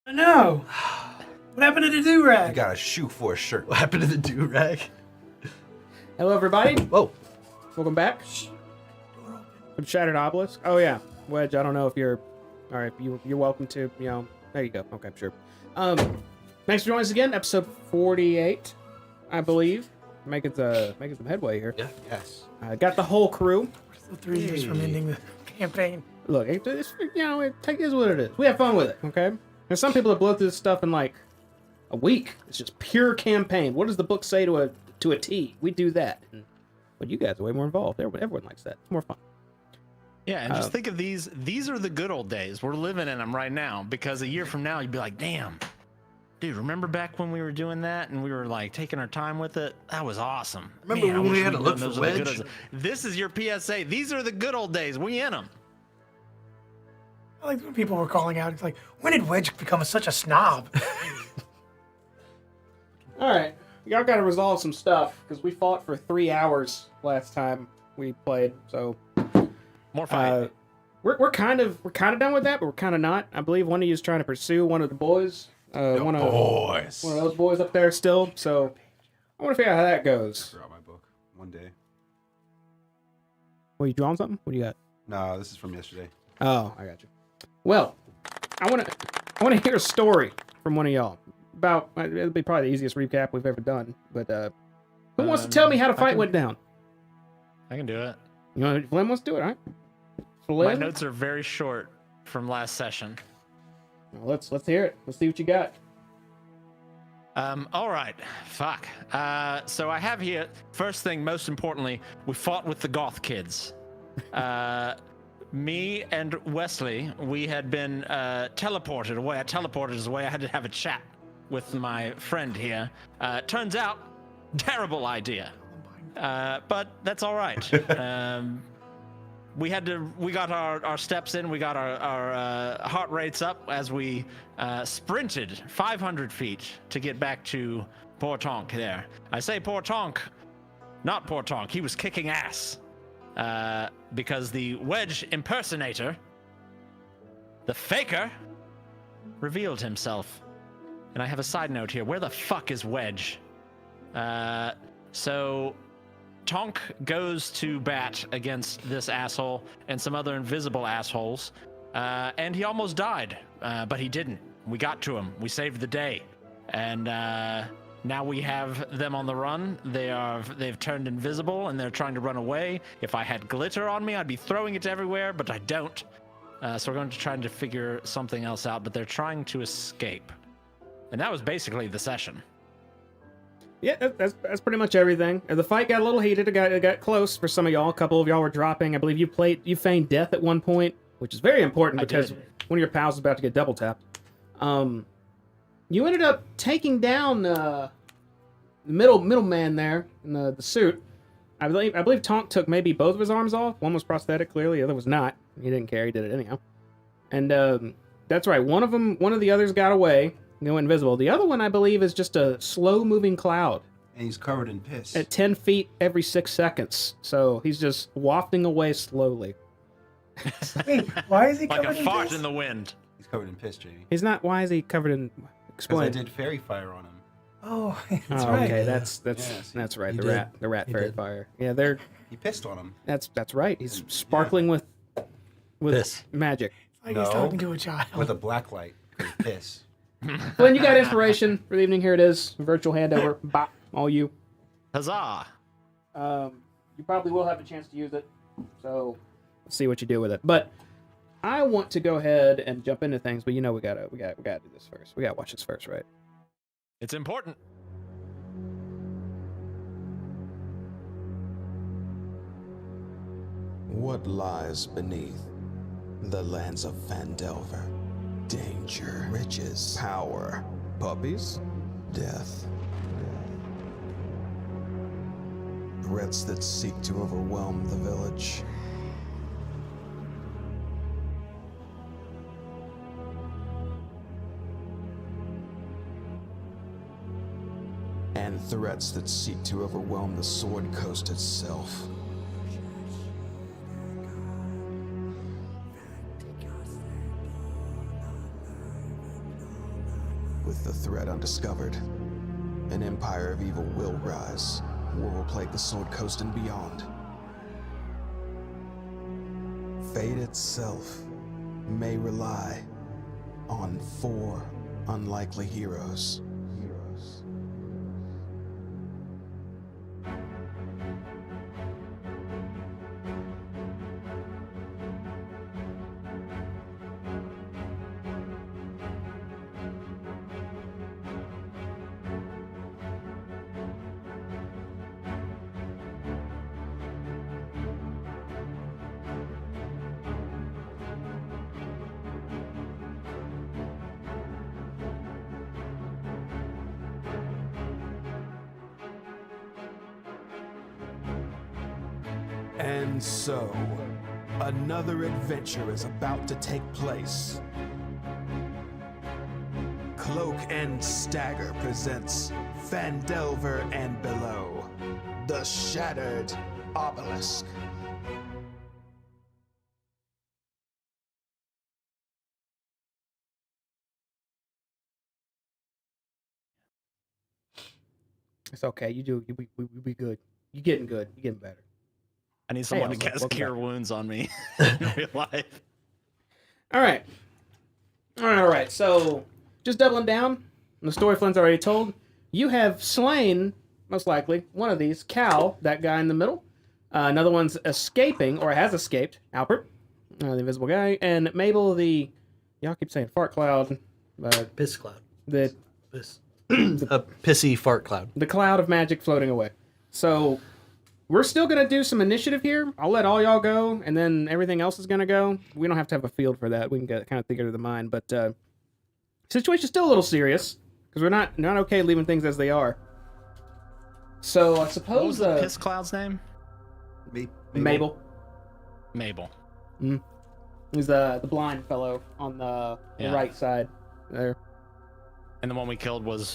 I know. What happened to the do-rag? You got a shoe for a shirt. What happened to the do-rag? Hello, everybody. Whoa. Welcome back. From Shattered Obelisk. Oh, yeah. Wedge, I don't know if you're... All right, you're welcome to, There you go. Okay, sure. Thanks for joining us again. Episode 48, I believe. Making some headway here. Yeah. Yes. Got the whole crew. We're still 3 years from ending the campaign. Look, it is what it is. We have fun with it, okay? There's some people that blow through this stuff in like a week. It's just pure campaign. What does the book say to a T? We do that. But you guys are way more involved. Everyone likes that. It's more fun. Yeah, and just think of these. These are the good old days. We're living in them right now. Because a year from now, you'd be like, damn, dude, remember back when we were doing that and we were like taking our time with it? That was awesome. Remember Man, I when we wish had to we'd look done for those are the Wedge? good old- This is your PSA. These are the good old days. We in them. I like when people were calling out. It's like, when did Wedge become such a snob? All right, y'all got to resolve some stuff because we fought for 3 hours last time we played. So More fight. we're kind of done with that, but we're kind of not. I believe one of you is trying to pursue one of the boys. One of those boys up there still. So I want to figure out how that goes. Forgot my book. One day. Well, you drawing something? What do you got? No, this is from yesterday. Oh, I got you. Well, I want to hear a story from one of y'all about. It'll be probably the easiest recap we've ever done. But who wants to tell me how the fight went down? I can do it. You know, Flynn wants to do it, all right? My Flynn? notes are very short from last session. Well, let's hear it. Let's see what you got. All right. Fuck. So I have here, first thing, most importantly, we fought with the goth kids. Me and Wesley, we had been teleported away. I teleported us away. I had to have a chat with my friend here. Turns out, terrible idea. But that's all right. We got our steps in. We got our heart rates up as we sprinted 500 feet to get back to poor Tonk there. I say poor Tonk, not poor Tonk. He was kicking ass. Because the Wedge impersonator, the faker, revealed himself. And I have a side note here. Where the fuck is Wedge? So Tonk goes to bat against this asshole and some other invisible assholes. And he almost died, but he didn't. We got to him. We saved the day. And now we have them on the run. They've turned invisible and they're trying to run away. If I had glitter on me, I'd be throwing it everywhere, but I don't. So we're going to try to figure something else out, but they're trying to escape. And that was basically the session. Yeah, that's pretty much everything. The fight got a little heated. It got close for some of y'all. A couple of y'all were dropping. I believe you feigned death at one point, which is very important because one of your pals is about to get double tapped. You ended up taking down the middleman there in the suit. I believe Tonk took maybe both of his arms off. One was prosthetic, clearly. The other was not. He didn't care. He did it anyhow. And that's right. One of the others got away, invisible. The other one, I believe, is just a slow-moving cloud. And he's covered in piss. At 10 feet every 6 seconds. So he's just wafting away slowly. Wait, why is he Like covered a in fart this? in the wind. He's covered in piss, Jamie. He's not. Why is he covered in? Because I Explain. did fairy fire on him. Oh, that's Oh, right. okay, Yeah, that's right. He The did. rat He fairy did. fire. Yeah, they're He pissed on him. that's right. He's sparkling with Piss. magic. Like he's No. talking to a child. With a black light. 'Cause piss. Glenn, you got inspiration for the evening. Here it is. Virtual handover. Bop, all you. Huzzah! You probably will have a chance to use it. So let's see what you do with it. But I want to go ahead and jump into things. But we gotta do this first. We gotta watch this first, right? It's important. What lies beneath the lands of Phandelver? Danger, riches, power, puppies, death. Threats that seek to overwhelm the village. And threats that seek to overwhelm the Sword Coast itself. With the threat undiscovered, an empire of evil will rise. War will plague the Sword Coast and beyond. Fate itself may rely on 4 unlikely heroes. And so, another adventure is about to take place. Cloak and Stagger presents Phandelver and Below, the Shattered Obelisk. It's okay. You be good. You getting good. You getting better. I need someone to Elsa, cast welcome Cure back. Wounds on me in real life. All right. All right. So, just doubling down on the story Flynn's already told. You have slain, most likely, one of these, Cal, that guy in the middle. Another one's escaping, or has escaped, Alpert, the invisible guy, and Mabel, the, y'all keep saying fart cloud, Piss cloud. the Piss. A pissy fart cloud. the cloud of magic floating away. So, we're still going to do some initiative here. I'll let all y'all go, and then everything else is going to go. We don't have to have a field for that. We can get kind of think of the mind, but situation's still a little serious, because we're not okay leaving things as they are. So, I What was suppose the Piss Cloud's name? Mabel. Mabel. He's the blind fellow on the Yeah. right side there. And the one we killed was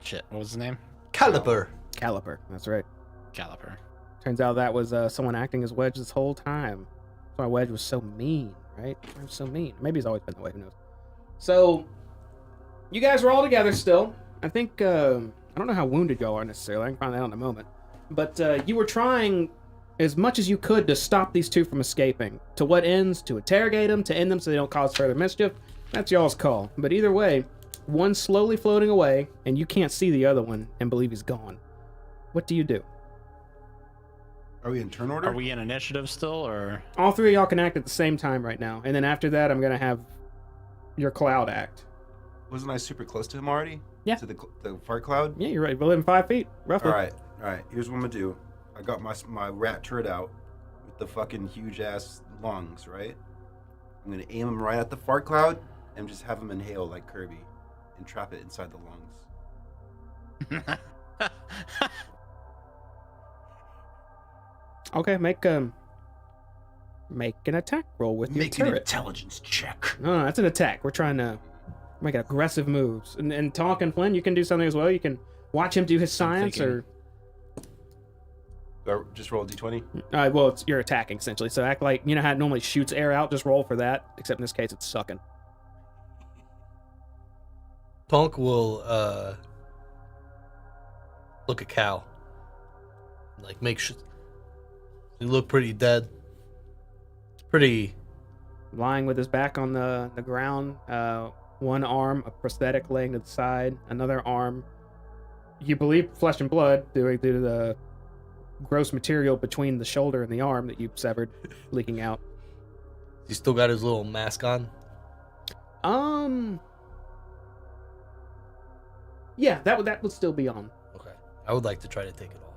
shit. What was his name? Caliper. Caliper, that's right. Caliper. Turns out that was someone acting as Wedge this whole time. That's why Wedge was so mean, right? He was so mean. Maybe he's always been that way, who knows? So, you guys are all together still. I think, I don't know how wounded y'all are necessarily. I can find that out in a moment. But you were trying as much as you could to stop these two from escaping. To what ends? To interrogate them, to end them so they don't cause further mischief. That's y'all's call. But either way, one's slowly floating away, and you can't see the other one and believe he's gone. What do you do? Are we in turn order? Are we in initiative still, or All three of y'all can act at the same time right now. And then after that, I'm going to have your cloud act. Wasn't I super close to him already? Yeah. To the fart cloud? Yeah, you're right. We're living 5 feet, roughly. All right. Here's what I'm gonna do. I got my rat turret out with the fucking huge ass lungs, right? I'm gonna aim him right at the fart cloud and just have him inhale like Kirby and trap it inside the lungs. Okay, make an attack roll with your Make an turret. intelligence check. No, that's an attack. We're trying to make aggressive moves. And Tonk and Flynn, you can do something as well. You can watch him do his science, thinking- Do I just roll a d20? well, you're attacking essentially. So act like you know how it normally shoots air out. Just roll for that. Except in this case, it's sucking. Tonk will look at Cal. Like, make sure you look pretty dead. Pretty. Lying with his back on the ground, one arm, a prosthetic laying to the side, another arm. You believe flesh and blood due to the gross material between the shoulder and the arm that you severed leaking out. He still got his little mask on. Yeah, that would still be on. Okay. I would like to try to take it off.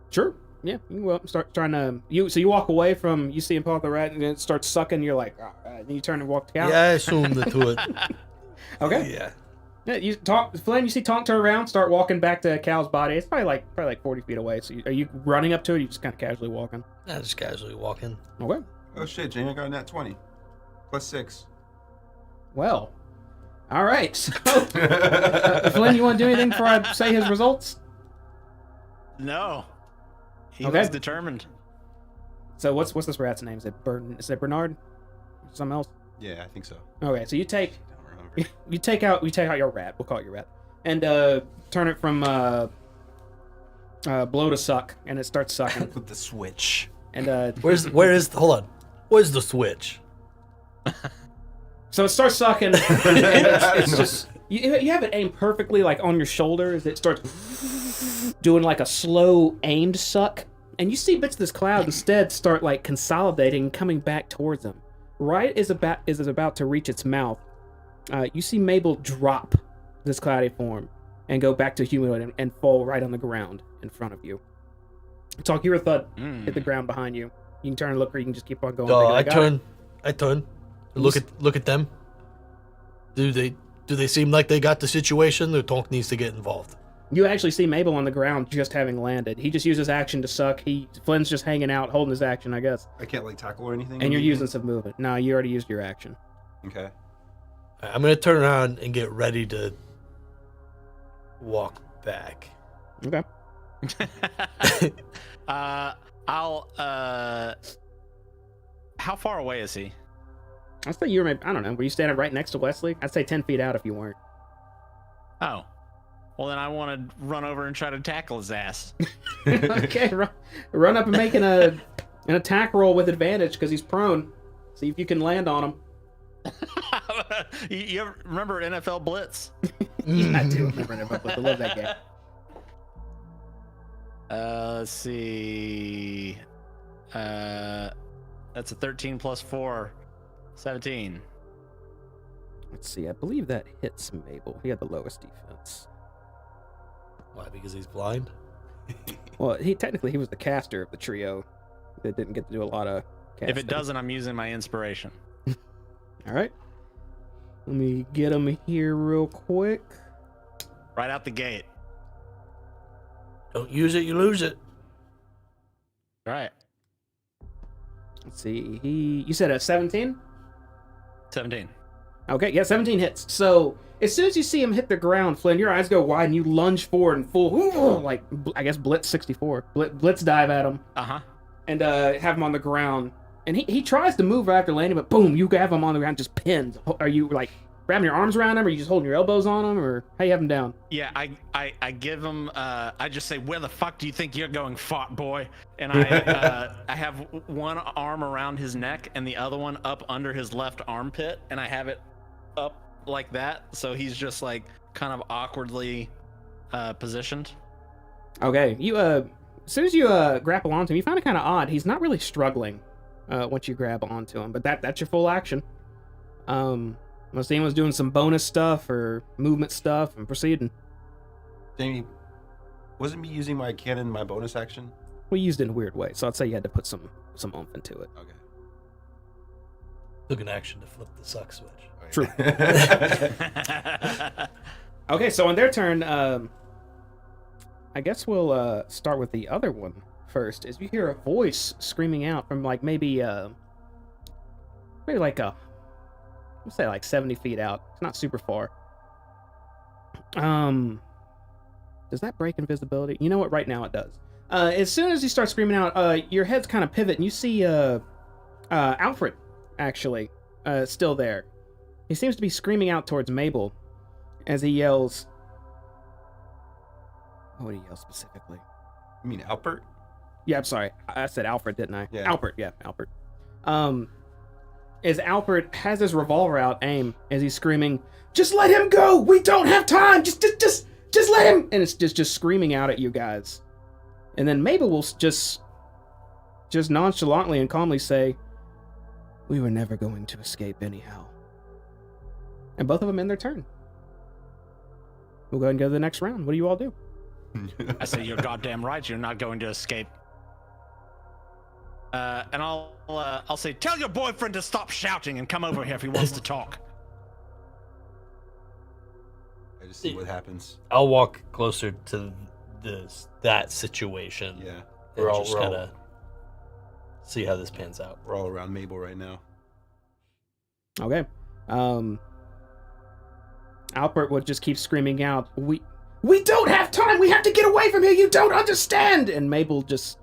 Sure. Yeah, you can go up and start trying to so you walk away from you see him pull out the rat and then it starts sucking. You're like, all right. Then you turn and walk out. Yeah, I assumed to it. Okay. Yeah. Yeah, you talk, Flynn. You see Tonk turn around, start walking back to Cal's body. It's probably like 40 feet away. So are you running up to it? Or you just kind of casually walking. Yeah, just casually walking. Okay. Oh shit, Jamie, I got a nat 20. Plus 6. Well. All right. So, Flynn, you want to do anything before I say his results? no? He Okay. was determined. So what's this rat's name? Is it Bernard? Something else? Yeah, I think so. Okay, so you take I don't remember. you take out your rat. We'll call it your rat, and turn it from blow to suck, and it starts sucking. With the switch. And Hold on. Where's the switch? so it starts sucking. And it's just you have it aimed perfectly, like on your shoulder. As it starts doing like a slow aimed suck, and you see bits of this cloud instead start like consolidating, and coming back towards them. Right as it's about to reach its mouth, you see Mabel drop this cloudy form and go back to humanoid and fall right on the ground in front of you. Talk, hear a thud hit the ground behind you. You can turn and look, or you can just keep on going. I turn. Look at them. Do they seem like they got the situation, or Tonk needs to get involved? You actually see Mabel on the ground just having landed. He just used his action to suck. Flynn's just hanging out, holding his action, I guess. I can't like tackle or anything. And you're using some movement. No, you already used your action. Okay. I'm gonna turn around and get ready to walk back. Okay. I'll how far away is he? I'd say you were maybe, I don't know, were you standing right next to Wesley? I'd say 10 feet out if you weren't. Oh. Well, then I want to run over and try to tackle his ass. Okay, run up and make an attack roll with advantage because he's prone. See if you can land on him. You ever remember NFL Blitz? Yeah, I do remember NFL Blitz. I love that game. Let's see. That's a 13 plus 4. 17. Let's see, I believe that hits Mabel. He had the lowest defense. Why? Because he's blind? Well, he was the caster of the trio. That didn't get to do a lot of casting. If it doesn't, I'm using my inspiration. All right. Let me get him here real quick. Right out the gate. Don't use it, you lose it. All right. Let's see. You said a 17? 17. Okay, yeah, 17 hits. So as soon as you see him hit the ground, Flynn, your eyes go wide and you lunge forward and full, like, I guess Blitz 64. Blitz dive at him. Uh-huh. And have him on the ground. And he tries to move after landing, but boom, you have him on the ground, just pinned. Are you, like, wrapping your arms around him, or are you just holding your elbows on him, or how you have him down? Yeah, I give him, I just say, where the fuck do you think you're going, fart boy? And I have one arm around his neck and the other one up under his left armpit, and I have it up like that, so he's just, like, kind of awkwardly positioned. Okay, you, as soon as you grapple onto him, you find it kind of odd. He's not really struggling once you grab onto him, but that's your full action. Unless anyone's doing some bonus stuff or movement stuff and proceeding. Jamie, wasn't me using my cannon my bonus action? We used it in a weird way, so I'd say you had to put some oomph into it. Okay. Took an action to flip the suck switch. True. Okay, so on their turn, I guess we'll start with the other one first. As you hear a voice screaming out from like maybe like let's say like 70 feet out. It's not super far. Does that break invisibility? You know what? Right now it does. As soon as you start screaming out, your heads kind of pivot and you see Alfred actually still there. He seems to be screaming out towards Mabel as he yells. What would he yell specifically? You mean Alpert? Yeah, I'm sorry. I said Alfred, didn't I? Yeah. Alfred, yeah, Alfred. As Alfred has his revolver out, aim, as he's screaming, "Just let him go! We don't have time! Just let him!" And it's just screaming out at you guys. And then Mabel will just nonchalantly and calmly say, "We were never going to escape anyhow." And both of them end their turn. We'll go ahead and go to the next round. What do you all do? I say, you're goddamn right. You're not going to escape. And I'll say, tell your boyfriend to stop shouting and come over here if he wants to talk. I just see what happens. I'll walk closer to that situation. Yeah. We're all just kind of see how this pans out. We're all around Mabel right now. Okay. Albert would just keep screaming out, We don't have time! We have to get away from here! You don't understand! And Mabel just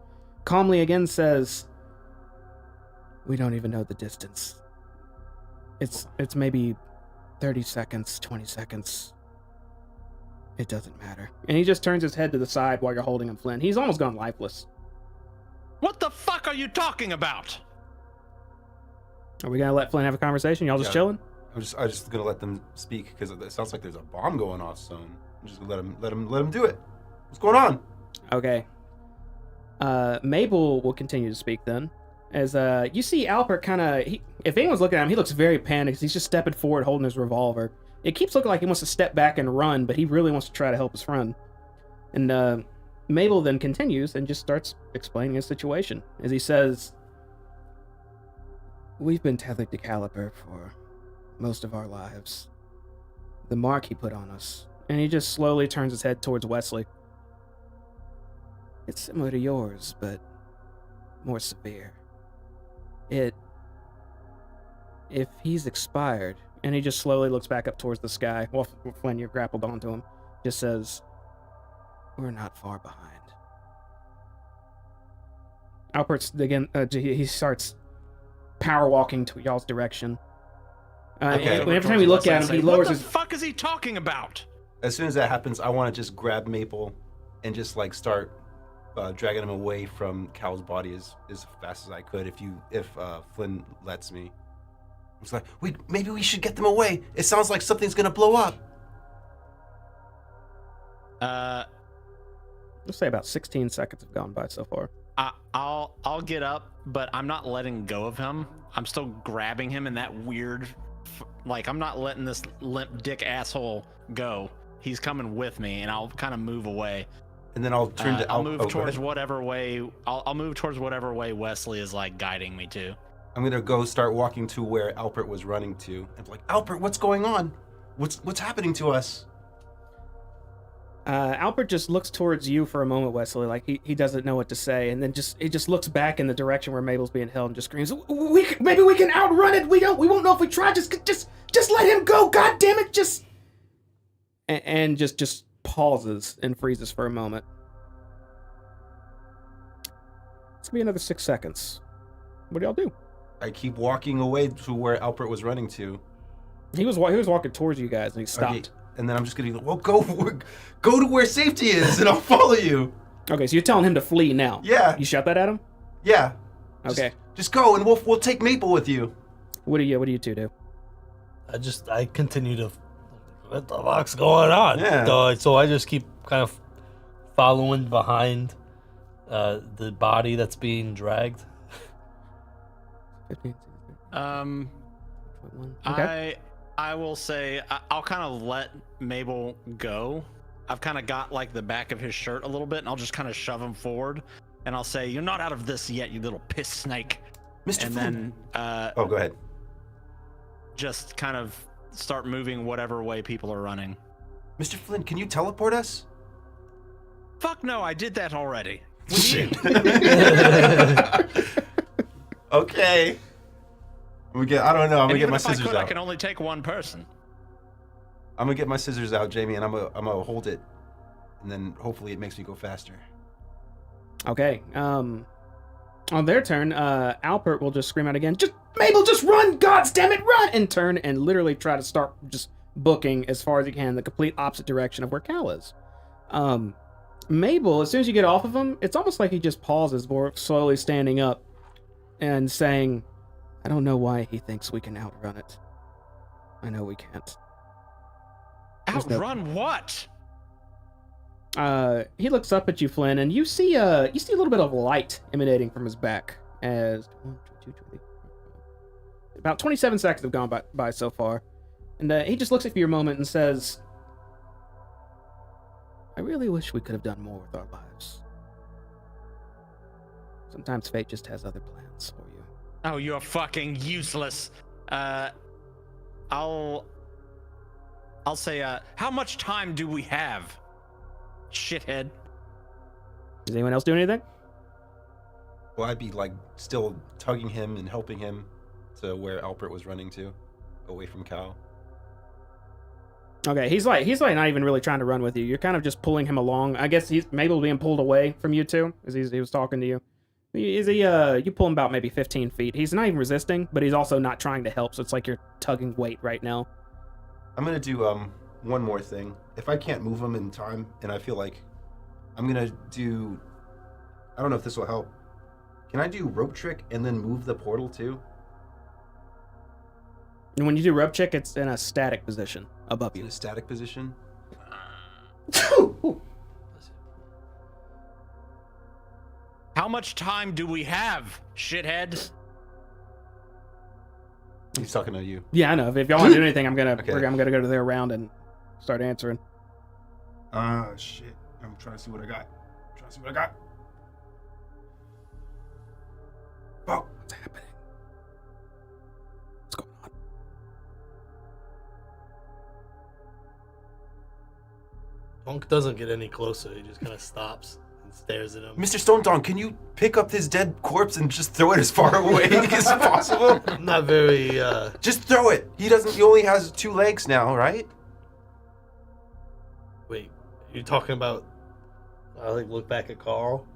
calmly again says, "We don't even know the distance. It's maybe 30 seconds, 20 seconds. It doesn't matter. And he just turns his head to the side while you're holding him, Flynn. He's almost gone lifeless. What the fuck are you talking about? Are we gonna let Flynn have a conversation? Y'all just chilling? I'm just gonna let them speak because it sounds like there's a bomb going off soon. I'm just gonna let them do it. What's going on? Okay. Mabel will continue to speak then. As you see Alpert kind of, if anyone's looking at him, he looks very panicked. He's just stepping forward holding his revolver. It keeps looking like he wants to step back and run, but he really wants to try to help his friend. And Mabel then continues and just starts explaining his situation. As he says, we've been tethered to Caliber for most of our lives. The mark he put on us. And he just slowly turns his head towards Wesley. It's similar to yours, but more severe. If he's expired, and he just slowly looks back up towards the sky, while Flynn, you're grappled onto him, just says, we're not far behind. Alpert's, again, he starts power walking to y'all's direction. Okay. Every time we look at him, he lowers What his... the fuck is he talking about? As soon as that happens, I want to just grab Maple and just like start dragging him away from Cal's body as fast as I could. If Flynn lets me, it's like, maybe we should get them away. It sounds like something's gonna blow up. Let's say about 16 seconds have gone by so far. I'll get up, but I'm not letting go of him. I'm still grabbing him in that weird, like I'm not letting this limp dick asshole go. He's coming with me, and I'll kind of move away. And then I'll turn to I'll move towards whatever way. I'll move towards whatever way Wesley is like guiding me to. I'm gonna go start walking to where Alpert was running to, and be like, Alpert, what's going on? What's happening to us? Alpert just looks towards you for a moment, Wesley, like he doesn't know what to say, and then he just looks back in the direction where Mabel's being held and just screams, maybe we can outrun it. We won't know if we try. Just let him go. God damn it! And just pauses and freezes for a moment. It's gonna be another 6 seconds. What do y'all do? I keep walking away to where Alpert was running to. He was walking towards you guys, and he stopped. Okay. And then I'm just gonna go to where safety is, and I'll follow you. Okay, so you're telling him to flee now? Yeah. You shot that at him? Yeah. Okay. Just go, and we'll take Maple with you. What do you two do? I continue to, what the fuck's going on? Yeah. So I just keep kind of following behind the body that's being dragged. 15, 16, Okay. I will say I'll kind of let Mabel go. I've kind of got like the back of his shirt a little bit, and I'll just kind of shove him forward, and I'll say, "You're not out of this yet, you little piss snake." Mr. And Flynn. then go ahead. just kind of start moving whatever way people are running. Mr. Flynn, can you teleport us? Fuck no, I did that already. With you. Okay. I don't know. I'm gonna And get even my if I scissors could, I out. can only take one person. I'm gonna get my scissors out, Jamie, and I'm gonna hold it, and then hopefully it makes me go faster. Okay. On their turn, Alpert will just scream out again, Mabel, just run! God damn it, run! And turn and literally try to start just booking as far as he can the complete opposite direction of where Cal is. Mabel, as soon as you get off of him, it's almost like he just pauses before slowly standing up and saying, I don't know why he thinks we can outrun it. I know we can't. Outrun what? He looks up at you, Flynn, and you see a little bit of light emanating from his back. As about 27 seconds have gone by so far, and he just looks at you for a moment and says, "I really wish we could have done more with our lives. Sometimes fate just has other plans for you." Oh, you're fucking useless. I'll say, how much time do we have? Shithead. Does anyone else do anything? Well, I'd be like still tugging him and helping him to where Alpert was running to, away from Cal. Okay, he's like not even really trying to run with you. You're kind of just pulling him along. I guess he's maybe being pulled away from you two as he was talking to you. Is he? You pull him about maybe 15 feet. He's not even resisting, but he's also not trying to help. So it's like you're tugging weight right now. I'm gonna do one more thing. If I can't move him in time, and I feel like I'm gonna do, I don't know if this will help. Can I do rope trick and then move the portal too? And when you do rope check, it's in a static position above In you. a static position. How much time do we have, shithead? He's talking to you. Yeah, I know. If y'all want to do anything, I'm gonna Okay. I'm gonna go to their round and start answering. Shit. I'm trying to see what I got. Oh, What's happening? What's going on? Tonk doesn't get any closer. He just kind of stops and stares at him. Mr. Stone Dong, can you pick up his dead corpse and just throw it as far away as possible? I'm not very. Just throw it. He only has 2 legs now, right? Wait, you talking about? I look back at Carl.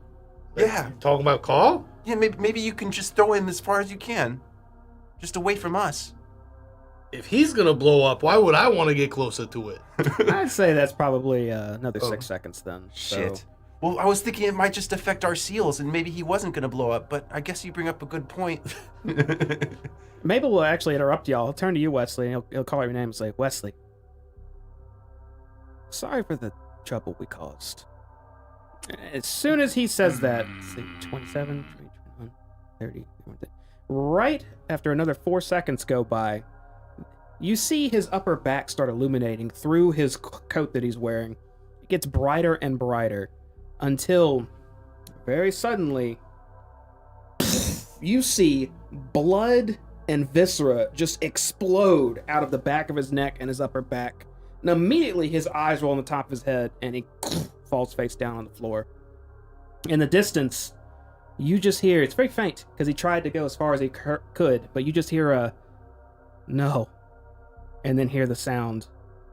Like, Yeah. you talking about Carl? Yeah, maybe you can just throw him as far as you can. Just away from us. If he's gonna blow up, why would I want to get closer to it? I'd say that's probably another Oh. 6 seconds then. Shit. So, Well, I was thinking it might just affect our seals, and maybe he wasn't going to blow up, but I guess you bring up a good point. Mabel will actually interrupt y'all. He'll turn to you, Wesley, and he'll call your name and say, Wesley, sorry for the trouble we caused. As soon as he says that, let's see, 27, 21, 30, right after another 4 seconds go by, you see his upper back start illuminating through his coat that he's wearing. It gets brighter and brighter until very suddenly you see blood and viscera just explode out of the back of his neck and his upper back. And immediately his eyes roll on the top of his head and he falls face down on the floor. In the distance, you just hear, it's very faint because he tried to go as far as he could, but you just hear a no, and then hear the sound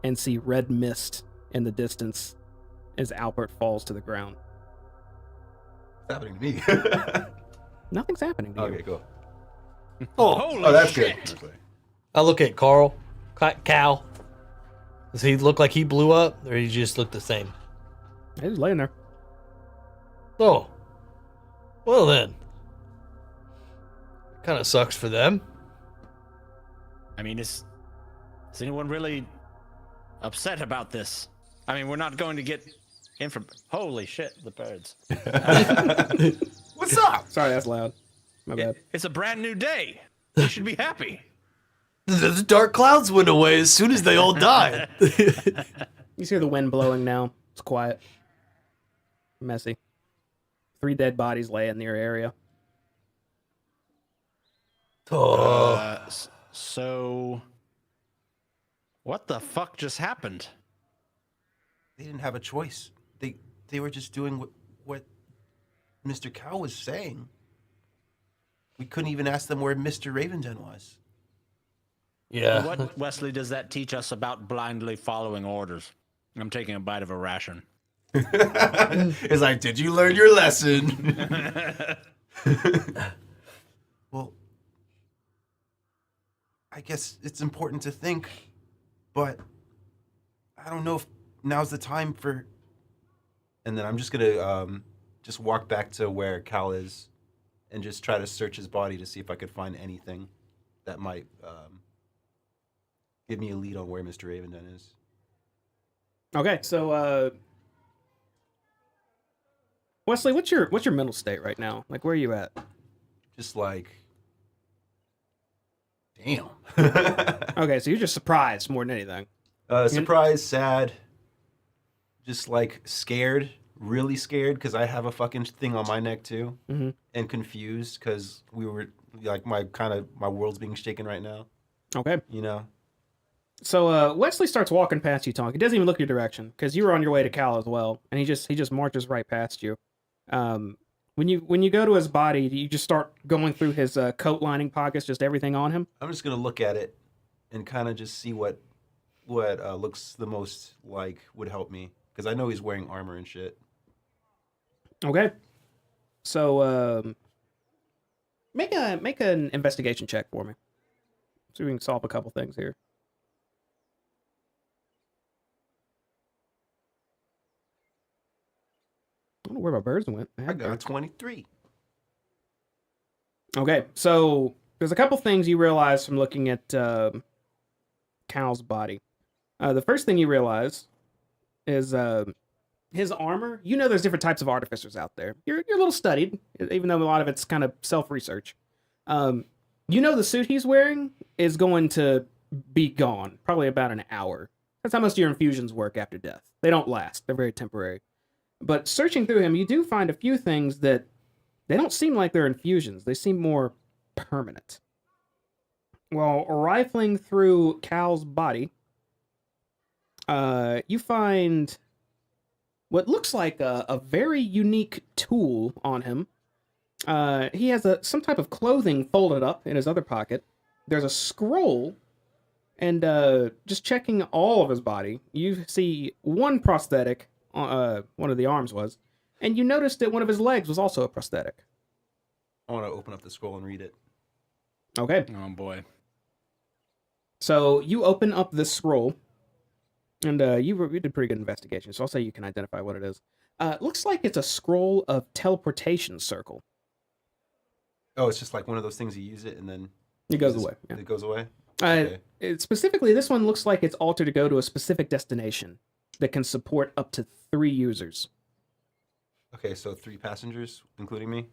and see red mist in the distance as Albert falls to the ground. It's happening to me. Nothing's happening to you. Okay, cool. Holy Oh, that's shit. good. I look at Carl. Cal. Does he look like he blew up, or he just look the same? He's laying there. Oh. Well then. Kind of sucks for them. I mean, is anyone really upset about this? I mean, we're not going to get Holy shit, the birds. What's up? Sorry, that's loud. My bad. It's a brand new day. You should be happy. The dark clouds went away as soon as they all died. You hear the wind blowing now. It's quiet. Messy. 3 dead bodies lay in your area. Oh. So, what the fuck just happened? They didn't have a choice. They were just doing what Mr. Cow was saying. We couldn't even ask them where Mr. Ravenden was. Yeah. What, Wesley, does that teach us about blindly following orders? I'm taking a bite of a ration. It's like, did you learn your lesson? Well, I guess it's important to think, but I don't know if now's the time for. And then I'm just gonna just walk back to where Cal is, and just try to search his body to see if I could find anything that might give me a lead on where Mr. Ravenden is. Okay, so Wesley, what's your mental state right now? Like, where are you at? Just like, damn. Okay, so you're just surprised more than anything. Surprised, sad, just like scared, really scared because I have a fucking thing on my neck too, and confused because we were like my world's being shaken right now. Okay. You know. So Wesley starts walking past you, Tonk. He doesn't even look your direction because you were on your way to Cal as well, and he just marches right past you. When you go to his body, you just start going through his coat lining pockets, just everything on him. I'm just gonna look at it and kind of just see what looks the most like would help me because I know he's wearing armor and shit. Okay. So Make an investigation check for me. So we can solve a couple things here. I don't know where my birds went. I got a 23. Okay, so there's a couple things you realize from looking at Cal's body. The first thing you realize is his armor. You know there's different types of artificers out there. You're a little studied, even though a lot of it's kind of self-research. You know the suit he's wearing is going to be gone, probably about an hour. That's how most of your infusions work after death. They don't last. They're very temporary. But searching through him, you do find a few things that they don't seem like they're infusions. They seem more permanent. While rifling through Cal's body, you find what looks like a very unique tool on him. He has some type of clothing folded up in his other pocket. There's a scroll, and just checking all of his body, you see one prosthetic, one of the arms was, and you noticed that one of his legs was also a prosthetic. I want to open up the scroll and read it. Okay. Oh boy. So you open up this scroll, and you did pretty good investigation, so I'll say you can identify what it is. Looks like it's a scroll of teleportation circle. Oh, it's just like one of those things you use it and then It goes away. Yeah. It goes away. Okay. Specifically, this one looks like it's altered to go to a specific destination that can support up to 3 users. Okay, so 3 passengers, including me.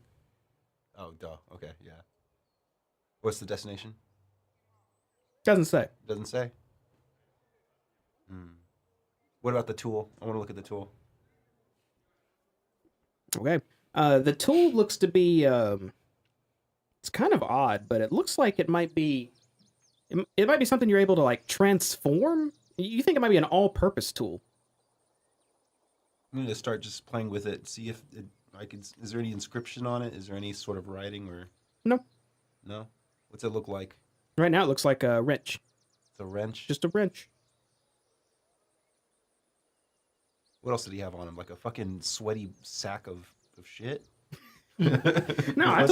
Oh, duh. Okay, yeah. What's the destination? Doesn't say. Doesn't say. What about the tool? I want to look at the tool. Okay. The tool looks to be it's kind of odd, but it looks like it might be something you're able to like transform. You think it might be an all-purpose tool. I'm going to start just playing with it, see if I can. Is there any inscription on it? Is there any sort of writing or? No. No. What's it look like? Right now, it looks like a wrench. It's a wrench. Just a wrench. What else did he have on him? Like a fucking sweaty sack of shit? No, I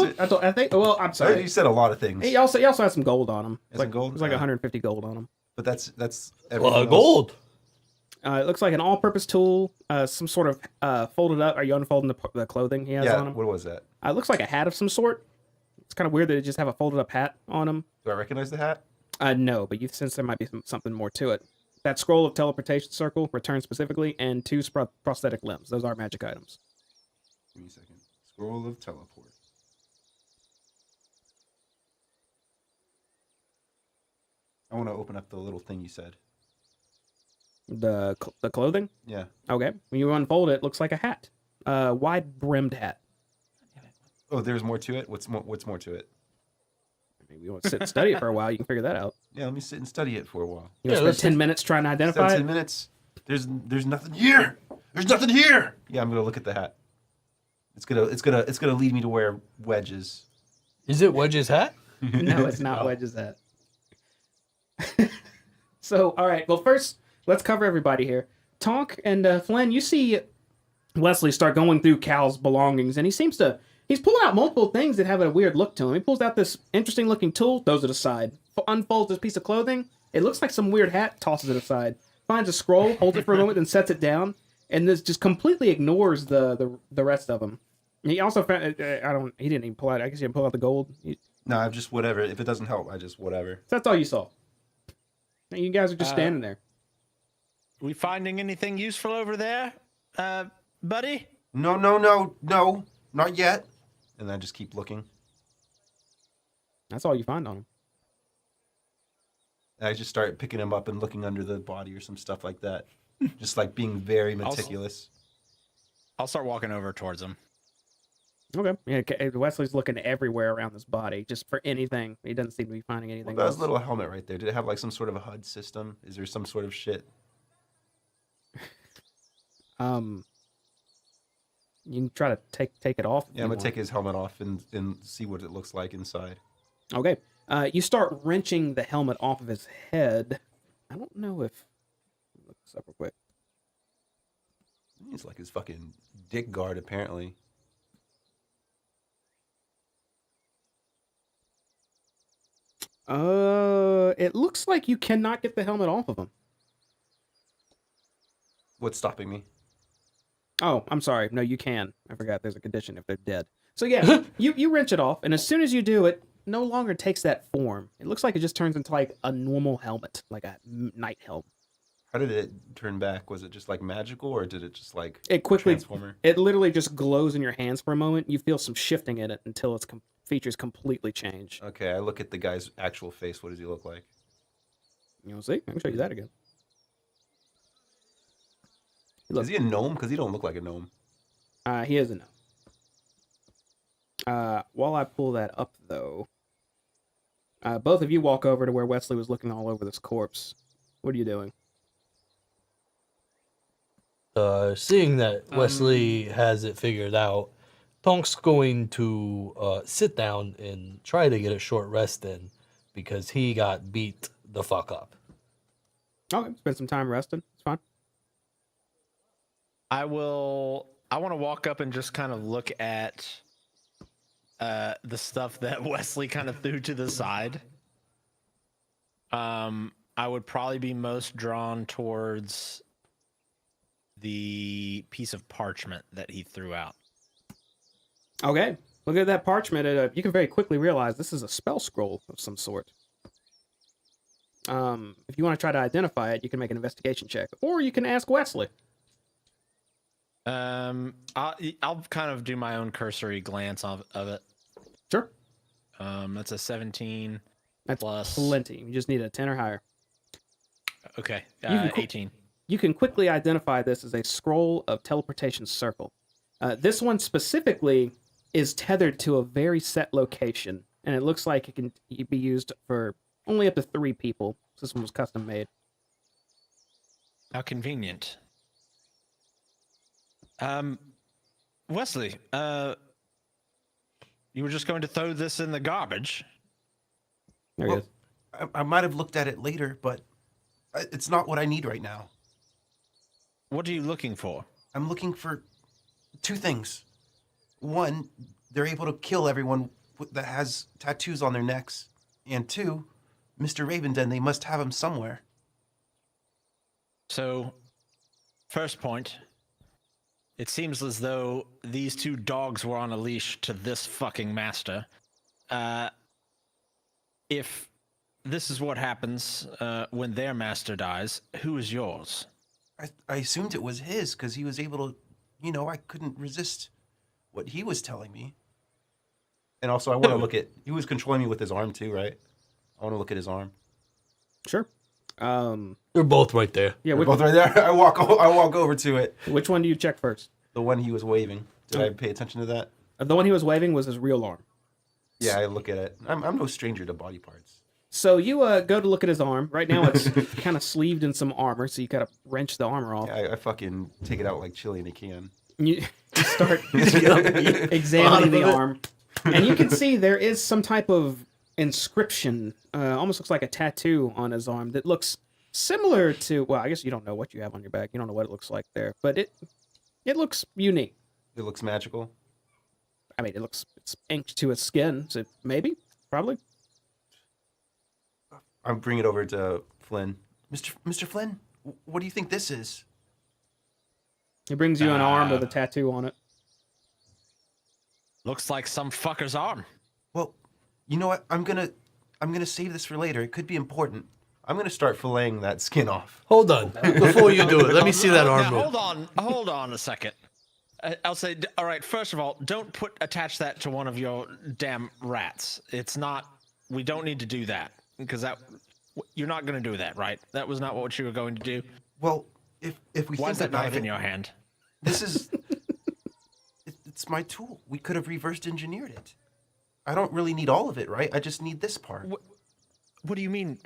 think. Well, I'm You sorry. said a lot of things. He also had some gold on him. Has some gold? It's like 150 gold on him. But that's A everything lot of else. gold. It looks like an all-purpose tool. Some sort of folded up. Are you unfolding the clothing he has Yeah. on him? What was that? It looks like a hat of some sort. It's kind of weird that they just have a folded up hat on him. Do I recognize the hat? No, but you sense there might be something more to it. That scroll of teleportation circle, return specifically, and 2 prosthetic limbs. Those are magic items. Give me a second. Scroll of teleport. I want to open up the little thing you said. The clothing? Yeah. Okay. When you unfold it, it looks like a hat. Wide-brimmed hat. Oh, there's more to it. What's more to it? Maybe you want to sit and study it for a while. You can figure that out. Yeah, let me sit and study it for a while. You want to spend 10 minutes trying to identify Spend it? 10 minutes. There's nothing here. There's nothing here. Yeah, I'm gonna look at the hat. It's gonna lead me to where Wedge is. Is it Wedge's hat? No, it's not Wedge's hat. So, all right. Well, first, let's cover everybody here. Tonk and Flynn, you see Wesley start going through Cal's belongings, and he's pulling out multiple things that have a weird look to him. He pulls out this interesting looking tool, throws it aside. Unfolds this piece of clothing. It looks like some weird hat, tosses it aside. Finds a scroll, holds it for a moment, then sets it down, and this just completely ignores the rest of them. He also found, he didn't even pull out, I guess he didn't pull out the gold. No, I'm just whatever. If it doesn't help, I just whatever. So that's all you saw. And you guys are just standing there. We finding anything useful over there, buddy? No, not yet. And I just keep looking. That's all you find on him. And I just start picking him up and looking under the body or some stuff like that. Just like being very meticulous. I'll start walking over towards him. Okay. Yeah, Wesley's looking everywhere around this body, just for anything. He doesn't seem to be finding What anything about else. his little helmet right there? Did it have like some sort of a HUD system? Is there some sort of shit? You can try to take it off. Yeah, I'm gonna take his helmet off and see what it looks like inside. Okay. You start wrenching the helmet off of his head. I don't know if... Look this up real quick. He's like his fucking dick guard, apparently. It looks like you cannot get the helmet off of him. What's stopping me? Oh, I'm sorry. No, you can. I forgot there's a condition if they're dead. So yeah, you wrench it off, and as soon as you do it, no longer takes that form. It looks like it just turns into like a normal helmet, like a knight helmet. How did it turn back? Was it just like magical, or did it just like It quickly, transformer? it literally just glows in your hands for a moment. You feel some shifting in it until its features completely change. Okay, I look at the guy's actual face. What does he look like? You want to see? I can show you that again. Is he a gnome? Because he don't look like a gnome. He is a gnome. While I pull that up, though, both of you walk over to where Wesley was looking all over this corpse. What are you doing? Seeing that Wesley has it figured out, Tonk's going to sit down and try to get a short rest in because he got beat the fuck up. Okay, spend some time resting. It's fine. I want to walk up and just kind of look at the stuff that Wesley kind of threw to the side. I would probably be most drawn towards the piece of parchment that he threw out. Okay, look at that parchment. You can very quickly realize this is a spell scroll of some sort. If you want to try to identify it, you can make an investigation check, or you can ask Wesley. I'll kind of do my own cursory glance of it. Sure. That's a 17. That's plus plenty. You just need a 10 or higher. Okay, can 18. You can quickly identify this as a scroll of teleportation circle. This one specifically is tethered to a very set location, and it looks like it can be used for only up to 3 people. This one was custom made. How convenient. Wesley, you were just going to throw this in the garbage. There he is. I might have looked at it later, but it's not what I need right now. What are you looking for? I'm looking for 2 things. One, they're able to kill everyone that has tattoos on their necks. And 2, Mr. Ravenden, they must have him somewhere. So, first point, it seems as though these 2 dogs were on a leash to this fucking master. If this is what happens when their master dies, who is yours? I assumed it was his because he was able to, I couldn't resist what he was telling me. And also, I want to look at, he was controlling me with his arm too, right? I want to look at his arm. Sure. They're both right there. Yeah, They're both right there. I walk over to it. which one do you check first? The one he was waving. Did I pay attention to that? The one he was waving was his real arm. Yeah, I look at it. I'm no stranger to body parts. So you go to look at his arm. Right now it's kind of sleeved in some armor, so you gotta wrench the armor off. Yeah, I fucking take it out like chili in a can. You start examining the arm, and you can see there is some type of inscription. Almost looks like a tattoo on his arm that looks similar to. Well, I guess you don't know what you have on your back. You don't know what it looks like there, but it looks unique. It looks magical. I mean, it's inked to his skin, so maybe, probably. I bring it over to Flynn. Mr. Flynn, what do you think this is? He brings you an arm with a tattoo on it. Looks like some fucker's arm. Well, you know what? I'm gonna save this for later. It could be important. I'm gonna start filleting that skin off. Hold on. Before you do it, let me see that arm. Now, hold on a second. I'll say, all right, first of all, don't attach that to one of your damn rats. It's not, we don't need to do that, because you're not going to do that, right? That was not what you were going to do. Well, if we Why is think that about knife it, in your hand? this is, it's my tool. We could have reversed engineered it. I don't really need all of it, right? I just need this part. What do you mean?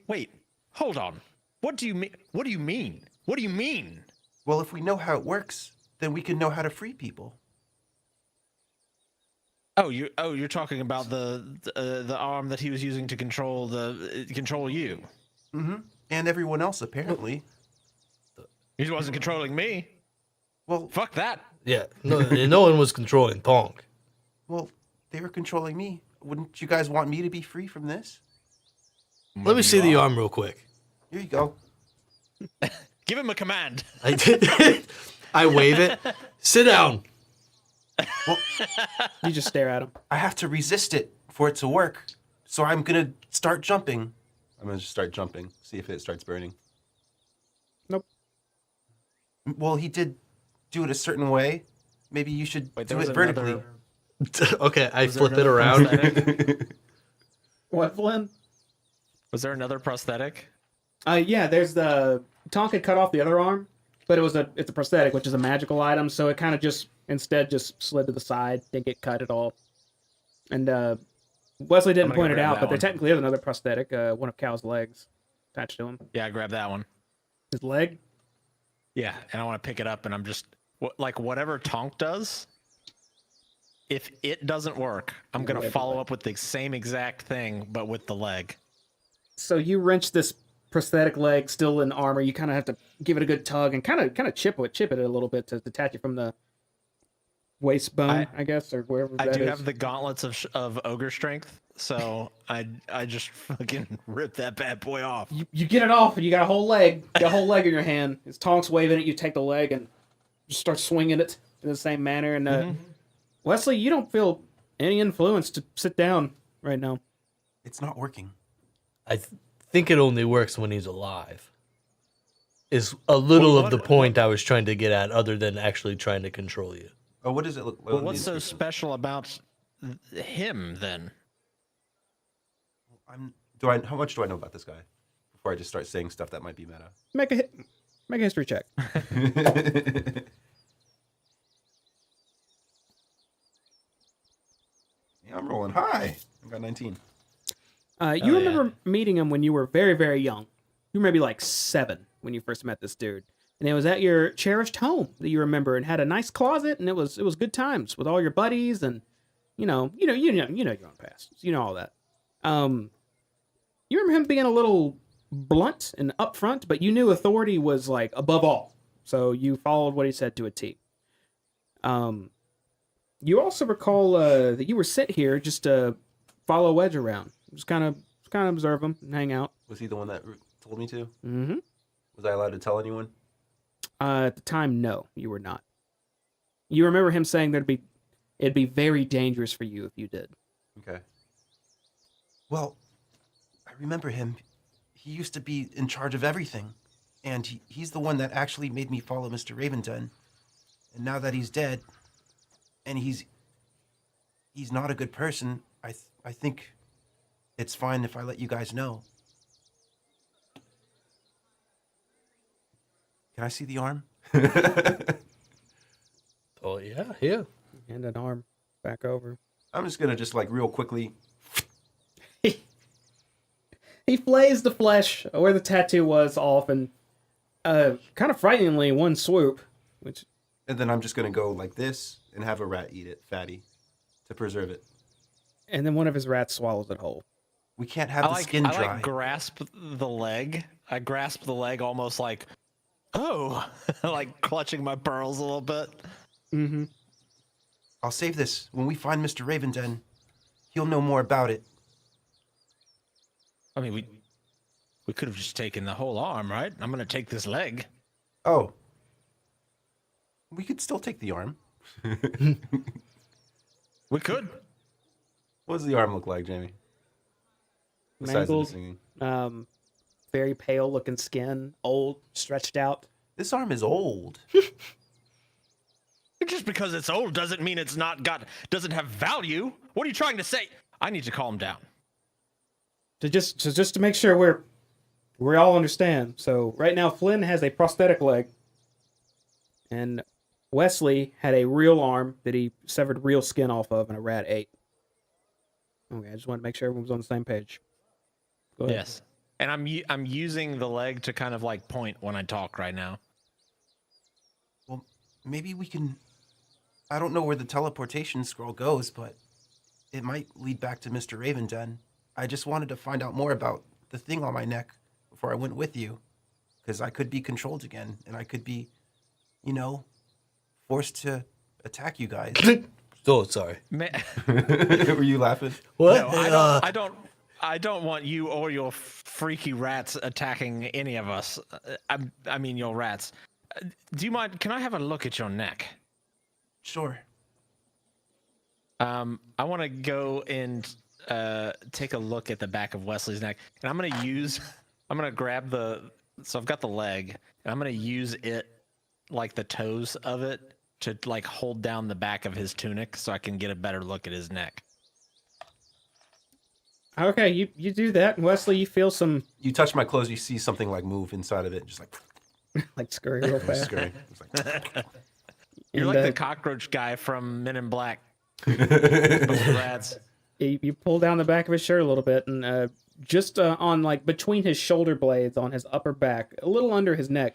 Wait, hold on. What do you mean? What do you mean? What do you mean? Well, if we know how it works, then we can know how to free people. You're talking about the arm that he was using to control you. Mm-hmm. And everyone else, apparently. He wasn't controlling me. Well, Fuck that. Yeah, no one was controlling Tonk. well, they were controlling me. wouldn't you guys want me to be free from this? Let me see the arm real quick. Here you go. Give him a command. I wave it. Sit down. You just stare at him. I have to resist it for it to work. So I'm gonna start jumping. I'm gonna just start jumping, see if it starts burning. Nope. Well, he did do it a certain way. Maybe you should do it vertically. Okay, I Was there flip it another around. prosthetic? What, Flynn? Was there another prosthetic? Yeah, there's the Tonk had cut off the other arm, but it's a prosthetic, which is a magical item, so it kind of just slid to the side, didn't get cut at all. And Wesley didn't I'm gonna point it grab out, that but there one. technically is another prosthetic, one of Cal's legs attached to him. Yeah, grab that one. His leg? Yeah, and I want to pick it up, and I'm just like whatever Tonk does. If it doesn't work, I'm gonna follow up with the same exact thing, but with the leg. So you wrench this prosthetic leg still in armor. You kind of have to give it a good tug and kind of chip it a little bit to detach it from the waist bone, I guess, or wherever I that do is. have the gauntlets of ogre strength, so I just fucking rip that bad boy off. You get it off, and you got a whole leg. You got a whole leg in your hand. It's Tonk's waving it. You take the leg and just start swinging it in the same manner. And Wesley, you don't feel any influence to sit down right now. It's not working. I think it only works when he's alive. Is a little of the point I was trying to get at, other than actually trying to control you. Oh, what does it look? Well, what's so special about him then? How much do I know about this guy before I just start saying stuff that might be meta? Make a history check. Yeah, I'm rolling high. I got 19. You remember meeting him when you were very, very young. You were maybe like 7 when you first met this dude, and it was at your cherished home that you remember, and had a nice closet, and it was good times with all your buddies, and you know your own past, you know all that. You remember him being a little blunt and upfront, but you knew authority was like above all, so you followed what he said to a T. You also recall that you were sent here just to follow Wedge around, just kind of observe him and hang out. Was he the one that told me to? Mm-hmm. Was I allowed to tell anyone? At the time, no, you were not. You remember him saying it'd be very dangerous for you if you did. Okay. Well, I remember him. He used to be in charge of everything. And he's the one that actually made me follow Mr. Ravenden. And now that he's dead, and he's not a good person, I think it's fine if I let you guys know. Can I see the arm? Oh yeah. And an arm back over. I'm just gonna like real quickly. He flays the flesh where the tattoo was off, and kind of frighteningly, one swoop, which. And then I'm just gonna go like this and have a rat eat it, fatty, to preserve it. And then one of his rats swallows it whole. We can't have the skin dry. I grasp the leg. I grasp the leg almost like, oh, like clutching my pearls a little bit. Mm-hmm. I'll save this. When we find Mr. Ravenden, he'll know more about it. I mean, we could have just taken the whole arm, right? I'm gonna take this leg. Oh. We could still take the arm. We could. What does the arm look like, Jamie? Besides the Mangled, singing. very pale looking skin, old, stretched out. This arm is old. Just because it's old doesn't mean it's doesn't have value. What are you trying to say? I need to calm down. So just to make sure we all understand. So right now Flynn has a prosthetic leg, and Wesley had a real arm that he severed real skin off of, and a rat ate. Okay, I just wanted to make sure everyone was on the same page. Go ahead. Yes, and I'm using the leg to kind of like point when I talk right now. Well, maybe we can... I don't know where the teleportation scroll goes, but it might lead back to Mr. Ravenden. I just wanted to find out more about the thing on my neck before I went with you. Because I could be controlled again, and I could be, forced to attack you guys. Oh, sorry. Were you laughing? What? No, I don't want you or your freaky rats attacking any of us. I mean, your rats. Do you mind? Can I have a look at your neck? Sure. I want to go and take a look at the back of Wesley's neck, and I'm gonna grab so I've got the leg, and I'm gonna use it, like the toes of it, to like hold down the back of his tunic so I can get a better look at his neck. Okay, you do that, and Wesley, you feel some You touch my clothes, you see something like move inside of it, just like scurry real fast. scurry. It's like, You're And, like the cockroach guy from Men in Black. But with rats. You pull down the back of his shirt a little bit, and just on like between his shoulder blades on his upper back, a little under his neck,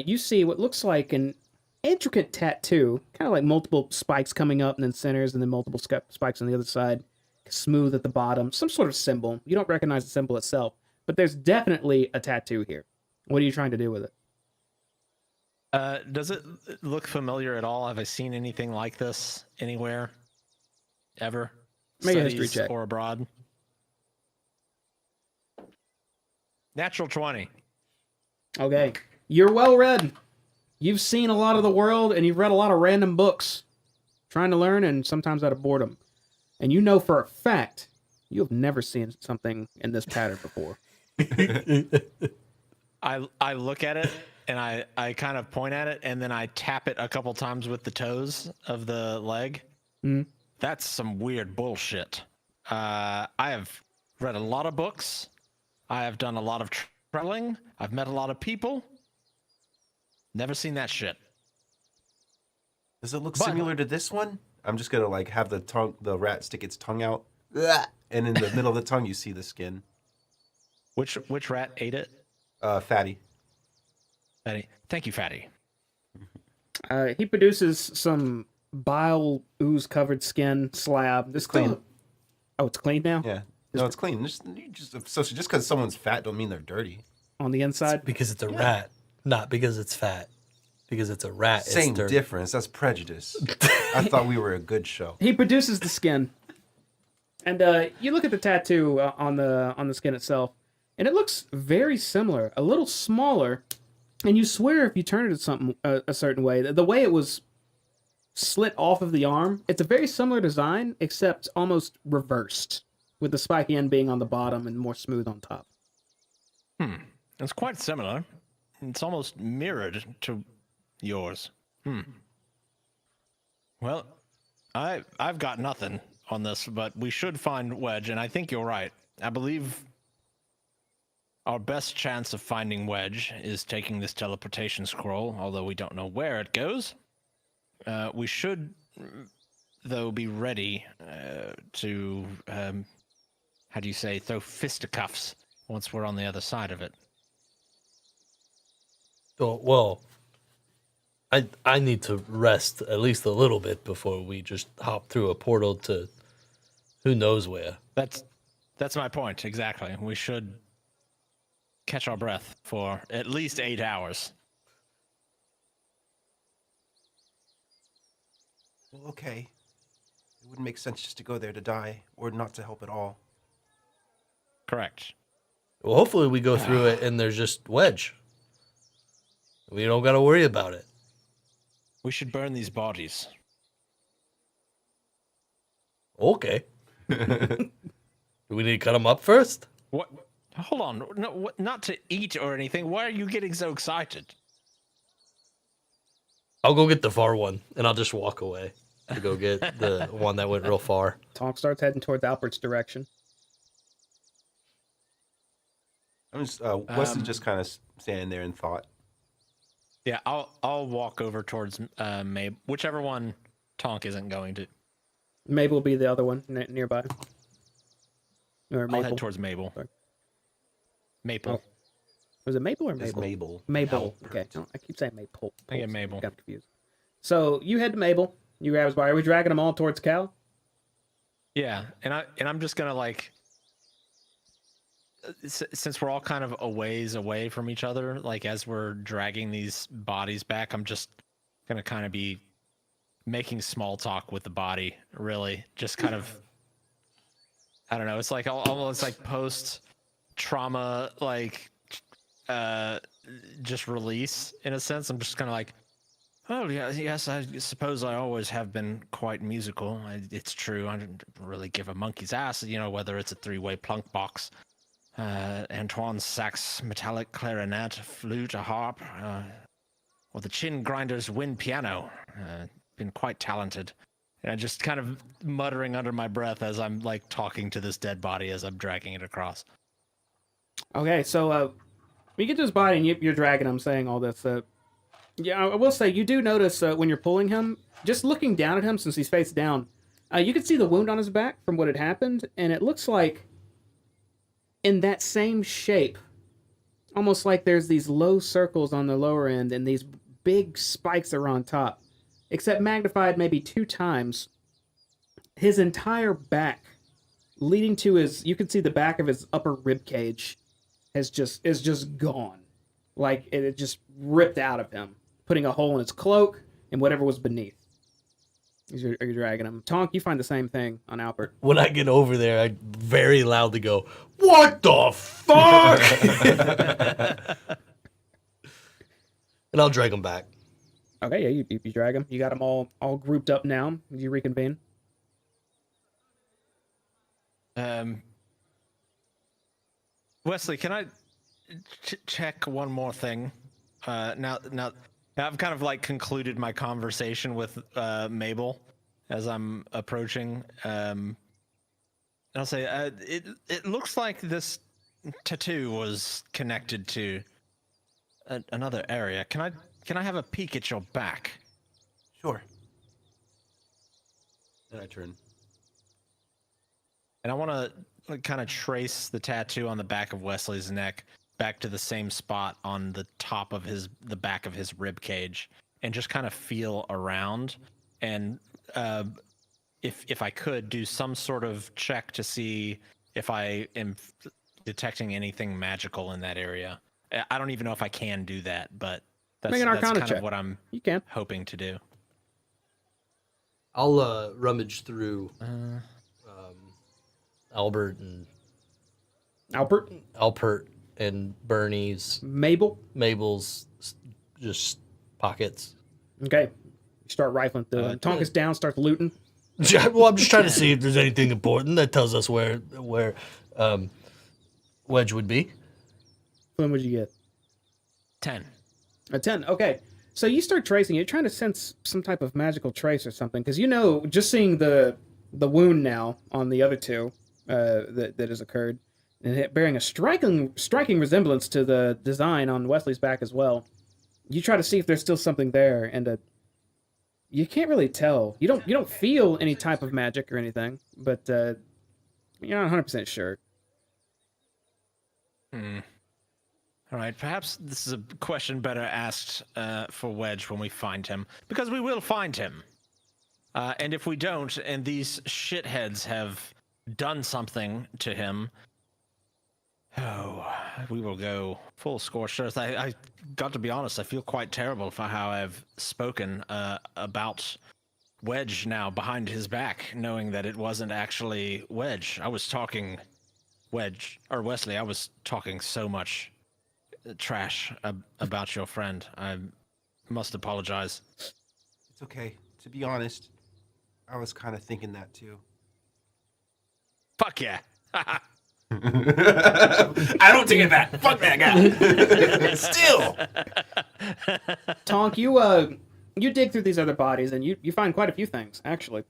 you see what looks like an intricate tattoo, kind of like multiple spikes coming up and then centers, and then multiple spikes on the other side, smooth at the bottom, some sort of symbol. You don't recognize the symbol itself, but there's definitely a tattoo here. What are you trying to do with it? Does it look familiar at all? Have I seen anything like this anywhere? Ever? Make a history Studies check. or abroad? Natural 20. Okay. You're well read. You've seen a lot of the world, and you've read a lot of random books, trying to learn, and sometimes out of boredom. And you know for a fact you have never seen something in this pattern before. I look at it, and I kind of point at it, and then I tap it a couple times with the toes of the leg. Mhm. That's some weird bullshit. I have read a lot of books. I have done a lot of traveling. I've met a lot of people. Never seen that shit. does it look But- similar to this one? I'm just gonna like have the rat stick its tongue out, and in the middle of the tongue you see the skin. Which rat ate it? Fatty. Fatty. Thank you, Fatty. He produces some bile ooze covered skin slab. This clean. Oh, it's clean now? Yeah. No, it's clean. So just because someone's fat don't mean they're dirty. On the inside? Because it's a rat, not because it's fat. Because it's a rat. Same it's dirty. difference. That's prejudice. I thought we were a good show. He produces the skin. And you look at the tattoo on the skin itself, and it looks very similar, a little smaller. And you swear if you turn it something a certain way, the way it was slit off of the arm, it's a very similar design, except almost reversed, with the spiky end being on the bottom and more smooth on top. It's quite similar. It's almost mirrored to yours. Well, I've got nothing on this, but we should find Wedge, and I think you're right. I believe our best chance of finding Wedge is taking this teleportation scroll, although we don't know where it goes. We should, though, be ready to, how do you say, throw fisticuffs once we're on the other side of it. Oh, well, I need to rest at least a little bit before we just hop through a portal to who knows where. That's my point, exactly. We should catch our breath for at least 8 hours. Well, okay. It wouldn't make sense just to go there to die or not to help at all. Correct. Well, hopefully we go through it and there's just Wedge. We don't got to worry about it. We should burn these bodies. Okay. Do we need to cut them up first? What? Hold on. No, not to eat or anything. Why are you getting so excited? I'll go get the far one and I'll just walk away to go get the one that went real far. Tonk starts heading towards Albert's direction. I'm just Wesley's just kind of standing there in thought. Yeah, I'll walk over towards Mabe, whichever one Tonk isn't going to. Mabel will be the other one nearby. Or I'll Maple. head towards Mabel. Sorry. Maple. Oh. Was it Maple or It's Mabel? Mabel. Mabel. Okay. I keep saying Maple. I get Mabel. Got confused. So you head to Mabel. You grab his body. Are we dragging them all towards Cal? Yeah, and I'm just gonna like, since we're all kind of a ways away from each other, like as we're dragging these bodies back, I'm just gonna kind of be making small talk with the body. Really, just kind of. I don't know. It's like almost like post trauma, like just release in a sense. I'm just kind of like, oh yeah, yes. I suppose I always have been quite musical. It's true. I don't really give a monkey's ass, whether it's a 3-way plunk box, Antoine sax, metallic clarinet, flute, a harp, or the chin grinder's wind piano. Been quite talented. And just kind of muttering under my breath as I'm like talking to this dead body as I'm dragging it across. Okay, so you get to his body and you're dragging him, saying all this. Yeah, I will say you do notice when you're pulling him, just looking down at him since he's face down, you can see the wound on his back from what had happened, and it looks like in that same shape, almost like there's these low circles on the lower end and these big spikes are on top. Except magnified maybe 2 times. His entire back, leading to you can see the back of his upper rib cage, is just gone, like it just ripped out of him, putting a hole in his cloak and whatever was beneath. Are you dragging him? Tonk, you find the same thing on Albert. When I get over there, I very loudly go, "What the fuck?" And I'll drag him back. Okay, yeah, you drag him. You got them all grouped up now. You reconvene. Wesley, can I check one more thing? Now I've kind of like concluded my conversation with Mabel as I'm approaching. And I'll say, it looks like this tattoo was connected to another area. Can I have a peek at your back? Sure. Then I turn. And I want to kind of trace the tattoo on the back of Wesley's neck back to the same spot on the top of the back of his rib cage, and just kind of feel around. And if I could do some sort of check to see if I am detecting anything magical in that area. I don't even know if I can do that, but Make an Arcana kind check. of what I'm hoping to do. I'll rummage through Albert and Bernie's, Mabel's just pockets. Okay, you start rifling through them. Tonk is down, starts looting. Well, I'm just trying to see if there's anything important that tells us where Wedge would be. When would you get? 10. A 10. Okay. So you start tracing. You're trying to sense some type of magical trace or something, because just seeing the wound now on the other two that has occurred, and it bearing a striking resemblance to the design on Wesley's back as well. You try to see if there's still something there, and you can't really tell. You don't feel any type of magic or anything, but you're not 100% sure. All right, perhaps this is a question better asked for Wedge when we find him, because we will find him. And if we don't, and these shitheads have done something to him, we will go full scorched earth. I got to be honest, I feel quite terrible for how I've spoken about Wedge now behind his back, knowing that it wasn't actually Wedge. I was talking Wesley, I was talking so much trash about your friend. I must apologize. It's okay. To be honest, I was kind of thinking that too. Fuck yeah. I don't take it back. Fuck that guy. Still. Tonk, you dig through these other bodies and you find quite a few things, actually.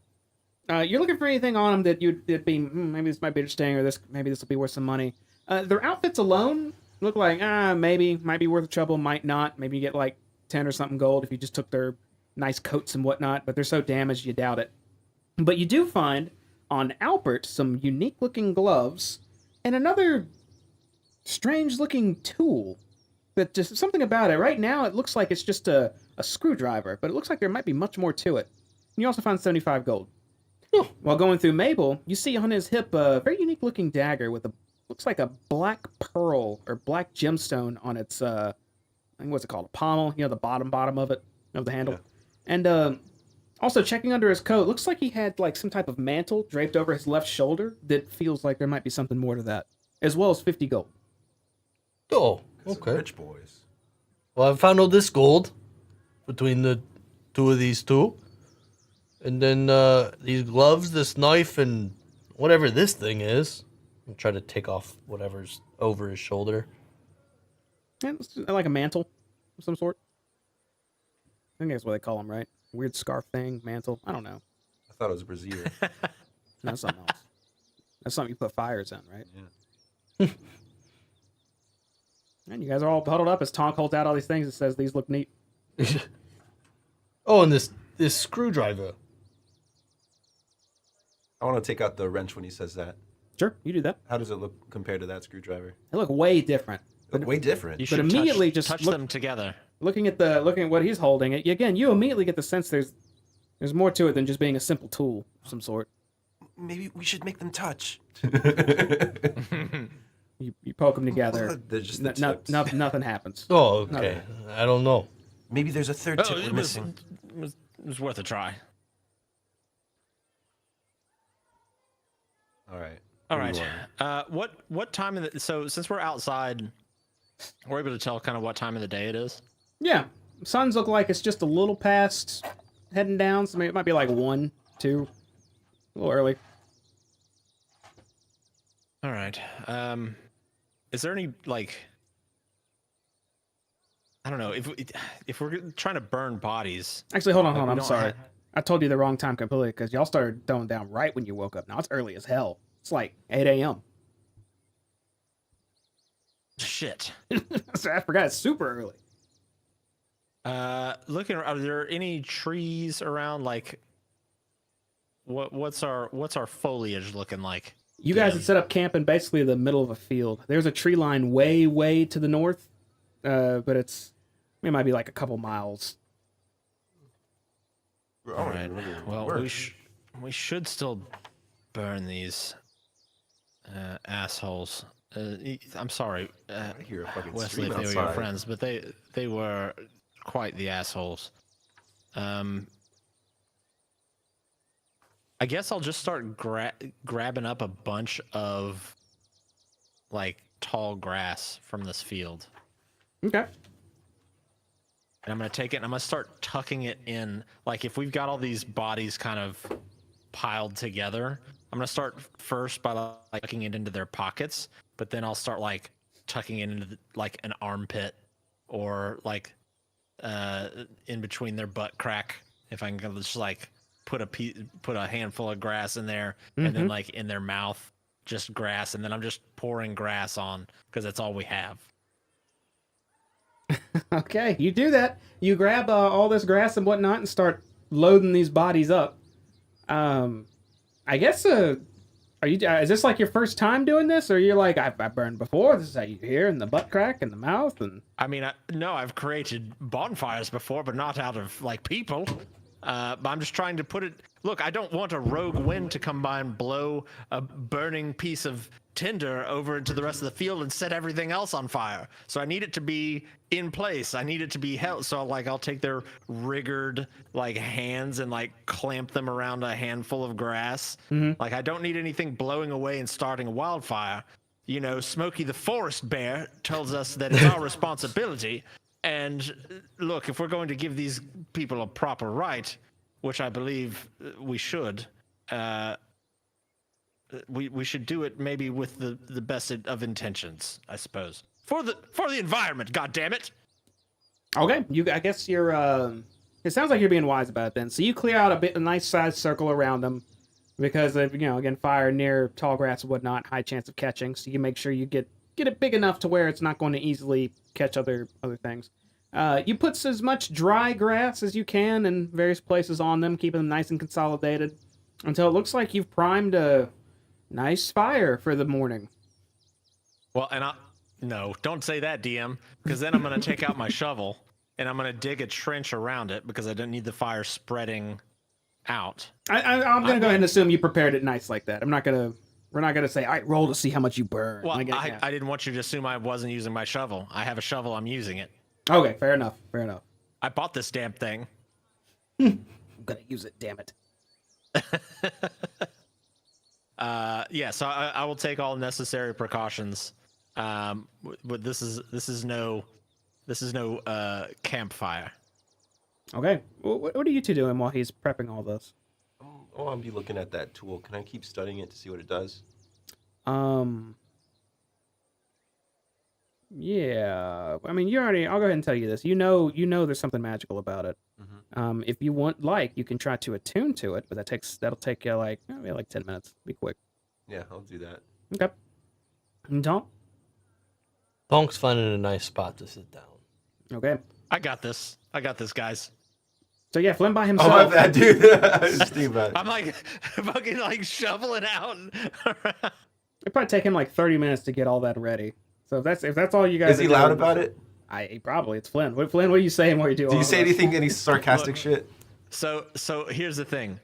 You're looking for anything on them that'd be, maybe this might be interesting, or maybe this will be worth some money. Their outfits alone look like, maybe, might be worth the trouble, might not. Maybe you get like 10 or something gold if you just took their nice coats and whatnot, but they're so damaged you doubt it. But you do find on Albert some unique looking gloves and another strange looking tool. But just something about it. Right now it looks like it's just a screwdriver, but it looks like there might be much more to it. And you also find 75 gold. While going through Mabel, you see on his hip a very unique looking dagger with looks like a black pearl or black gemstone on its, I think what's it called? A pommel, the bottom of it, of the handle. Yeah. And Also, checking under his coat, looks like he had like some type of mantle draped over his left shoulder that feels like there might be something more to that, as well as 50 gold. Oh, Some okay. Rich boys. Well, I found all this gold between the two of these two. And then these gloves, this knife, and whatever this thing is. I'll try to take off whatever's over his shoulder. Yeah, it's like a mantle of some sort. I think that's what they call them, right? Weird scarf thing, mantle. I don't know. I thought it was a brazier. No, that's something else. That's something you put fires in, right? Yeah. And you guys are all huddled up as Tonk holds out all these things and says these look neat. Oh, and this screwdriver. I want to take out the wrench when he says that. Sure, you do that. How does it look compared to that screwdriver? They look way different. They look way different. You But should immediately just touch look- them together. Looking at what he's holding, again, you immediately get the sense there's more to it than just being a simple tool of some sort. Maybe we should make them touch. You poke them together, They're just the tips. nothing happens. Oh, okay. I don't know. Maybe there's a third tip Oh, we're it was, missing. it was worth a try. All right. All What do you right. want? What time of the so since we're outside, we're able to tell kind of what time of the day it is. Yeah, suns look like it's just a little past heading down, so maybe it might be like 1, 2, a little early. All right. Is there any like I don't know if we're trying to burn bodies. Actually, hold on, we I'm don't sorry. have- I told you the wrong time completely because y'all started throwing down right when you woke up. Now it's early as hell. It's like 8 a.m. Shit. So I forgot it's super early. Looking, are there any trees around? Like, what's our foliage looking like? You guys had set up camp in basically the middle of a field. There's a tree line way, way to the north, but it might be like a couple miles. All right. Well, we should still burn these assholes. I'm sorry, I hear a fucking Wesley, stream if they were your outside. friends, but they were quite the assholes. I guess I'll just start grabbing up a bunch of like tall grass from this field. Okay. And I'm going to take it and I'm going to start tucking it in. Like if we've got all these bodies kind of piled together, I'm going to start first by like tucking it into their pockets, but then I'll start like tucking it into like an armpit or like in between their butt crack. If I can just like put a handful of grass in there and then like in their mouth, just grass. And then I'm just pouring grass on because that's all we have. Okay, you do that. You grab all this grass and whatnot and start loading these bodies up. I guess are you? Is this like your first time doing this, or you're like I burned before? This is how you hear in the butt crack and the mouth and. I mean, no, I've created bonfires before, but not out of like people. But I'm just trying to put it. Look, I don't want a rogue wind to come by and blow a burning piece of tinder over into the rest of the field and set everything else on fire. So I need it to be in place. I need it to be held. So like I'll take their rigged like hands and like clamp them around a handful of grass. Like I don't need anything blowing away and starting a wildfire. You know, Smokey the Forest Bear tells us that it's our responsibility. And look, if we're going to give these people a proper right, which I believe we should, we should do it maybe with the best of intentions, I suppose. For the environment, goddammit. Okay, I guess you're. It sounds like you're being wise about it then. So you clear out a nice sized circle around them, because of, again, fire near tall grass and whatnot, high chance of catching. So you make sure you get it big enough to where it's not going to easily catch other things. You put as much dry grass as you can in various places on them, keeping them nice and consolidated, until it looks like you've primed a nice fire for the morning. Well, and no, don't say that, DM, because then I'm going to take out my shovel and I'm going to dig a trench around it because I don't need the fire spreading out. I'm going to go ahead and assume you prepared it nice like that. We're not going to say, all right, roll to see how much you burn. Well, I didn't want you to assume I wasn't using my shovel. I have a shovel. I'm using it. Okay, fair enough. I bought this damn thing. I'm gonna use it. Damn it. Yeah, so I will take all necessary precautions. But this is no campfire. Okay. Well, what are you two doing while he's prepping all this? I want to be looking at that tool. Can I keep studying it to see what it does? Yeah. I mean, I'll go ahead and tell you this. You know there's something magical about it. If you you can try to attune to it, but that'll take you like 10 minutes. Be quick. Yeah, I'll do that. Okay. And Tom? Tonk's finding a nice spot to sit down. Okay. I got this, guys. So yeah, Flynn by Oh, himself. my bad, dude. I was just thinking about it. I'm like fucking like shoveling out. It'd probably take him like 30 minutes to get all that ready. So if that's all you guys. Is he loud about it? Probably. It's Flynn. Flynn, what are you saying while you do all Do you say this? anything, any sarcastic shit? So here's the thing.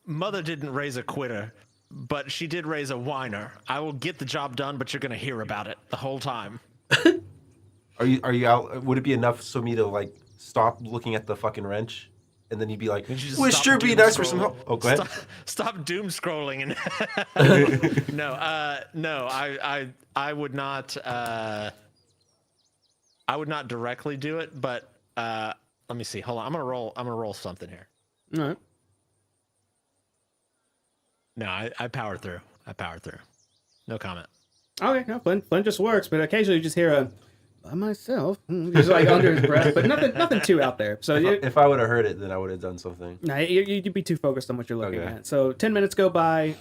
Mother didn't raise a quitter, but she did raise a whiner. I will get the job done, but you're gonna hear about it the whole time. Are you out? Would it be enough for me to like stop looking at the fucking wrench, and then you'd be like, You just "Would stop sure be doom nice for some scrolling. help." Oh, go ahead. Stop doom scrolling and no, I would not. I would not directly do it, but let me see. Hold on, I'm gonna roll something here. All right. No, I powered through. No comment. Okay, no, Flynn just works, but occasionally you just hear a by myself, just like under his breath, but nothing too out there. So If I would have heard it, then I would have done something. no, you'd be too focused on what you're looking Okay. at. So 10 minutes go by.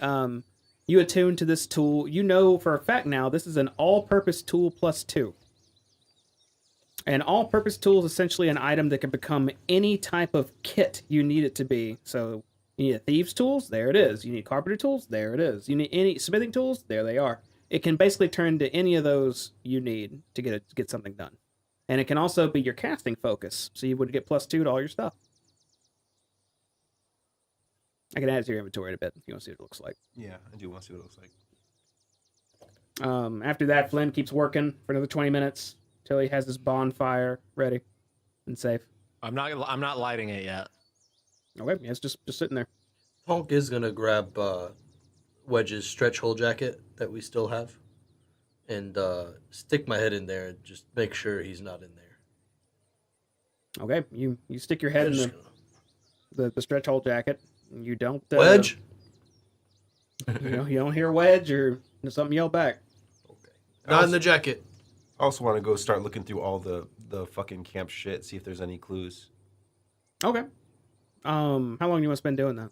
You attune to this tool. You know for a fact now this is an all-purpose tool plus 2. An all-purpose tool is essentially an item that can become any type of kit you need it to be. So you need a thieves' tools, there it is. You need carpenter tools, there it is. You need any smithing tools, there they are. It can basically turn to any of those you need to get something done. And it can also be your casting focus, so you would get +2 to all your stuff. I can add it to your inventory in a bit if you want to see what it looks like. Yeah, I do want to see what it looks like. After that, Flynn keeps working for another 20 minutes till he has his bonfire ready and safe. I'm not lighting it yet. Okay, yeah, it's just sitting there. Tonk is gonna grab Wedge's stretch hole jacket that we still have, and stick my head in there and just make sure he's not in there. Okay, you stick your head in Just the stretch hole jacket. And you don't Wedge. You don't hear Wedge or something yell back. Okay. Not in the jacket. I also want to go start looking through all the fucking camp shit, see if there's any clues. Okay. How long do you want to spend doing that?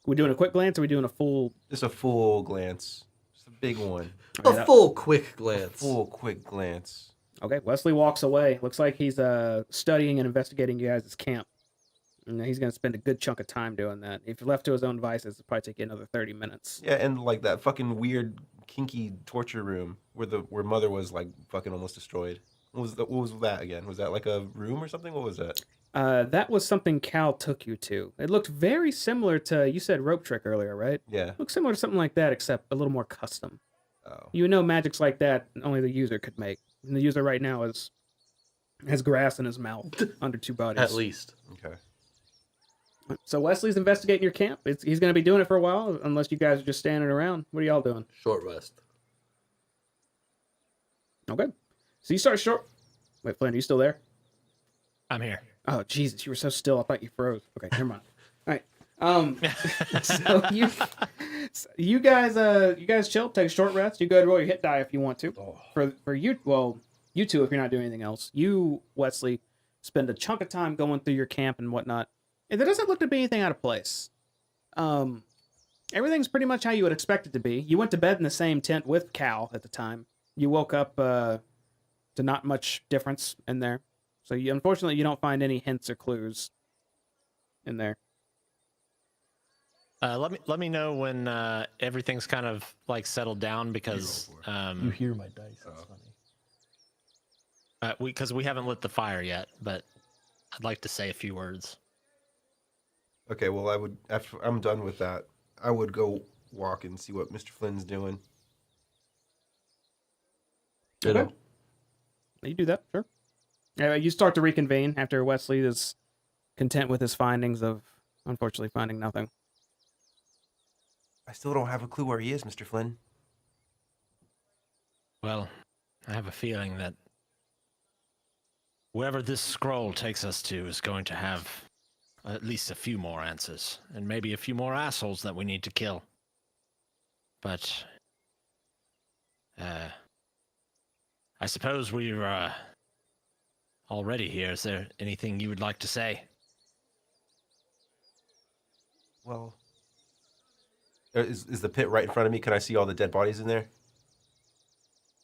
We doing a quick glance, or we doing a full? Just a full glance. Just a big one. A full quick glance. Full quick glance. Okay, Wesley walks away. Looks like he's studying and investigating you guys' camp. And he's going to spend a good chunk of time doing that. If you're left to his own devices, it'll probably take you another 30 minutes. Yeah, and like that fucking weird kinky torture room where Mother was like fucking almost destroyed. What was that again? Was that like a room or something? What was that? That was something Cal took you to. It looked very similar to, you said rope trick earlier, right? Yeah. Looked similar to something like that, except a little more custom. Oh. You know magics like that only the user could make. And the user right now has grass in his mouth under 2 bodies. At least. Okay. So Wesley's investigating your camp. He's going to be doing it for a while, unless you guys are just standing around. What are y'all doing? Short rest. Okay. So you start short. Wait, Flynn, are you still there? I'm here. Oh, Jesus, you were so still. I thought you froze. Okay, never mind. All right. So you guys chill, take a short rest. You go to roll your hit die if you want to. For you, well, you two if you're not doing anything else. You, Wesley, spend a chunk of time going through your camp and whatnot. And there doesn't look to be anything out of place. Everything's pretty much how you would expect it to be. You went to bed in the same tent with Cal at the time. You woke up to not much difference in there. So unfortunately, you don't find any hints or clues in there. Let me know when everything's kind of like settled down because You hear my dice. That's funny. because we haven't lit the fire yet, but I'd like to say a few words. Okay, well, I would, after I'm done with that, I would go walk and see what Mr. Flynn's doing. You do that, sure. You start to reconvene after Wesley is content with his findings of, unfortunately, finding nothing. I still don't have a clue where he is, Mr. Flynn. Well, I have a feeling that wherever this scroll takes us to is going to have at least a few more answers, and maybe a few more assholes that we need to kill. But, I suppose we're, already here. Is there anything you would like to say? Well, is the pit right in front of me? Can I see all the dead bodies in there?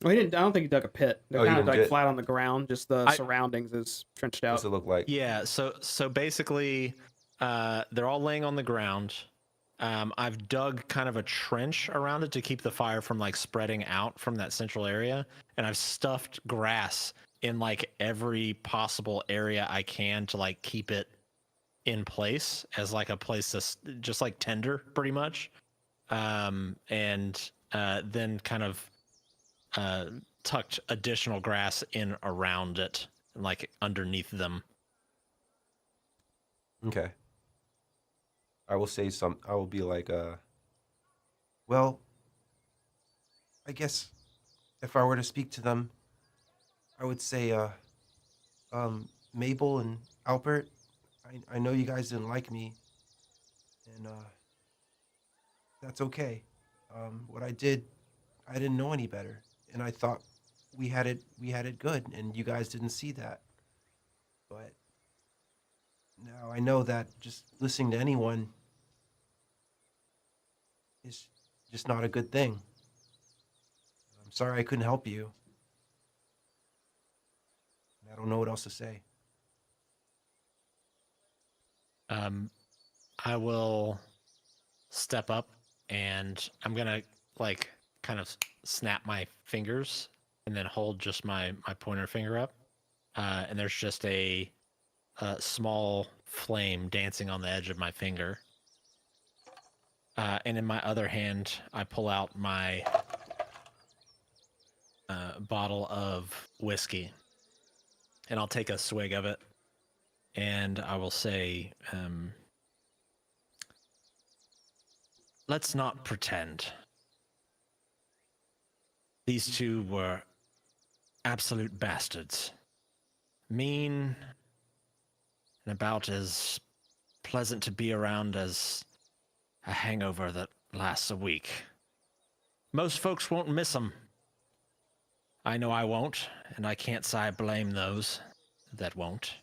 Well, he didn't. I don't think he dug a pit. They're Oh, he kind of didn't like do it? flat on the ground. Just the surroundings is trenched out. What's it look like? Yeah, so basically, they're all laying on the ground. I've dug kind of a trench around it to keep the fire from like spreading out from that central area, and I've stuffed grass in like every possible area I can to like keep it in place as like a place that's just like tender, pretty much. And then kind of tucked additional grass in around it, like underneath them. Okay. I will say I will be like, well, I guess if I were to speak to them, I would say, Mabel and Albert, I know you guys didn't like me, and, that's okay. What I did, I didn't know any better, and I thought we had it good, and you guys didn't see that. But now I know that just listening to anyone is just not a good thing. I'm sorry I couldn't help you. I don't know what else to say. I will step up and I'm gonna like kind of snap my fingers and then hold just my pointer finger up. And there's just a small flame dancing on the edge of my finger. And in my other hand, I pull out my bottle of whiskey. And I'll take a swig of it. And I will say, let's not pretend. These two were absolute bastards. Mean and about as pleasant to be around as a hangover that lasts a week. Most folks won't miss them. I know I won't, and I can't say I blame those that won't.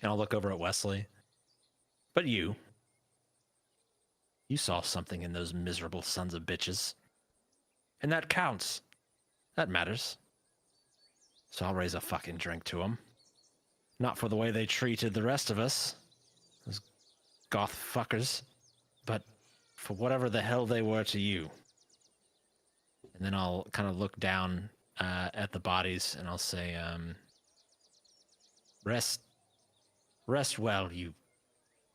And I'll look over at Wesley. But you saw something in those miserable sons of bitches. And that counts. That matters. So I'll raise a fucking drink to them. Not for the way they treated the rest of us, those goth fuckers, but for whatever the hell they were to you. And then I'll kind of look down at the bodies and I'll say, rest well, you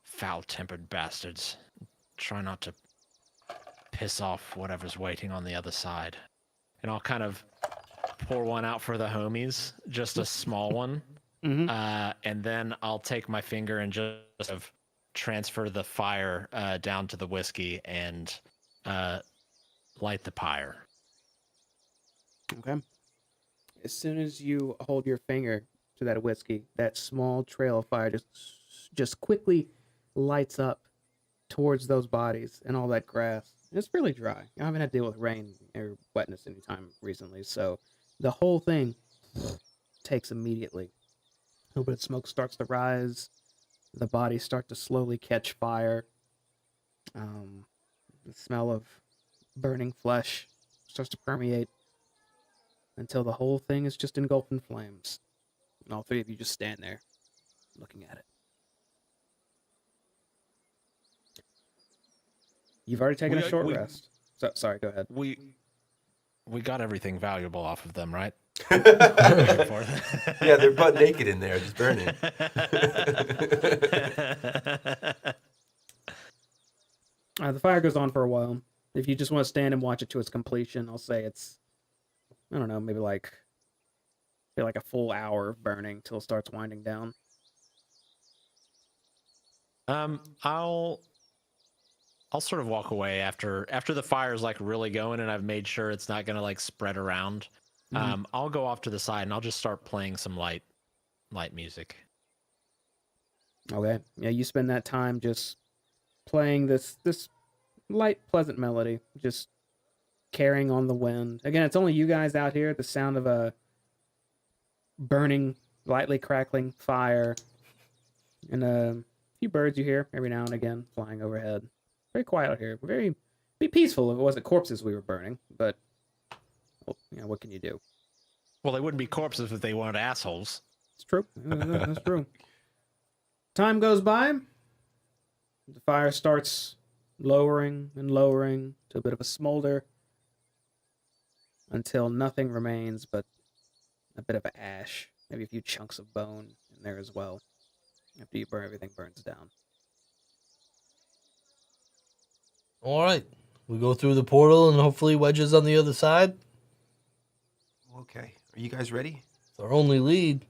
foul-tempered bastards. Try not to piss off whatever's waiting on the other side. And I'll kind of pour one out for the homies, just a small one. Mm-hmm. And then I'll take my finger and just sort of transfer the fire down to the whiskey and light the pyre. Okay. As soon as you hold your finger to that whiskey, that small trail of fire just quickly lights up towards those bodies and all that grass. And it's really dry. I haven't had to deal with rain or wetness anytime recently, so the whole thing takes immediately. A little bit of smoke starts to rise. The bodies start to slowly catch fire. The smell of burning flesh starts to permeate until the whole thing is just engulfed in flames. And all three of you just stand there looking at it. You've already taken a short rest. So, sorry, go ahead. We got everything valuable off of them, right? Yeah, they're butt naked in there, just burning. The fire goes on for a while. If you just want to stand and watch it to its completion, I'll say it's, I don't know, maybe like a full hour of burning till it starts winding down. I'll sort of walk away after the fire's like really going and I've made sure it's not gonna like spread around. I'll go off to the side and I'll just start playing some light music. Okay. Yeah, you spend that time just playing this light, pleasant melody, just carrying on the wind. Again, it's only you guys out here. The sound of a burning, lightly crackling fire, and a few birds you hear every now and again flying overhead. Very quiet out here. Be peaceful if it wasn't corpses we were burning, but well, what can you do? Well, they wouldn't be corpses if they weren't assholes. It's true. That's true. Time goes by. The fire starts lowering and lowering to a bit of a smolder until nothing remains but a bit of ash, maybe a few chunks of bone in there as well. After you burn, everything burns down. All right. We go through the portal and hopefully Wedge is on the other side. Okay. Are you guys ready? It's our only lead.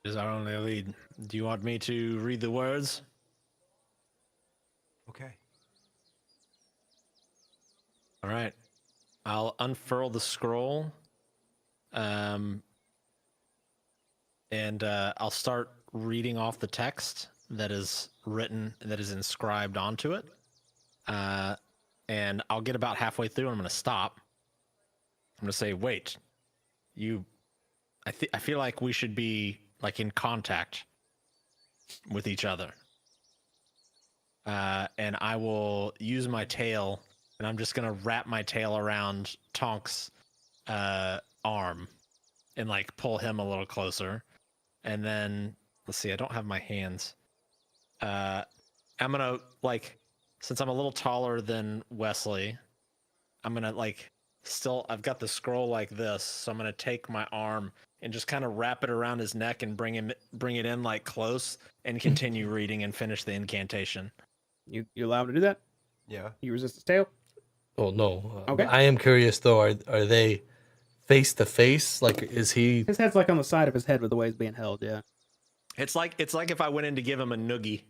Is our only lead. Do you want me to read the words? Okay. All right. I'll unfurl the scroll. And I'll start reading off the text that is written, that is inscribed onto it. And I'll get about halfway through and I'm going to stop. I'm going to say, wait, I feel like we should be like in contact with each other. And I will use my tail and I'm just going to wrap my tail around Tonk's arm and like pull him a little closer. And then let's see, I don't have my hands. I'm gonna like, since I'm a little taller than Wesley, I'm gonna like I've got the scroll like this, so I'm gonna take my arm and just kind of wrap it around his neck and bring it in like close and continue reading and finish the incantation. You allowed to do that? Yeah. You resist his tail? Oh, no. Okay. I am curious, though. Are they face to face? Like, is he... His head's like on the side of his head with the way it's being held, yeah. It's like if I went in to give him a noogie.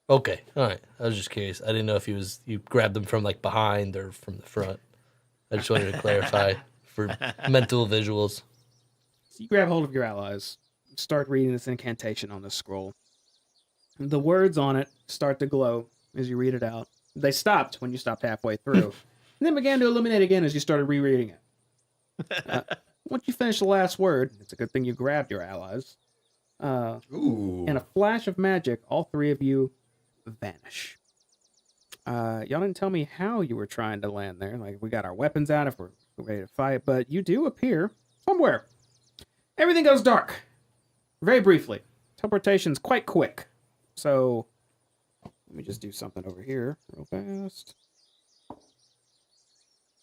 Okay, all right. I was just curious. I didn't know if you grabbed him from, like, behind or from the front. I just wanted to clarify for mental visuals. So you grab hold of your allies, start reading this incantation on this scroll. The words on it start to glow as you read it out. They stopped when you stopped halfway through, and then began to illuminate again as you started rereading it. Once you finish the last word, it's a good thing you grabbed your allies. Ooh. In a flash of magic, all three of you vanish. Y'all didn't tell me how you were trying to land there. Like, we got our weapons out if we're ready to fight, but you do appear somewhere. Everything goes dark. Very briefly. Teleportation's quite quick. So, let me just do something over here real fast.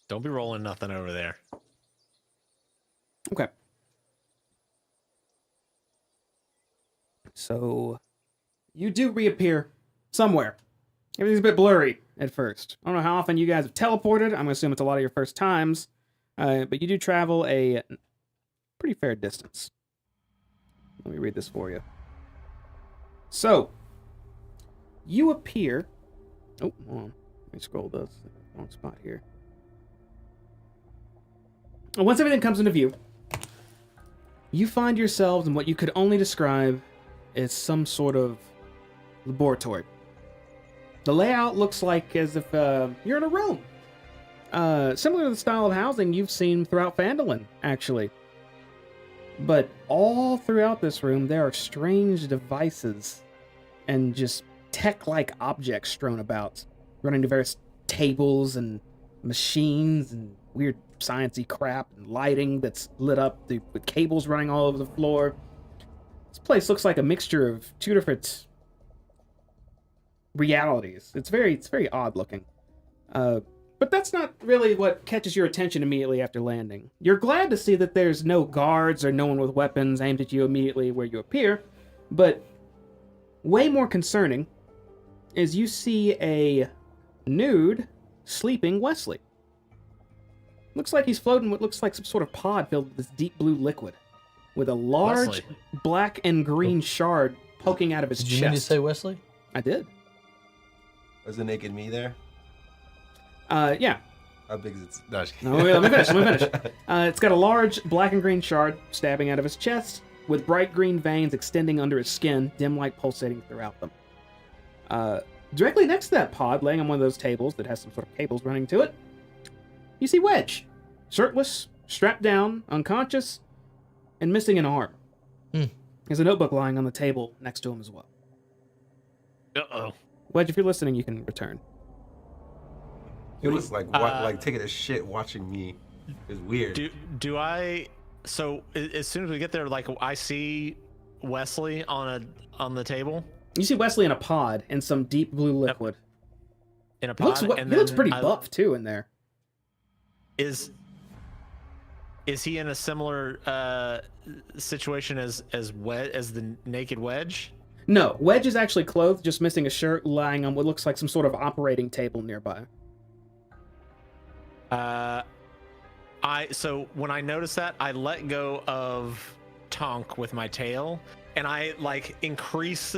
Don't be rolling nothing over there. Okay. So, you do reappear somewhere. Everything's a bit blurry at first. I don't know how often you guys have teleported. I'm going to assume it's a lot of your first times. But you do travel a pretty fair distance. Let me read this for you. So, you appear... Oh, hold on. Let me scroll this. Wrong spot here. Once everything comes into view, you find yourselves in what you could only describe as some sort of laboratory. The layout looks like as if you're in a room. Similar to the style of housing you've seen throughout Phandelver, actually. But all throughout this room, there are strange devices and just tech-like objects strewn about, running to various tables and machines and weird sciencey crap and lighting that's lit up with cables running all over the floor. This place looks like a mixture of two different realities. It's very odd looking. But that's not really what catches your attention immediately after landing. You're glad to see that there's no guards or no one with weapons aimed at you immediately where you appear, but way more concerning is you see a nude, sleeping Wesley. Looks like he's floating what looks like some sort of pod filled with this deep blue liquid. with a large Wesley. black and green shard poking out of his Did chest. you mean to say Wesley? I did. Was the naked me there? Yeah. How big is it? No, just No, wait, let me finish. It's got a large black and green shard stabbing out of his chest, with bright green veins extending under his skin, dim light pulsating throughout them. Directly next to that pod, laying on one of those tables that has some sort of cables running to it, you see Wedge, shirtless, strapped down, unconscious, and missing an arm. There's a notebook lying on the table next to him as well. Uh-oh. Wedge, if you're listening, you can return. It was like taking a shit watching me. It was weird. Do I? So as soon as we get there, like I see Wesley on the table You see Wesley in a pod in some deep blue liquid. in a He looks, pod. he looks pretty buff too in there. Is he in a similar situation as the naked Wedge? No, Wedge is actually clothed, just missing a shirt, lying on what looks like some sort of operating table nearby. So when I notice that, I let go of Tonk with my tail, and I like increase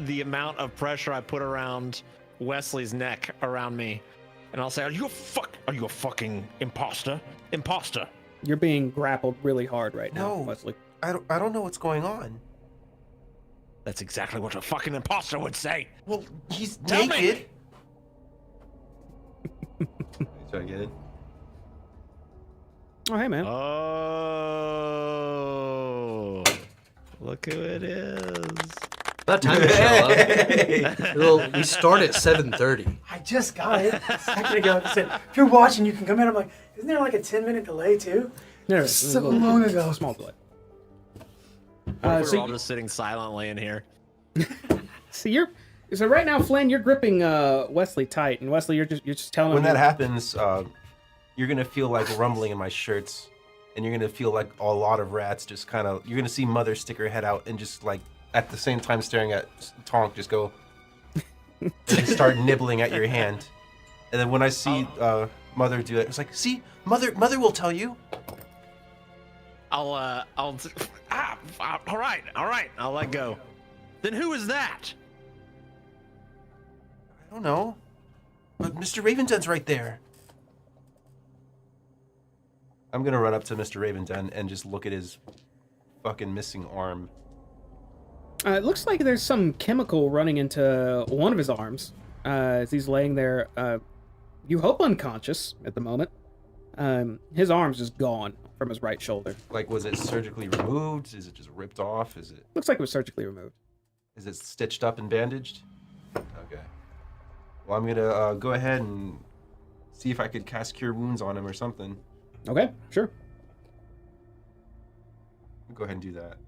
the amount of pressure I put around Wesley's neck around me, and I'll say, "Are you a fucking imposter? Imposter!" You're being grappled really hard right now, No. Wesley. I don't know what's going on. That's exactly what a fucking imposter would say. Well, he's Tell me. naked. Try to get it. Oh, hey, man. Oh, look who it is. About time to show up. Well, we start at 7:30. I just got it a second ago. I said, if you're watching, you can come in. I'm like, isn't there like a 10-minute delay too? There it is. So long ago. Small delay. We're So all just sitting silently in here. so right now, Flynn, you're gripping Wesley tight, and Wesley, you're just telling When him. that happens, you're gonna feel like rumbling in my shirts, and you're gonna feel like a lot of rats just kind of. You're gonna see Mother stick her head out and just like at the same time staring at Tonk, just go and just start nibbling at your hand. And then when I see Mother do it, it's like, see, Mother will tell you. All right, I'll let go. Then who is that? I don't know, but Mr. Ravenden's right there. I'm gonna run up to Mr. Ravenden and just look at his fucking missing arm. It looks like there's some chemical running into one of his arms as he's laying there. You hope unconscious at the moment. His arm's just gone from his right shoulder. Like, was it surgically removed? Is it just ripped off? Is Looks like it was surgically removed. it stitched up and bandaged? Okay. Well, I'm gonna go ahead and see if I could cast Cure Wounds on him or something. Okay, sure. Go ahead and do that.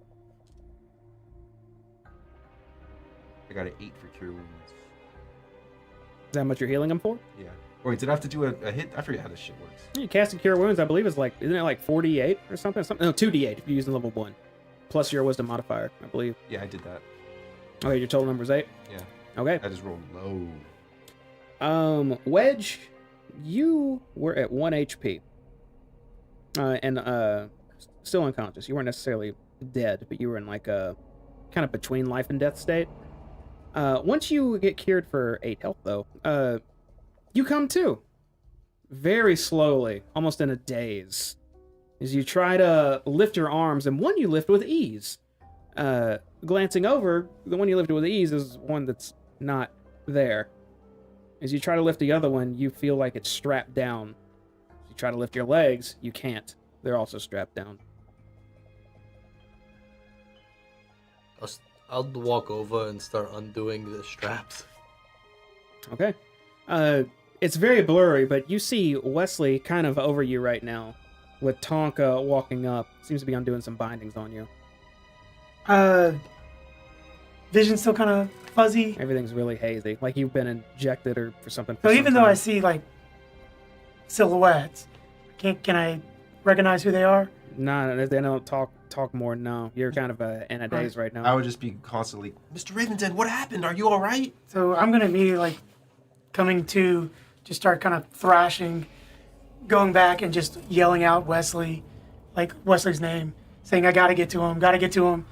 I got an 8 for Cure Wounds. Is that how much you're healing him for? Yeah. Wait, did I have to do a hit? I forget how this shit works. You casting Cure Wounds, I believe, isn't it like 48 or something? No, 2d8 if you're using level 1. Plus your Wisdom modifier, I believe. Yeah, I did that. Okay, your total number is 8? Yeah. Okay. I just rolled low. Wedge, you were at 1 HP. And still unconscious. You weren't necessarily dead, but you were in like a kind of between life and death state. Once you get cured for 8 health, though, you come to. Very slowly, almost in a daze. As you try to lift your arms, and one you lift with ease. Glancing over, the one you lift with ease is one that's not there. As you try to lift the other one, you feel like it's strapped down. As you try to lift your legs, you can't. They're also strapped down. I'll walk over and start undoing the straps. Okay. It's very blurry, but you see Wesley kind of over you right now, with Tonka walking up. Seems to be undoing some bindings on you. Vision's still kind of fuzzy. Everything's really hazy, like you've been injected or for something. So even though I see like silhouettes, can I recognize who they are? No, they don't talk more. No, you're kind of in a daze right now. I would just be constantly, Mr. Ravenden, what happened? Are you all right? So I'm gonna immediately like coming to just start kind of thrashing, going back and just yelling out Wesley, like Wesley's name, saying, "I gotta get to him. Gotta get to him."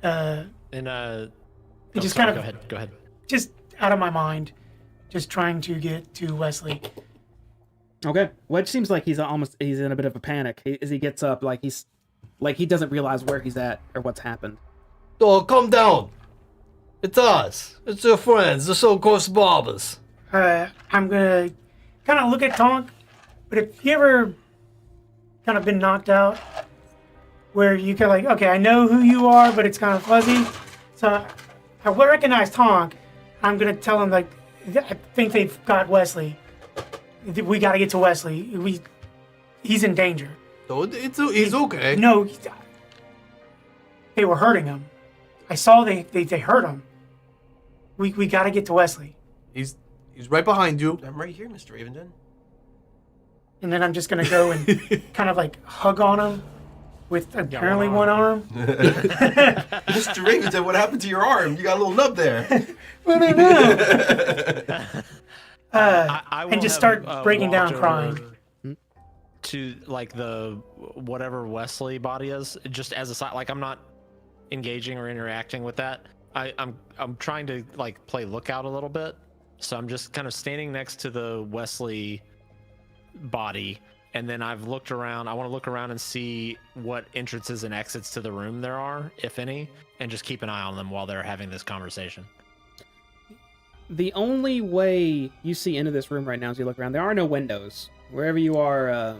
And It just sorry, kind of go ahead. just out of my mind, just trying to get to Wesley. Okay. Wedge seems like he's in a bit of a panic as he gets up, like he doesn't realize where he's at or what's happened. Oh, calm down. It's us. It's your friends, the so-called barbers. I'm gonna kind of look at Tonk, but if you ever kind of been knocked out, where you can like, okay, I know who you are, but it's kind of fuzzy, so I will recognize Tonk. I'm gonna tell him like, I think they've got Wesley. We gotta get to Wesley. He's in danger. So he's okay. No, they were hurting him. I saw they hurt him. We gotta get to Wesley. He's right behind you. I'm right here, Mr. Ravenden. And then I'm just gonna go and kind of like hug on him with apparently one arm. Mr. Ravenden, what happened to your arm? You got a little nub there. Well, I know. I will And just have, start breaking down walked crying. over to like the whatever Wesley body is, just as a side. Like I'm not engaging or interacting with that. I'm trying to like play lookout a little bit, so I'm just kind of standing next to the Wesley body, and then I've looked around. I want to look around and see what entrances and exits to the room there are, if any, and just keep an eye on them while they're having this conversation. The only way you see into this room right now as you look around, there are no windows. Wherever you are,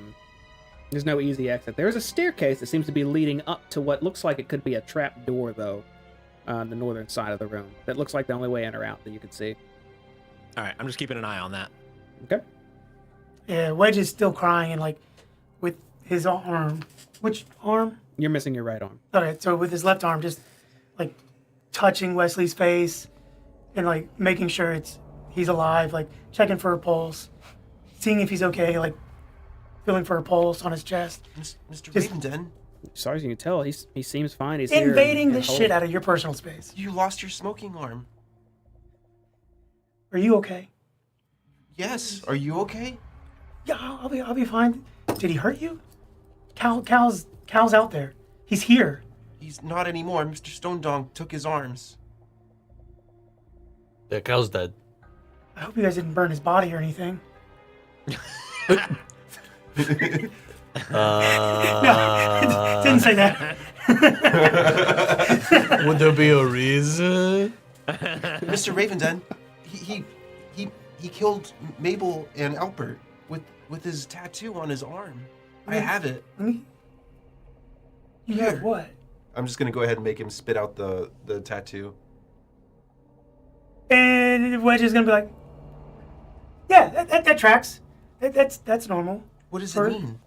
there's no easy exit. There's a staircase that seems to be leading up to what looks like it could be a trap door, though, on the northern side of the room. That looks like the only way in or out that you can see. All right, I'm just keeping an eye on that. Okay. Yeah, Wedge is still crying and like with his arm. Which arm? You're missing your right arm. Okay, so with his left arm, just like touching Wesley's face and like making sure he's alive, like checking for a pulse, seeing if he's okay, like feeling for a pulse on his chest. Mr. Just- Ravenden, As far as you can tell, he seems fine. He's Invading here the and whole. shit out of your personal space. you lost your smoking arm. Are you okay? Yes. Are you okay? Yeah, I'll be fine. Did he hurt you? Cal's out there. He's here. He's not anymore. Mr. Stone Dong took his arms. Yeah, Cal's dead. I hope you guys didn't burn his body or anything. No, didn't say that. Would there be a reason? Mr. Ravenden, he killed Mabel and Albert with his tattoo on his arm. I have it. You Here. have what? I'm just gonna go ahead and make him spit out the tattoo. And Wedge is gonna be like, yeah, that tracks. That's normal. What does Or- it mean?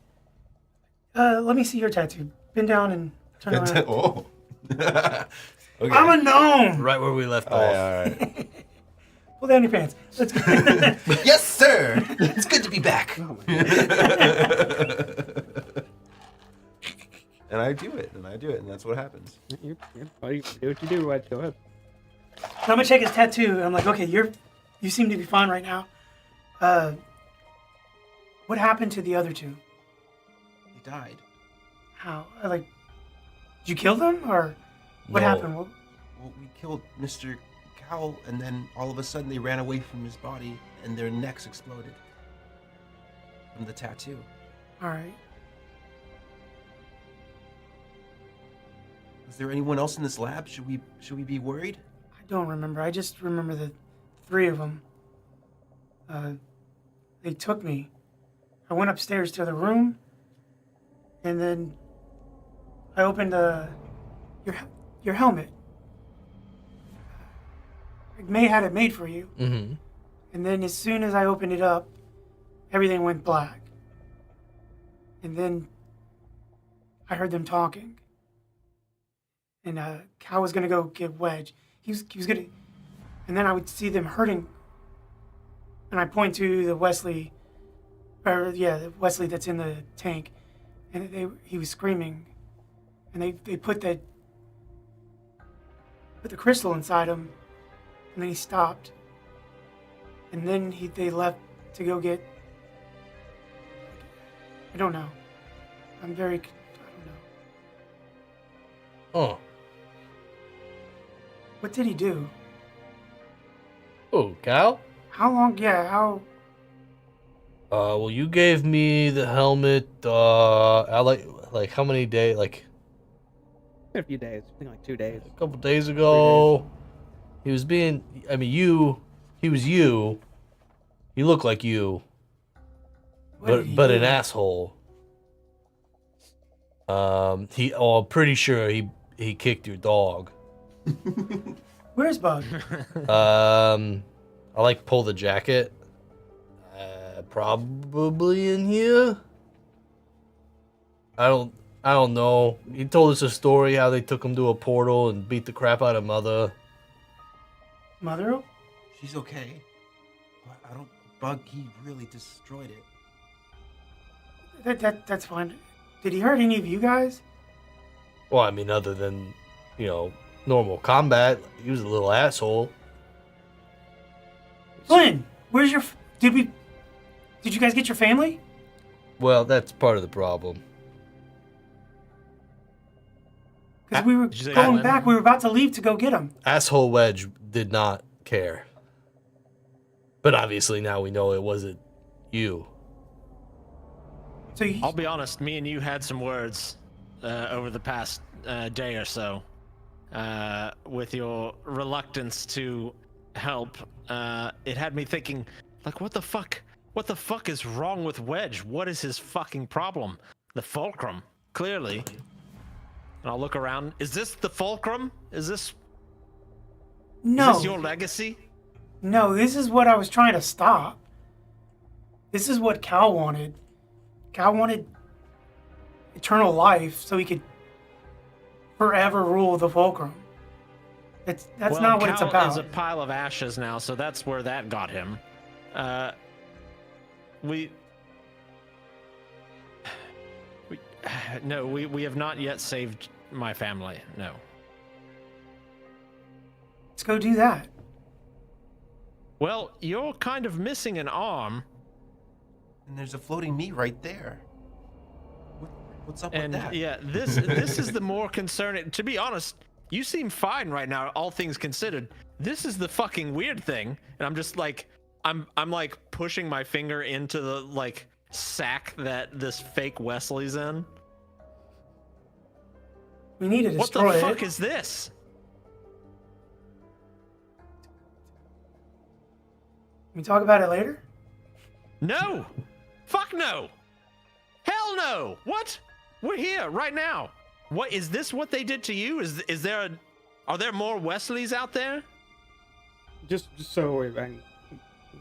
Let me see your tattoo. Bend down and turn around. Oh. Okay. I'm a gnome. Right where we left off. all right. Pull down your pants. Let's go. Yes, sir. It's good to be back. And I do it, and that's what happens. You do what you do, Wedge. Go ahead. I'm gonna check his tattoo. And I'm like, okay, you seem to be fine right now. What happened to the other two? He died. How? Like, did you kill them or what No. happened? Well, we killed Mr. Cowl, and then all of a sudden they ran away from his body, and their necks exploded from the tattoo. All right. Is there anyone else in this lab? Should we be worried? I don't remember. I just remember the three of them. They took me. I went upstairs to the room, and then I opened your helmet. May had it made for you, Mm-hmm. and then as soon as I opened it up, everything went black. And then I heard them talking, and Cal was gonna go get Wedge. He was gonna, and then I would see them hurting. And I point to the Wesley that's in the tank, and he was screaming, and they put the crystal inside him, and then he stopped, and then they left to go get. I don't know. I don't know. Oh. What did he do? Oh, Cal? How long? Yeah, how? Well, you gave me the helmet, I like how many days? Like, A few days. I think like 2 days. a couple days ago. He was being, I mean, he was you. He looked like you, What did he but do? an asshole. I'm pretty sure he kicked your dog. Where's Bug? I like pull the jacket. Probably in here. I don't know. He told us a story how they took him to a portal and beat the crap out of Mother. Mother? She's okay. But I don't. Bug, he really destroyed it. That's fine. Did he hurt any of you guys? Well, I mean, other than, normal combat, he was a little asshole. Flynn, where's your? Did you guys get your family? Well, that's part of the problem. Because we were Did you say going Flynn? back. We were about to leave to go get him. Asshole Wedge did not care. But obviously now we know it wasn't you. So you, I'll be honest, me and you had some words over the past day or so. With your reluctance to help, it had me thinking, like, what the fuck? What the fuck is wrong with Wedge? What is his fucking problem? The fulcrum, clearly. And I'll look around. Is this the fulcrum? Is this your legacy? No, this is what I was trying to stop. This is what Cal wanted. Cal wanted eternal life so he could forever rule the fulcrum. That's Well, not what Cal it's about. is a pile of ashes now, so that's where that got him. We have not yet saved my family. No. Let's go do that. Well, you're kind of missing an arm, And there's a floating meat right there. What's up with and that? yeah, this is the more concerning. To be honest, you seem fine right now, all things considered. This is the fucking weird thing, and I'm just like, I'm like pushing my finger into the like sack that this fake Wesley's in. We need to What the destroy fuck it. is this? Can we talk about it later? No! Fuck no! Hell no! What? We're here right now. What is this? What they did to you? Are there more Wesleys out there? Just so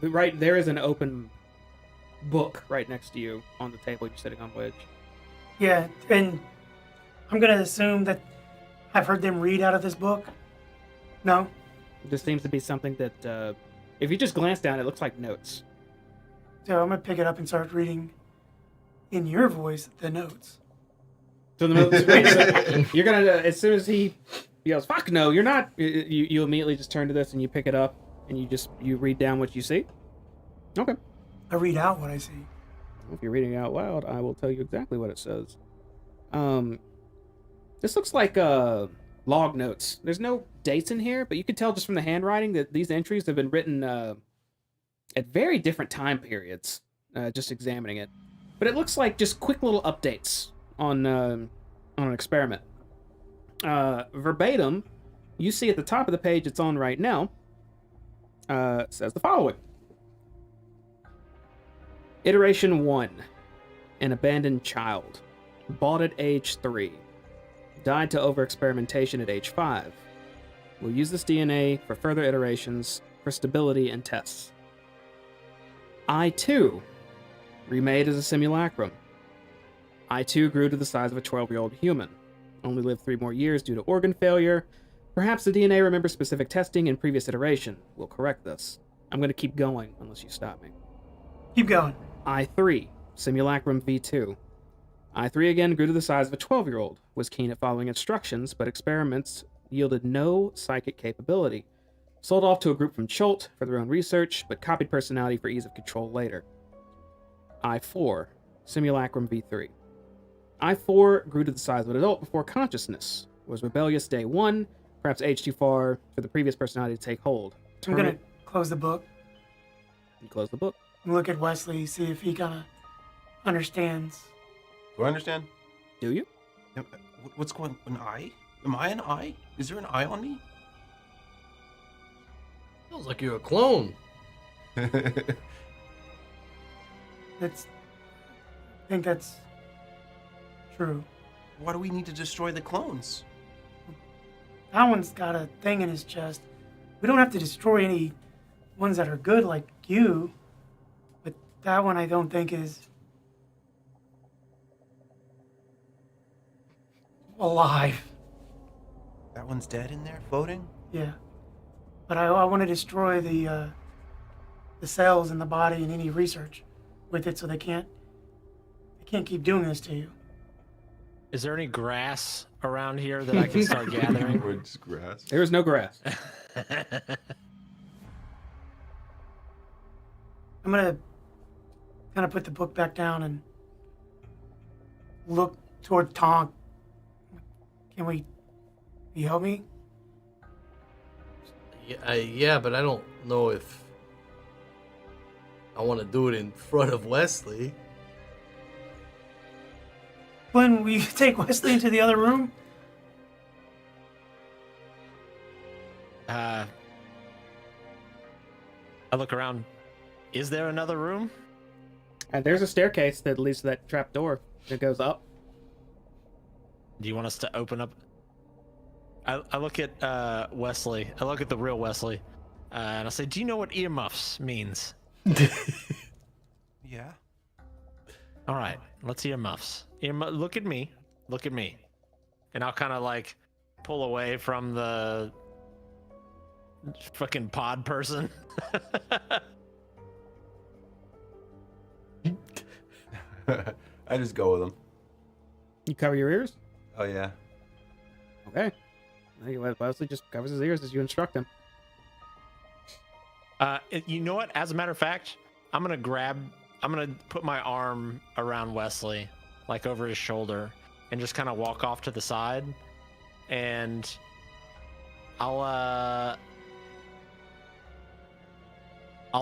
right there is an open book right next to you on the table you're sitting on, Wedge. Yeah, and I'm gonna assume that I've heard them read out of this book. No? This seems to be something that, if you just glance down, it looks like notes. So I'm gonna pick it up and start reading in your voice the notes. So the notes, right, so you're gonna, as soon as he yells, "Fuck no, you're not," you immediately just turn to this and you pick it up and you read down what you see. Okay. I read out what I see. If you're reading it out loud, I will tell you exactly what it says. This looks like log notes. There's no dates in here, but you can tell just from the handwriting that these entries have been written at very different time periods. Just examining it, but it looks like just quick little updates on an experiment. Verbatim, you see at the top of the page it's on right now. Says the following. Iteration 1. An abandoned child. Bought at age 3. Died to over-experimentation at age 5. We'll use this DNA for further iterations, for stability and tests. I-2. Remade as a simulacrum. I-2 grew to the size of a 12-year-old human. Only lived 3 more years due to organ failure. Perhaps the DNA remembers specific testing in previous iteration. We'll correct this. I'm going to keep going unless you stop me. Keep going. I-3, Simulacrum V2. I-3 again grew to the size of a 12-year-old, was keen at following instructions, but experiments yielded no psychic capability. Sold off to a group from Cholt for their own research, but copied personality for ease of control later. I-4, Simulacrum V3. I-4 grew to the size of an adult before consciousness, Was rebellious day 1, perhaps age too far for the previous personality to take hold. I'm gonna close the book You close the book. and look at Wesley, see if he kind of understands. Do I understand? Do you? Yep. What's going? An eye? Am I an eye? Is there an eye on me? Feels like you're a clone. That's. I think that's true. Why do we need to destroy the clones? That one's got a thing in his chest. We don't have to destroy any ones that are good like you, but that one I don't think is alive. That one's dead in there, floating. Yeah, but I want to destroy the cells in the body and any research with it, so they can't keep doing this to you. Is there any grass around here that I can start gathering? Or just grass. There is no grass. I'm gonna kind of put the book back down and look toward Tonk. Can you help me? Yeah, but I don't know if I want to do it in front of Wesley. Glenn, will you take Wesley into the other room? I look around. Is there another room? And there's a staircase that leads to that trap door that goes up. Do you want us to open up? I look at Wesley. I look at the real Wesley, and I say, "Do you know what earmuffs means?" Yeah. All right, let's earmuffs. Look at me. Look at me. And I'll kind of like pull away from the fucking pod person. I just go with him. You cover your ears? Oh yeah. Okay. Wesley just covers his ears as you instruct him. You know what? As a matter of fact, I'm gonna put my arm around Wesley, like over his shoulder, and just kind of walk off to the side, and I'll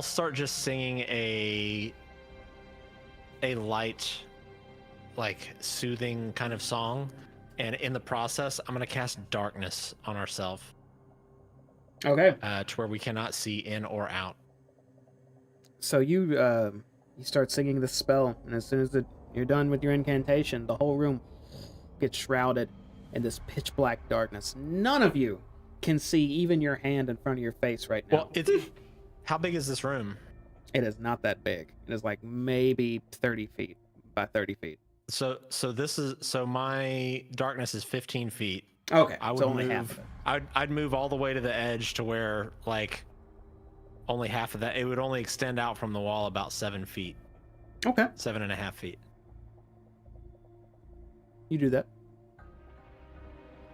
start just singing a light, like soothing kind of song, and in the process, I'm gonna cast darkness on ourselves, Okay. to where we cannot see in or out. So you start singing the spell, and as soon as you're done with your incantation, the whole room gets shrouded in this pitch black darkness. None of you can see even your hand in front of your face right now. Well, how big is this room? It is not that big. It is like maybe 30 feet by 30 feet. So my darkness is 15 feet. Okay, I would so only move, half of it. I'd move all the way to the edge to where like only half of that. It would only extend out from the wall about 7 feet, Okay, 7.5 feet. you do that.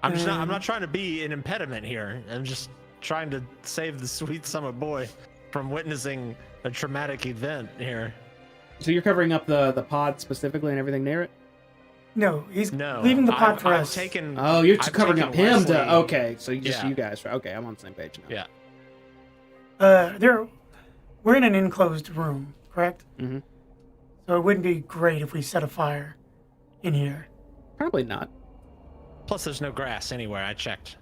I'm not trying to be an impediment here. I'm just trying to save the sweet summer boy from witnessing a traumatic event here. So you're covering up the pod specifically and everything near it? No, he's No, leaving the pot for I've us. taken. Oh, you're I've covering taken up him Wesley- to... Okay, so Yeah. you guys... Okay, I'm on the same page now. Yeah. We're in an enclosed room, correct? Mhm. So it wouldn't be great if we set a fire in here. Probably not. Plus, there's no grass anywhere. I checked.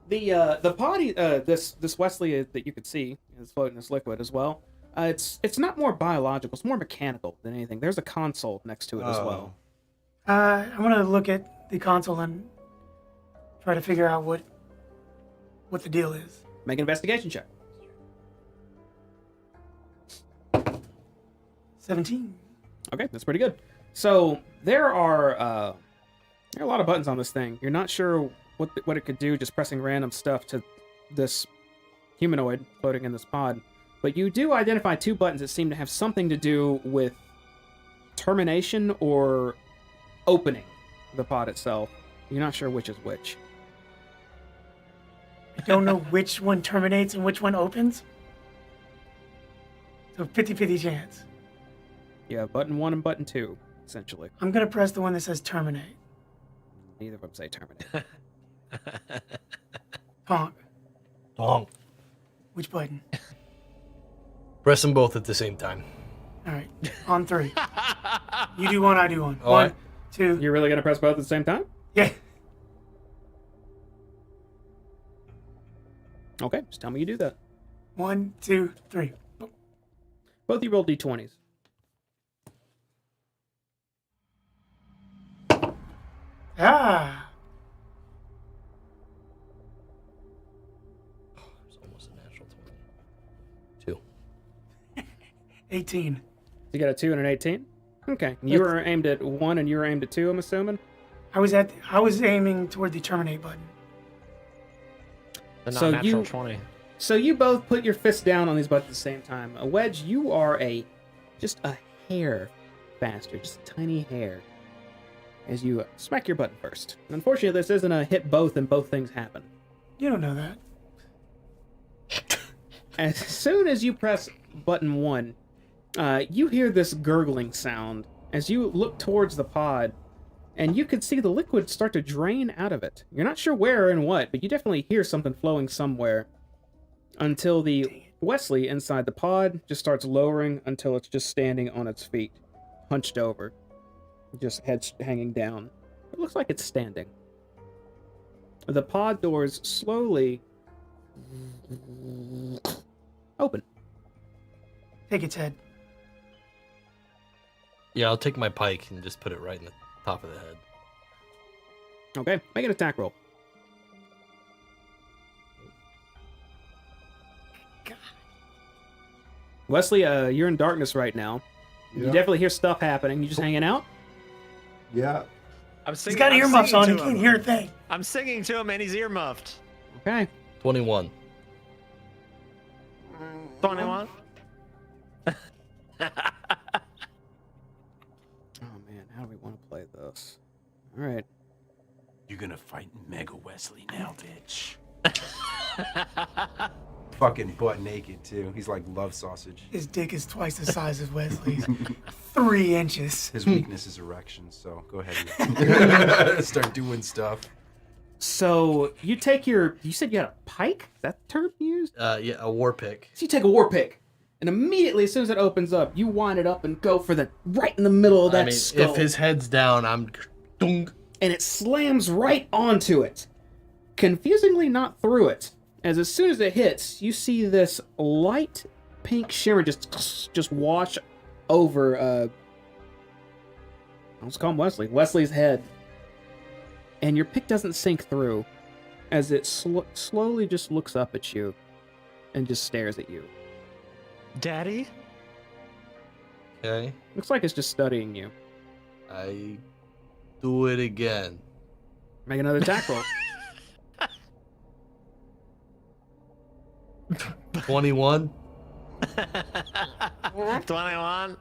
The body, this Wesley that you could see is floating this liquid as well. It's not more biological. It's more mechanical than anything. There's a console next to it as well. I'm gonna look at the console and try to figure out what the deal is. Make an investigation check. 17. Okay, that's pretty good. So there are a lot of buttons on this thing. You're not sure what it could do just pressing random stuff to this humanoid floating in this pod. But you do identify 2 buttons that seem to have something to do with termination or opening the pod itself. You're not sure which is which. I don't know which one terminates and which one opens. So 50-50 chance. Yeah, button 1 and button 2, essentially. I'm gonna press the one that says terminate. Neither of them say terminate. Honk. Donk. Which button? Press them both at the same time. All right. On 3. You do one, I do one. All 1, right. 2. You're really gonna press both at the same time? Yeah. Okay, just tell me you do that. 1, 2, 3. Both of you roll d20s. Ah. It's almost a natural 20. 2. 18. You got a 2 and an 18? Okay. You were aimed at 1 and you were aimed at 2, I'm assuming? I was aiming toward the terminate button. The So non-natural you- 20. So you both put your fist down on these buttons at the same time. A Wedge, you are just a hair faster, just a tiny hair, as you smack your button first. Unfortunately, this isn't a hit both and both things happen. You don't know that. As soon as you press button 1, you hear this gurgling sound as you look towards the pod, and you can see the liquid start to drain out of it. You're not sure where and what, but you definitely hear something flowing somewhere. Until the Wesley inside the pod just starts lowering until it's just standing on its feet, hunched over, just head hanging down. It looks like it's standing. The pod doors slowly open. Take its head. Yeah, I'll take my pike and just put it right in the top of the head. Okay, make an attack roll. Wesley, you're in darkness right now. You Yeah. definitely hear stuff happening. You just hanging out? Yeah. I'm He's singing, got I'm earmuffs singing on. He to can't him. hear a thing. I'm singing to him and he's earmuffed. Okay. 21. 21. Oh man, how do we want to play this? All right. You're gonna fight Mega Wesley now, bitch. Fucking butt naked too. He's like love sausage. His dick is twice the size of Wesley's. 3 inches. His weakness is erections, so go ahead and start doing stuff. So you take you said you had a pike? Is that the term you used? Yeah, a war pick. So you take a war pick, and immediately as soon as it opens up, you wind it up and go for the right in the middle of that I mean, skull. if his head's down, I'm... Dunk. And it slams right onto it. Confusingly not through it. As soon as it hits, you see this light pink shimmer just wash over let's call him Wesley's head. And your pick doesn't sink through as it slowly just looks up at you and just stares at you. Daddy? Okay. Looks like it's just studying you. I do it again. Make another attack roll. 21. 21.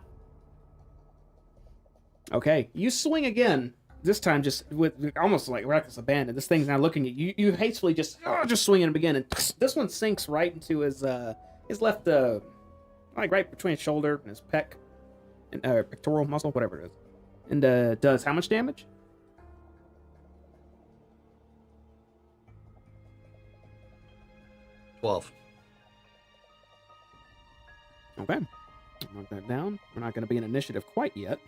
Okay, you swing again. This time, just with almost like reckless abandon. This thing's now looking at you. You hastily just swing it again, and this one sinks right into his left, like right between his shoulder and his pec, and pectoral muscle, whatever it is, and does how much damage? $12. Okay, mark that down. We're not going to be in initiative quite yet.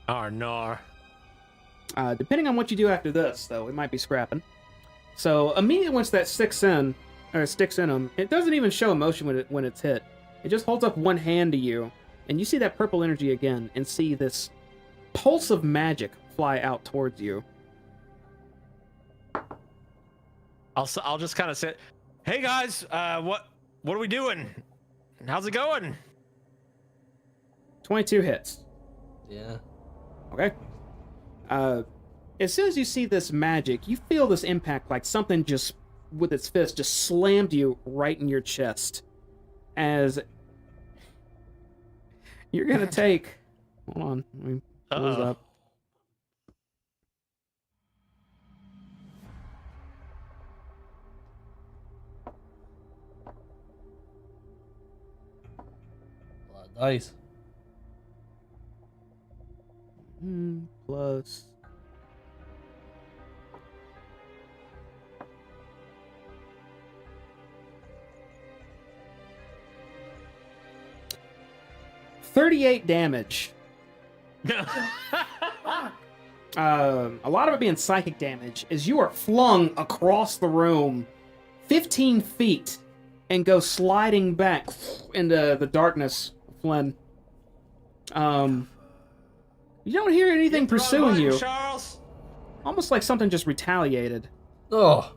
Arnar. Depending on what you do after this, though, we might be scrapping. So immediately once that sticks in him, it doesn't even show emotion when it's hit. It just holds up one hand to you, and you see that purple energy again, and see this pulse of magic fly out towards you. I'll just kind of say, "Hey guys, what are we doing? How's it going?" 22 hits. Yeah. Okay. As soon as you see this magic, you feel this impact like something just with its fist just slammed you right in your chest. As you're gonna take. Hold on. Let me pull this Uh-oh. up. A lot of dice. Plus 38 damage. A lot of it being psychic damage, as you are flung across the room 15 feet and go sliding back into the darkness, Flynn. You don't hear anything pursuing you. Charles. Almost like something just retaliated. Oh,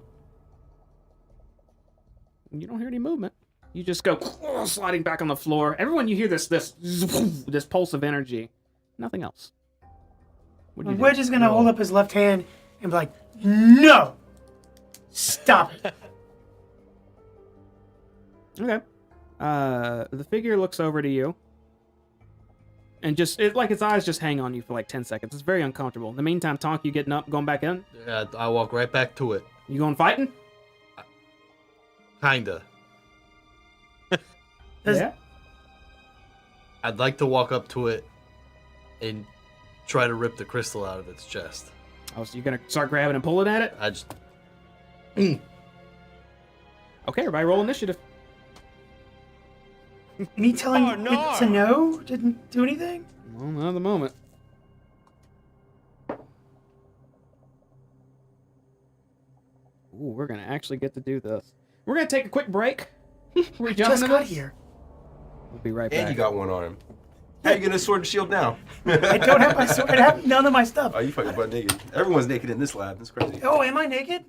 You don't hear any movement. You just go sliding back on the floor. Everyone, you hear this pulse of energy. Nothing else. What do you do? Wedge is gonna hold up his left hand and be like, "No, stop it." Okay. The figure looks over to you. And just, like its eyes just hang on you for like 10 seconds. It's very uncomfortable. In the meantime, Tonk, you getting up, going back in? yeah, I walk right back to it. You going fighting? Kinda. Does- Yeah. I'd like to walk up to it and try to rip the crystal out of its chest. Oh, so you're gonna start grabbing and pulling at it? I just Okay, everybody roll initiative. Me telling Oh, no. it to no didn't do anything. Well, not at the moment. Ooh, we're gonna actually get to do this. We're gonna take a quick break. We're jumping Just into got this. here. We'll be right And back. you got one arm. How you getting a sword and shield now? I don't have my sword. I have none of my stuff. Oh, you fucking butt naked. Everyone's naked in this lab. That's crazy. Oh, am I naked?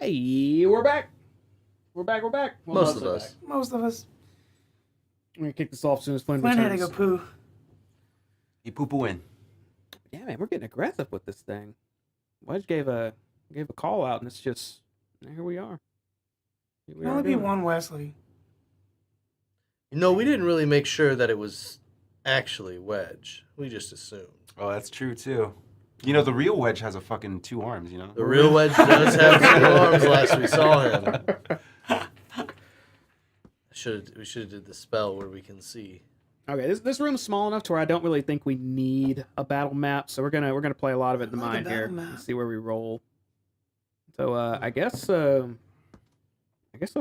Hey, we're back. We're back. Well, Most of mostly us. back. Most of us. I'm gonna kick this off as soon as Flynn Flynn had to returns. go poo. You poo poo in. Yeah, man, we're getting aggressive with this thing. Wedge gave a call out, and it's just here we are. Here we There are only be doing it. one Wesley. No, we didn't really make sure that it was actually Wedge. We just assumed. Oh, that's true too. You know, the real Wedge has a fucking 2 arms. You know. The real Wedge does have 2 arms. Last we saw him. We should have did the spell where we can see. Okay, this room's small enough to where I don't really think we need a battle map, so we're gonna play a lot of it in the I like a mind here battle map. and see where we roll. So I guess let's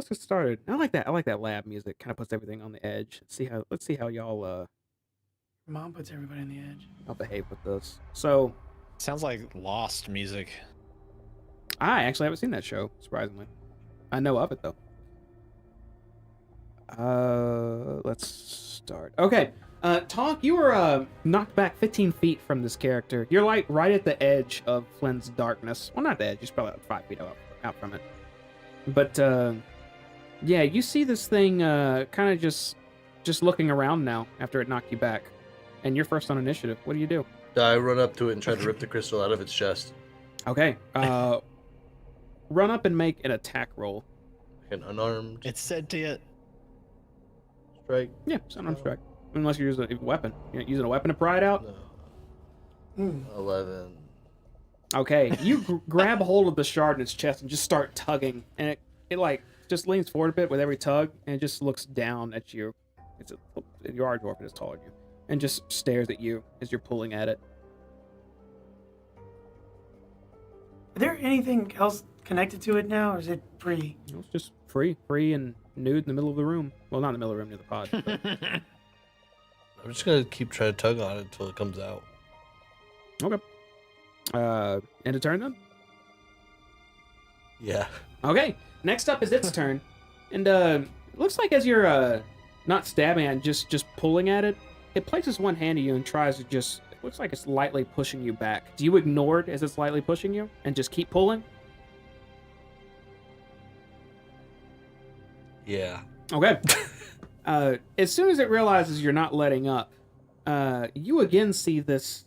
get started. I like that lab music. Kind of puts everything on the edge. Let's see how y'all Mom puts everybody on the edge. I'll behave with this. So Sounds like Lost music. I actually haven't seen that show, surprisingly. I know of it though. Let's start. Okay. Tonk, you were knocked back 15 feet from this character. You're like right at the edge of Flynn's darkness. Well, not the edge, you're probably like 5 feet out from it. But yeah, you see this thing kind of just looking around now after it knocked you back. And you're first on initiative. What do you do? I run up to it and try to rip the crystal out of its chest. Okay. Run up and make an attack roll. An unarmed It's sentient. strike. Yeah, it's an unarmed strike. Unless you're using a weapon. You're using a weapon to pry it out? No. 11. Okay, you grab hold of the shard in its chest and just start tugging, and it like just leans forward a bit with every tug, and it just looks down at you. You are a dwarf, it's taller than you, and just stares at you as you're pulling at it. Is there anything else connected to it now, or is it free? It's just free and nude in the middle of the room. Well, not in the middle of the room near the pod. But... I'm just gonna keep trying to tug on it until it comes out. Okay. End of turn then? Yeah. Okay, next up is its turn, and it looks like as you're not stabbing at it, just pulling at it, it places one hand to you and tries to just. It looks like it's lightly pushing you back. Do you ignore it as it's lightly pushing you and just keep pulling? Yeah. Okay. As soon as it realizes you're not letting up, you again see this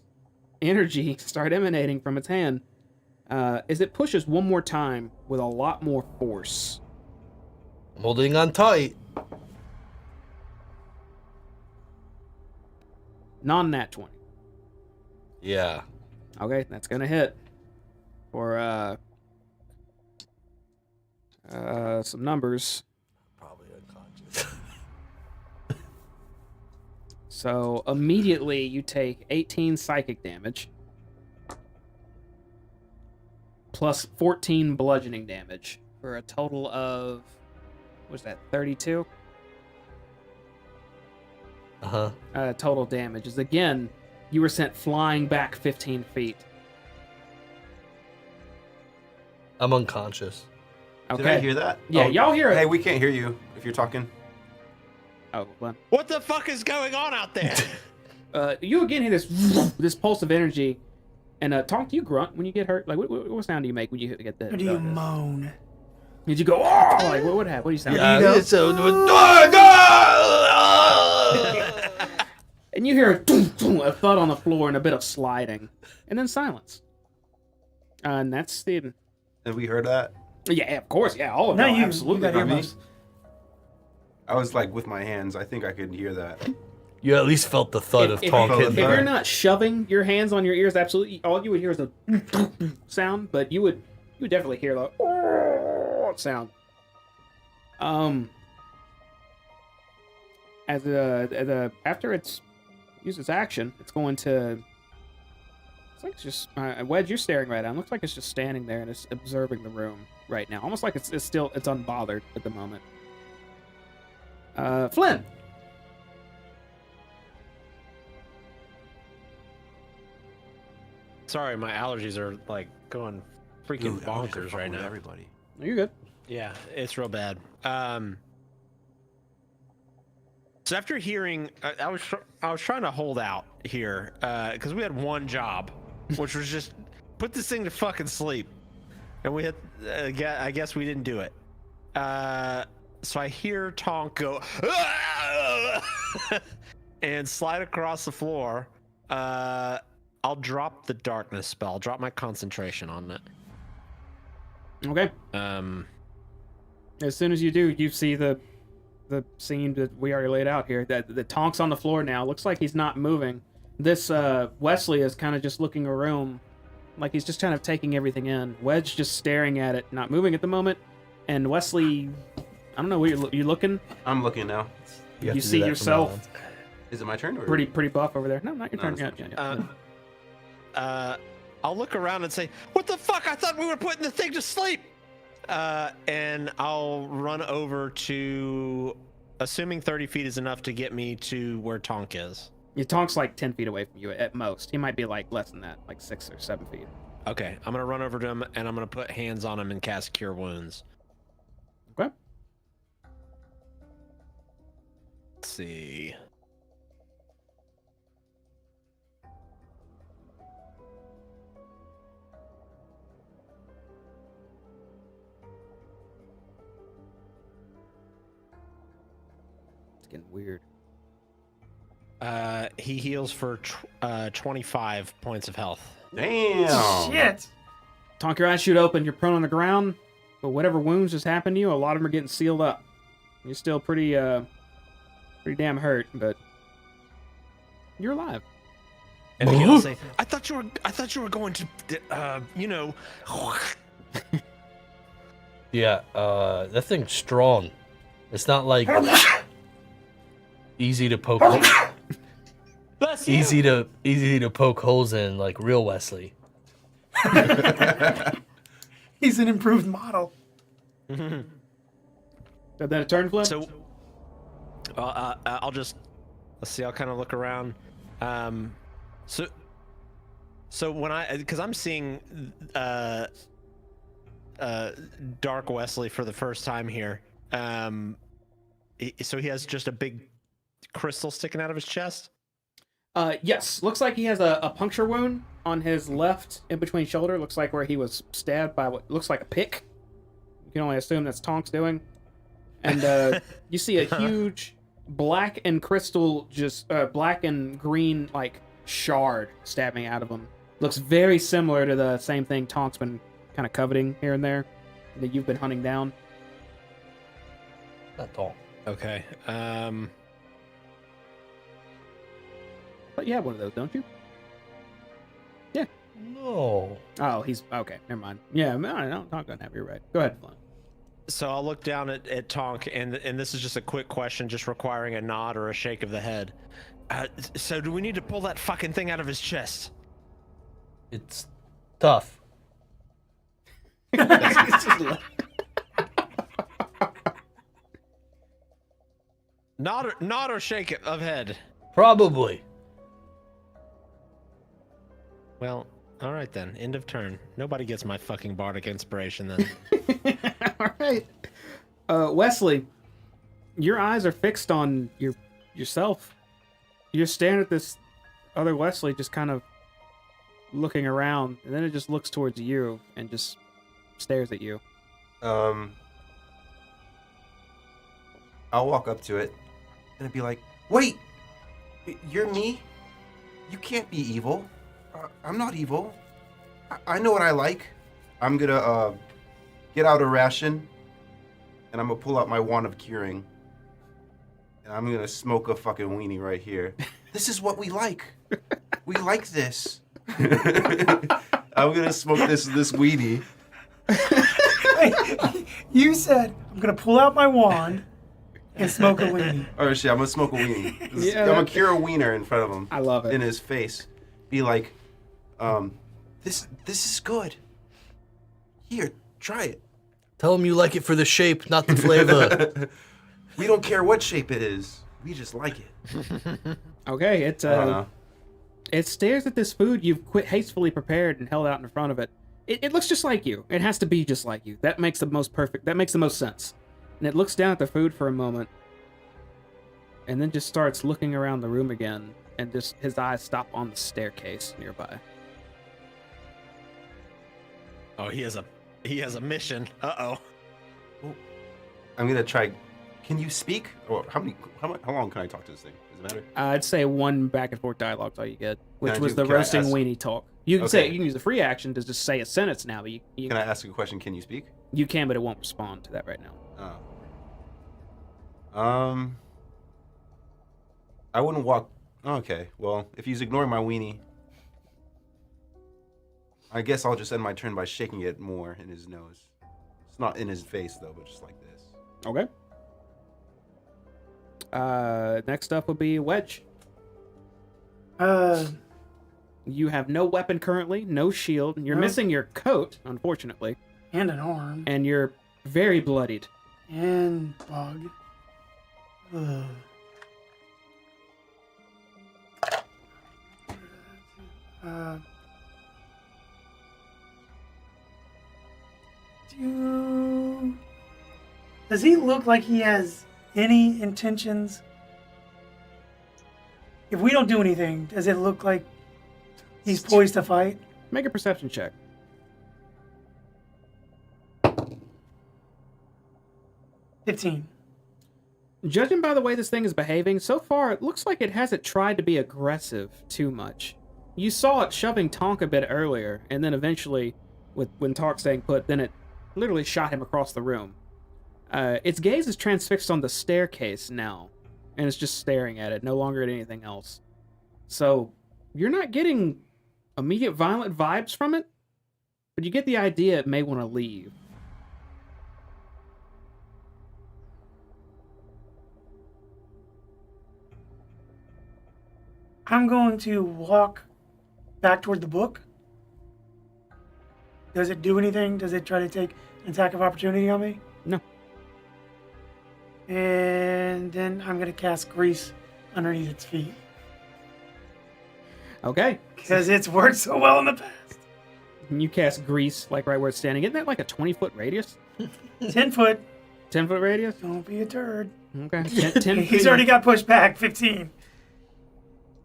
energy start emanating from its hand as it pushes one more time with a lot more force. I'm holding on tight. Non-nat 20. Yeah. Okay, that's gonna hit for some numbers. Probably unconscious. So immediately you take 18 psychic damage plus 14 bludgeoning damage for a total of what's that, 32? Total damage is again you were sent flying back 15 feet. I'm unconscious. Okay. Did I hear that? Yeah, Oh, y'all hear it. Hey, we can't hear you if you're talking. Oh, well. What the fuck is going on out there? You again hear this pulse of energy, and Tonk, do you grunt when you get hurt? Like, what sound do you make when you get that? Or do you moan? Did you go? Oh, like what happened? What do you sound? Yeah, like? it's so. And you hear a thud on the floor and a bit of sliding, and then silence. And that's the. Have we heard that? Yeah, of course. Yeah, all of No, y'all, you absolutely. You got earmuffs. I was like with my hands. I think I could hear that. You at least felt the thud of Tonk if- hitting If Thud. you're her. not shoving your hands on your ears, absolutely, all you would hear is a sound, but you would definitely hear the sound. After it's used its action, it's going to. It's like it's just Wedge. You're staring right at it. Looks like it's just standing there and it's observing the room right now, almost like it's unbothered at the moment. Flynn. Sorry, my allergies are like going freaking Dude, I wish I bonkers fuck right with now. Everybody. You're good. Yeah, it's real bad. So after hearing, I was trying to hold out here because we had one job, which was just put this thing to fucking sleep. And we hit. I guess we didn't do it. So I hear Tonk go and slide across the floor. I'll drop the darkness spell. I'll drop my concentration on it. Okay. As soon as you do, you see the scene that we already laid out here. That the Tonk's on the floor now. Looks like he's not moving. This Wesley is kind of just looking around, like he's just kind of taking everything in. Wedge just staring at it, not moving at the moment. And Wesley, I don't know where you looking. I'm looking now. have You to do see that from now yourself on. Is it my turn? Or... pretty buff over there. No, not your turn. No, Yeah. I'll look around and say, "What the fuck? I thought we were putting the thing to sleep." And I'll run over to, assuming 30 feet is enough to get me to where Tonk is. Your Tonk's like 10 feet away from you at most. He might be like less than that, like 6 or 7 feet. Okay, I'm gonna run over to him and I'm gonna put hands on him and cast Cure Wounds. Okay. Let's see. It's getting weird. He heals for 25 points of health. Damn. Shit. Tonk, your eyes shoot open. You're prone on the ground, but whatever wounds just happened to you, a lot of them are getting sealed up. You're still pretty damn hurt, but you're alive. And again, I'll say, I thought you were going to, you know. Yeah, that thing's strong. It's not like easy to poke. Bless you. Easy to poke holes in like real Wesley. He's an improved model. Is that a turn flip? So, I'll just, let's see. I'll kind of look around. So when because I'm seeing Dark Wesley for the first time here. So he has just a big crystal sticking out of his chest. Yes. Looks like he has a puncture wound on his left in between shoulder. Looks like where he was stabbed by what looks like a pick. You can only assume that's Tonk's doing. And you see a huge black and crystal, just black and green like shard stabbing out of him. Looks very similar to the same thing Tonk's been kind of coveting here and there that you've been hunting down. Not tall. Okay. But you have one of those, don't you? Yeah. No. Oh, he's okay. Never mind. Yeah, no, Tonk doesn't have. You're right. Go ahead, Flynn. So I'll look down at Tonk, and this is just a quick question, just requiring a nod or a shake of the head. So do we need to pull that fucking thing out of his chest? It's tough. Nod or shake of head. Probably. Well, all right then. End of turn. Nobody gets my fucking bardic inspiration then. All right. Wesley, your eyes are fixed on yourself. You're staring at this other Wesley, just kind of looking around, and then it just looks towards you and just stares at you. I'll walk up to it and be like, "Wait, you're me? You can't be evil. I'm not evil. I know what I like. I'm gonna get out a ration, and I'm gonna pull out my wand of curing, and I'm gonna smoke a fucking weenie right here. This is what we like. We like this. I'm gonna smoke this weenie." You said, I'm going to pull out my wand and smoke a weenie. Oh shit, I'm gonna smoke a weenie. Yeah, I'm gonna cure a wiener in front of him. I love it. In his face. Be like, this is good. Here, try it. Tell him you like it for the shape, not the flavor. We don't care what shape it is. We just like it. Okay, I don't know. it stares at this food you've hastily prepared and held out in front of it. It looks just like you. It has to be just like you. That makes the most sense. And it looks down at the food for a moment, and then just starts looking around the room again, and just his eyes stop on the staircase nearby. Oh, he has a He has a mission. Uh-oh. I'm gonna try. Can you speak? Or how long can I talk to this thing? Does it matter? I'd say one back and forth dialogue's all you get, which Can I was do- the can I roasting ask- weenie talk. You can say Okay. you can use the free action to just say a sentence now, but you Can I ask a question? Can you speak? you can, but it won't respond to that right now. Oh. I wouldn't walk. Okay. Well, if he's ignoring my weenie, I guess I'll just end my turn by shaking it more in his nose. It's not in his face though, but just like this. Okay. Next up will be Wedge. You have no weapon currently, no shield. You're No. missing your coat, unfortunately, And an arm. and you're very bloodied. And bug. Ugh. Uh, does he look like he has any intentions? If we don't do anything, does it look like he's poised to fight? Make a perception check. 15. Judging by the way this thing is behaving, so far it looks like it hasn't tried to be aggressive too much. You saw it shoving Tonk a bit earlier, and then eventually, when Tonk staying put, then it literally shot him across the room. Its gaze is transfixed on the staircase now, and it's just staring at it, no longer at anything else. So, you're not getting immediate violent vibes from it, but you get the idea it may want to leave. I'm going to walk back toward the book. Does it do anything? Does it try to take an attack of opportunity on me? No. And then I'm going to cast Grease underneath its feet. Okay. Because it's worked so well in the past. And you cast Grease, like right where it's standing. Isn't that like a 20-foot radius? 10 foot. 10-foot radius? Don't be a turd. Okay. 10 He's feet. already got pushed back. 15.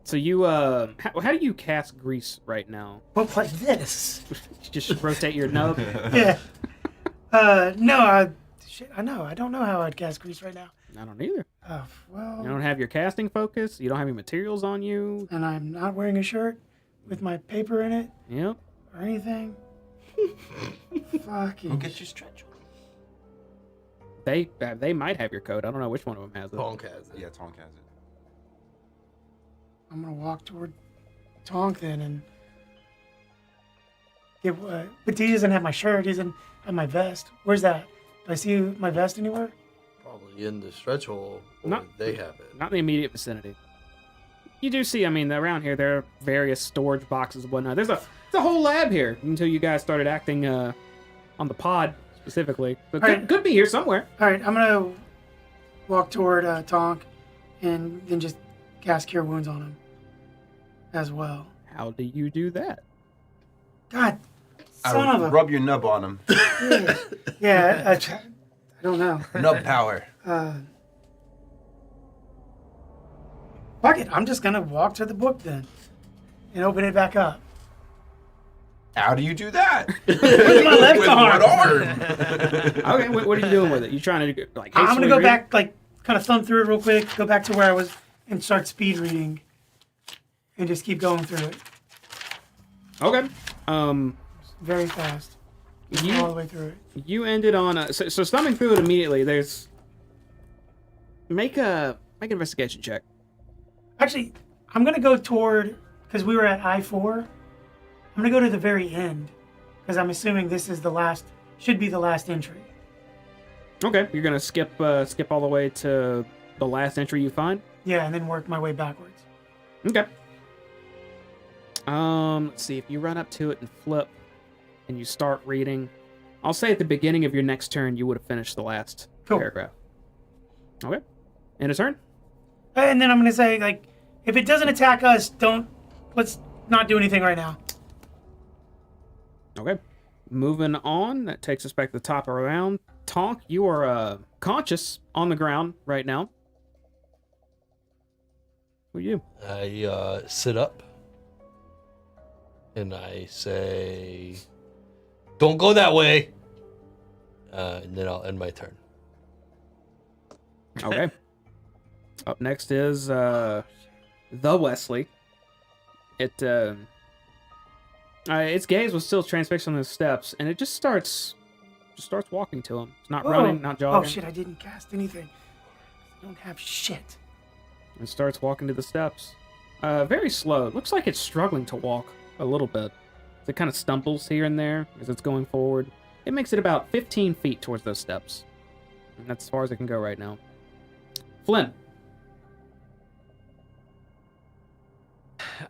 So you, how do you cast Grease right now? Well, like this. Just rotate your nub? Yeah. No, I know. I don't know how I'd cast Grease right now. I don't either. Oh, well. You don't have your casting focus. You don't have any materials on you. And I'm not wearing a shirt with my paper in it Yep. or anything. Fucking. Go get your stretch. They might have your coat. I don't know which one of them has it. Tonk has it. Yeah, Tonk has it. I'm gonna walk toward Tonk then and get. But he doesn't have my shirt. He doesn't have my vest. Where's that? Do I see my vest anywhere? Probably in the stretch hole. Or Not- they have it. Not in the immediate vicinity. You do see, I mean, around here there are various storage boxes and whatnot. There's a whole lab here until you guys started acting on the pod specifically. But All right. could be here somewhere. All right, I'm gonna walk toward Tonk and then just cast Cure Wounds on him as well. How do you do that? God, I son of a. rub your nub on him. Yeah, I don't know. Nub power. Fuck it, I'm just gonna walk to the book then and open it back up. How do you do that? With my left With arm. one arm. Okay, what are you doing with it? You trying to like? I'm gonna hastily go read? back, like, kind of thumb through it real quick, go back to where I was, and start speed reading, and just keep going through it Okay. very fast, all the You way through it. you ended on so thumbing through it immediately. There's make an investigation check. Actually, I'm gonna go toward, because we were at I-4. I'm gonna go to the very end, because I'm assuming this is the last, should be the last entry. Okay, you're gonna skip all the way to the last entry you find. Yeah, and then work my way backwards. Okay. Let's see, if you run up to it and flip and you start reading, I'll say at the beginning of your next turn you would have finished the last Cool. paragraph. Okay. End of turn? And then I'm gonna say, like, if it doesn't attack us, let's not do anything right now. Okay. Moving on, that takes us back to the top of the round. Tonk, you are conscious on the ground right now. What do you do? I sit up and I say, "Don't go that way." and then I'll end my turn. Okay. Up next is the Wesley. Its gaze was still transfixed on the steps, and it just starts walking to him. It's not running, not jogging. Oh shit! I didn't cast anything. I don't have shit. It starts walking to the steps. Very slow. It looks like it's struggling to walk a little bit. It kind of stumbles here and there as it's going forward. It makes it about 15 feet towards those steps. And that's as far as it can go right now. Flynn.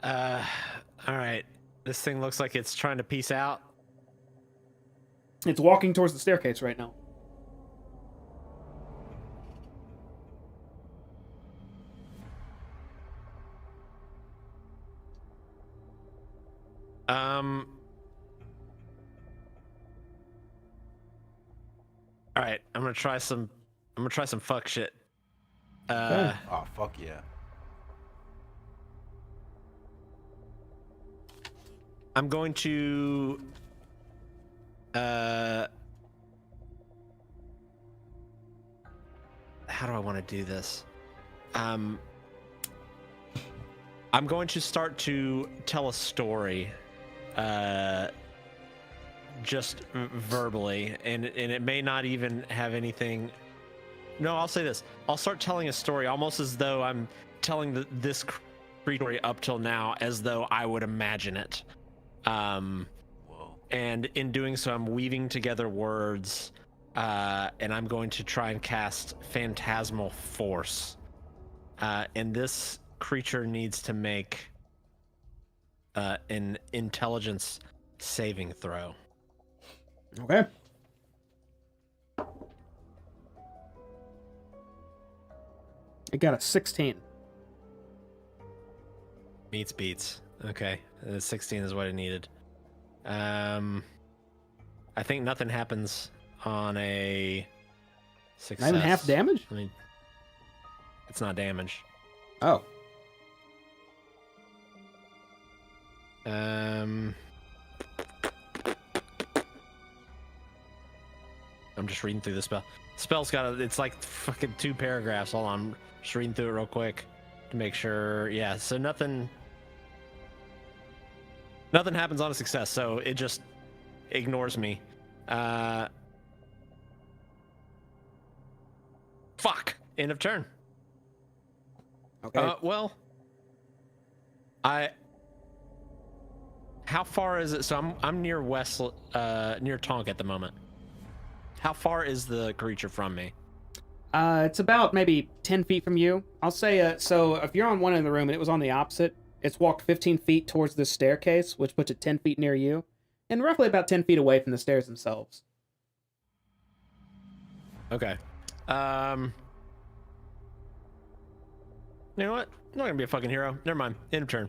All right. This thing looks like it's trying to peace out. It's walking towards the staircase right now. All right, I'm gonna try some fuck shit. Okay. Oh, fuck yeah. I'm going to how do I want to do this? I'm going to start to tell a story, just verbally, and it may not even have anything. No, I'll say this. I'll start telling a story almost as though I'm telling this story up till now as though I would imagine it. And in doing so, I'm weaving together words, and I'm going to try and cast Phantasmal Force. And this creature needs to make an intelligence saving throw. Okay. It got a 16. Meets beats. Okay, 16 is what I needed. I think nothing happens on a success. Not even half damage? I mean, it's not damage. Oh. I'm just reading through the spell. Spell's got it's like fucking 2 paragraphs. Hold on, I'm just reading through it real quick to make sure. Yeah, so nothing happens on a success, so it just ignores me. Fuck. End of turn. Okay. Well, how far is it? So I'm near near Tonk at the moment. How far is the creature from me? It's about maybe 10 feet from you. I'll say, so if you're on one end of the room and it was on the opposite, it's walked 15 feet towards this staircase, which puts it 10 feet near you, and roughly about 10 feet away from the stairs themselves. Okay. You know what? I'm not gonna be a fucking hero. Never mind. End of turn.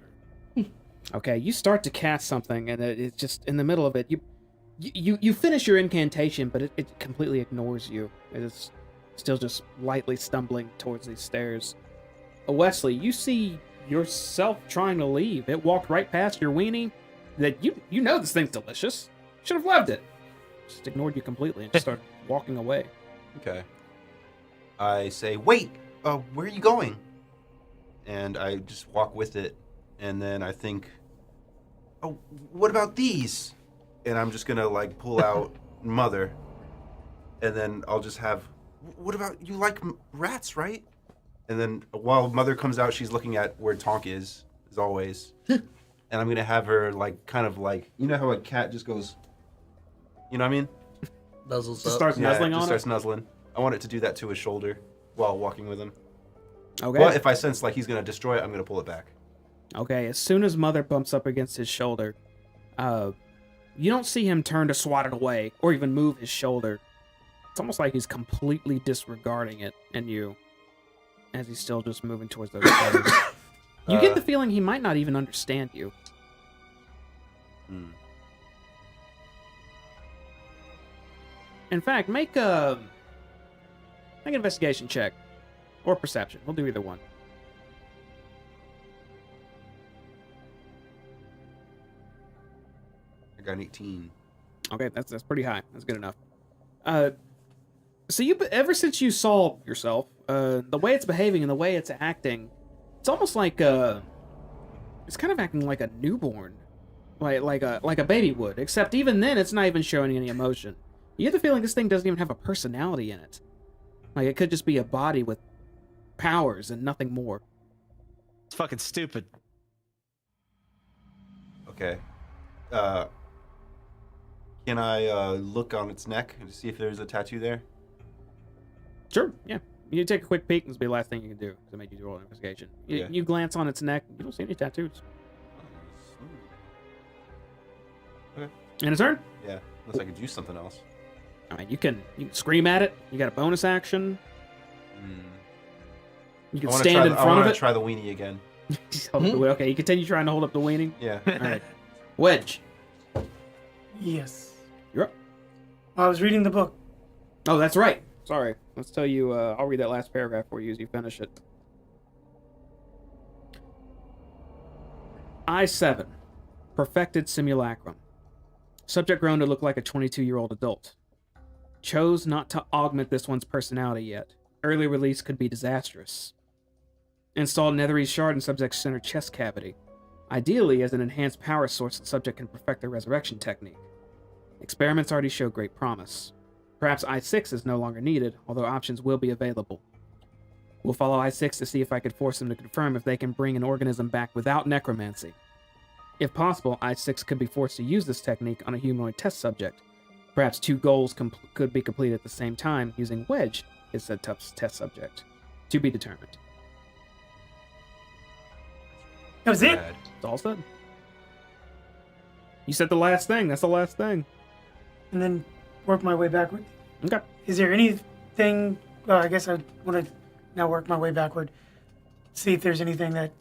Okay, you start to cast something, and it's just in the middle of it. You finish your incantation, but it completely ignores you. It is still just lightly stumbling towards these stairs. Wesley, you see yourself trying to leave. It walked right past your weenie. That you know this thing's delicious. Should have loved it. Just ignored you completely and just started walking away. Okay. I say, wait, where are you going? And I just walk with it, and then I think, oh, what about these? And I'm just gonna like pull out Mother, and then I'll just have, what about, you like rats, right? And then while Mother comes out, she's looking at where Tonk is, as always. And I'm gonna have her like, kind of like, you know how a cat just goes, you know what I mean? Nuzzles Just up. starts nuzzling on starts it. nuzzling. I want it to do that to his shoulder while walking with him. Okay. But if I sense like he's gonna destroy it, I'm gonna pull it back. Okay, as soon as Mother bumps up against his shoulder, you don't see him turn to swat it away or even move his shoulder. It's almost like he's completely disregarding it and you, as he's still just moving towards those stairs. You get the feeling he might not even understand you. In fact, make an investigation check or perception. We'll do either one. I got an 18. Okay, that's pretty high. That's good enough. So you, ever since you saw yourself, the way it's behaving and the way it's acting, it's almost like it's kind of acting like a newborn, like a baby would. Except even then, it's not even showing any emotion. You get the feeling this thing doesn't even have a personality in it. Like it could just be a body with powers and nothing more. It's fucking stupid. Okay. Can I look on its neck and see if there's a tattoo there? Sure, yeah. You take a quick peek, and this will be the last thing you can do to make you roll an investigation. Yeah. You glance on its neck, you don't see any tattoos. Okay. And a turn? Yeah. Unless I could use something else. I mean, you can scream at it. You got a bonus action. You can I wanna stand in I front wanna of it. try the weenie again. Okay, you continue trying to hold up the weaning. Yeah. All right. Wedge, Yes. you're up. I was reading the book. Oh, that's right. Sorry. Let's tell you, I'll read that last paragraph for you as you finish it. I-7. Perfected simulacrum. Subject grown to look like a 22-year-old adult. Chose not to augment this one's personality yet. Early release could be disastrous. Installed netherese shard in subject's center chest cavity. Ideally, as an enhanced power source, the subject can perfect their resurrection technique. Experiments already show great promise. Perhaps I-6 is no longer needed, although options will be available. We'll follow I-6 to see if I could force them to confirm if they can bring an organism back without necromancy. If possible, I-6 could be forced to use this technique on a humanoid test subject. Perhaps 2 goals could be completed at the same time using Wedge as said test subject. To be determined. That was it? Bad. It's all said. You said the last thing. That's the last thing. And then work my way backward. Okay. Is there anything? Well, I guess I want to now work my way backward. See if there's anything that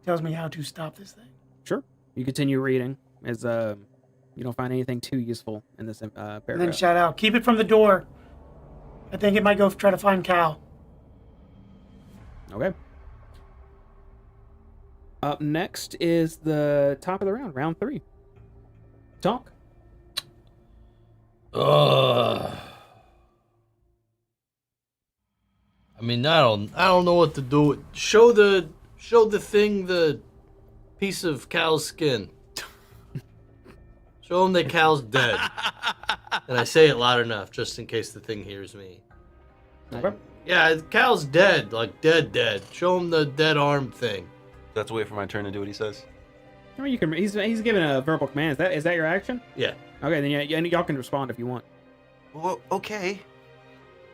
tells me how to stop this thing. Sure. You continue reading as you don't find anything too useful in this paragraph. And then shout out, keep it from the door. I think it might go try to find Cal. Okay. Up next is the top of the round, round 3. Talk. I mean, I don't know what to do. Show the thing the piece of cow's skin. Show him that Cal's dead. And I say it loud enough just in case the thing hears me. Okay. Yeah, Cal's dead, like dead. Show him the dead arm thing. That's a way for my turn to do what he says. I mean, you can. He's given a verbal command. Is that your action? Yeah. Okay, then yeah, y'all can respond if you want. Well, okay.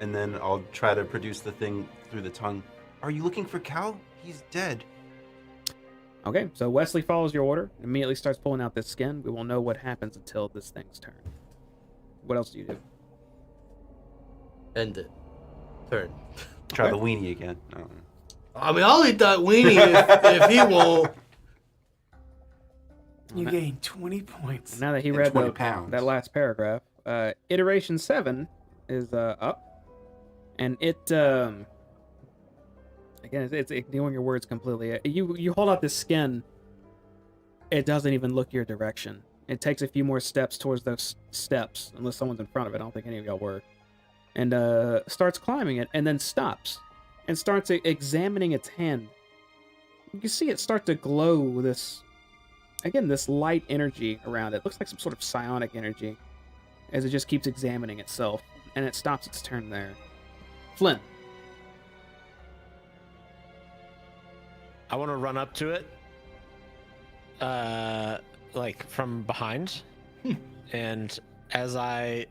And then I'll try to produce the thing through the tongue. Are you looking for Cal? He's dead. Okay, so Wesley follows your order. Immediately starts pulling out this skin. We won't know what happens until this thing's turn. What else do you do? End it. Turn. Try Okay. the weenie again. Oh. I mean, I'll eat that weenie if he won't. You gain 20 points. Now that he And read 20 pounds. that last paragraph, iteration 7 is up, and it again it's ignoring your words completely. You hold out this skin. It doesn't even look your direction. It takes a few more steps towards those steps, unless someone's in front of it. I don't think any of y'all were, and starts climbing it, and then stops, and starts examining its hand. You can see it start to glow with this. Again, this light energy around it. Looks like some sort of psionic energy as it just keeps examining itself, and it stops its turn there. Flynn. I want to run up to it, like from behind, and as I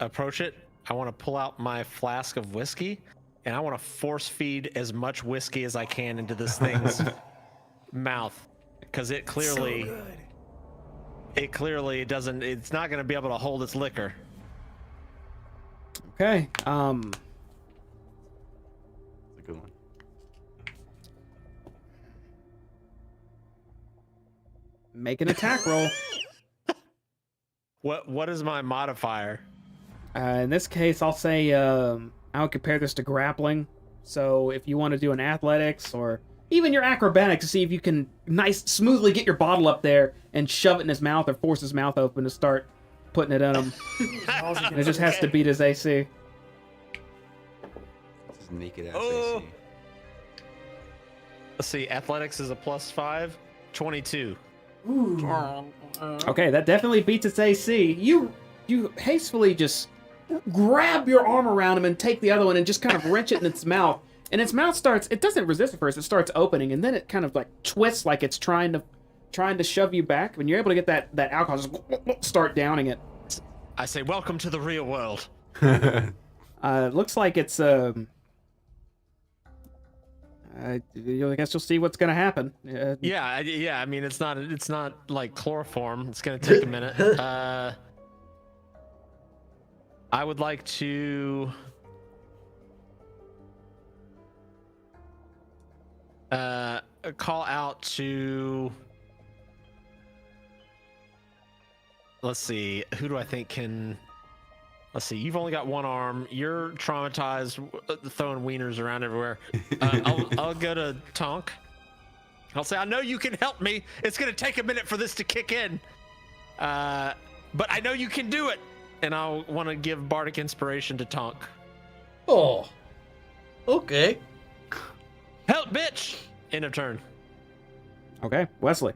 approach it, I want to pull out my flask of whiskey, and I want to force feed as much whiskey as I can into this thing's mouth. Because it clearly, So good. doesn't. It's not going to be able to hold its liquor. Okay. That's a good one. Make an attack roll. What is my modifier? In this case, I'll say I would compare this to grappling. So if you want to do an athletics or even your acrobatics to see if you can smoothly get your bottle up there and shove it in his mouth or force his mouth open to start putting it in him. And it just has to beat his AC. This is naked ass Oh. AC. Let's see. Athletics is a +5. 22. Ooh. Okay, that definitely beats its AC. You hastily just grab your arm around him and take the other one and just kind of wrench it in its mouth. And its mouth it doesn't resist at first, it starts opening, and then it kind of like twists like it's trying to shove you back. When you're able to get that alcohol, just start downing it. I say, welcome to the real world. Looks like it's I guess you'll see what's gonna happen. Yeah. I mean, it's not like chloroform. It's gonna take a minute. I would like to call out to. Let's see. Who do I think can? Let's see. You've only got one arm. You're traumatized, throwing wieners around everywhere. I'll go to Tonk. I'll say, I know you can help me. It's gonna take a minute for this to kick in, but I know you can do it. And I'll want to give bardic inspiration to Tonk. Oh. Okay. Help, bitch! End of turn. Okay, Wesley.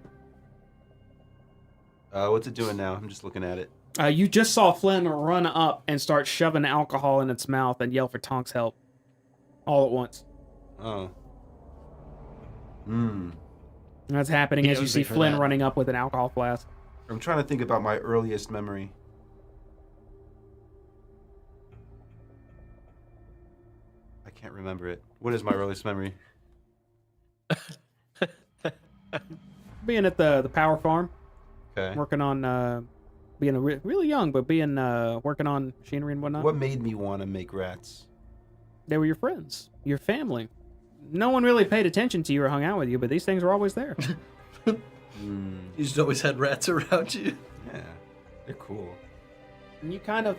What's it doing now? I'm just looking at it. You just saw Flynn run up and start shoving alcohol in its mouth and yell for Tonk's help. All at once. Oh. And that's happening He as you owes me see for Flynn that. running up with an alcohol flask. I'm trying to think about my earliest memory. I can't remember it. What is my earliest memory? Being at the power farm, Okay. working on being really young, but being working on machinery and whatnot. What made me want to make rats? They were your friends, your family. No one really paid attention to you or hung out with you, but these things were always there. Hmm. You just always had rats around you. Yeah. They're cool. And you kind of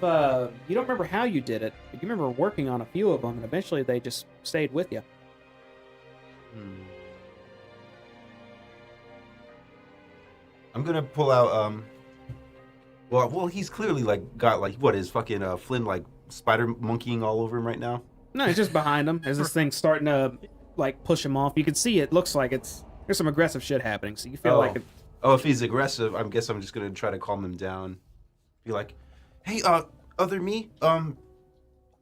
you don't remember how you did it, but you remember working on a few of them, and eventually they just stayed with you. Hmm. I'm gonna pull out well he's clearly like got like what is fucking Flynn like spider monkeying all over him right now. No, it's just behind him as this thing's starting to like push him off. You can see it looks like there's some aggressive shit happening, so you feel like Oh, if he's aggressive, I guess I'm just gonna try to calm him down. Be like, hey, other me,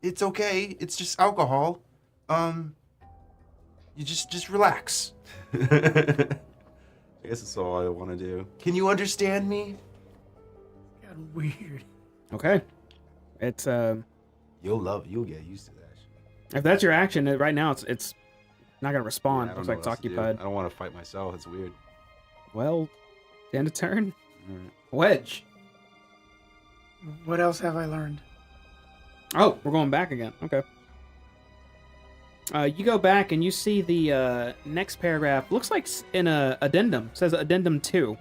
it's okay. It's just alcohol. You just relax. I guess that's all I want to do. Can you understand me? Got weird. okay. It's You'll get used to that shit. if that's your action right now, it's not gonna respond. Yeah, I don't Looks know like it's what else to do. occupied. I don't want to fight myself. It's weird. Well, end of turn. Alright. Wedge. What else have I learned? Oh, we're going back again. Okay. You go back and you see the next paragraph. Looks like in a addendum. It says addendum 2.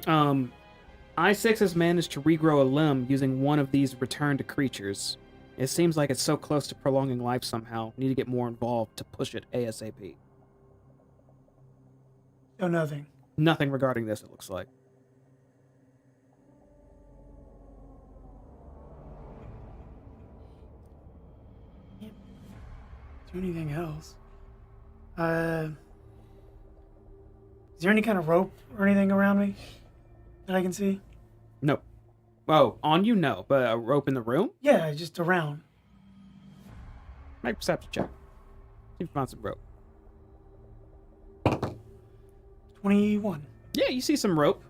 I6 has managed to regrow a limb using one of these returned creatures. It seems like it's so close to prolonging life somehow. Need to get more involved to push it ASAP. Oh, nothing. Nothing regarding this, it looks like. Do anything else? Is there any kind of rope or anything around me that I can see? Nope. Oh, on you, no. But a rope in the room? Yeah, just around. Make a perception check. See if you find some rope. 21. Yeah, you see some rope.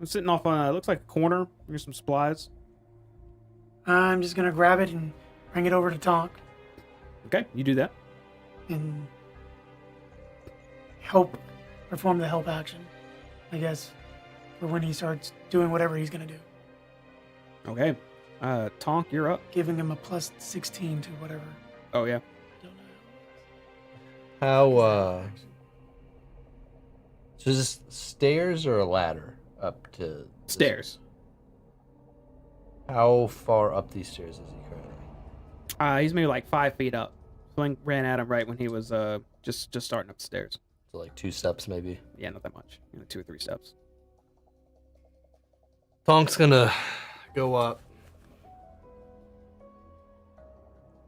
It's sitting off on, looks like a corner. Here's some supplies. I'm just gonna grab it and bring it over to Tonk Okay, you do that. and help perform the help action, I guess, for when he starts doing whatever he's gonna do. Okay. Tonk, you're up. Giving him a plus 16 to whatever. Oh, yeah. Don't know. How so is this stairs or a ladder up to this- Stairs. How far up these stairs is he currently? He's maybe like 5 feet up. Flink ran at him right when he was just starting up the stairs. So like 2 steps maybe. Yeah, not that much. 2 or 3 steps. Tonk's gonna go up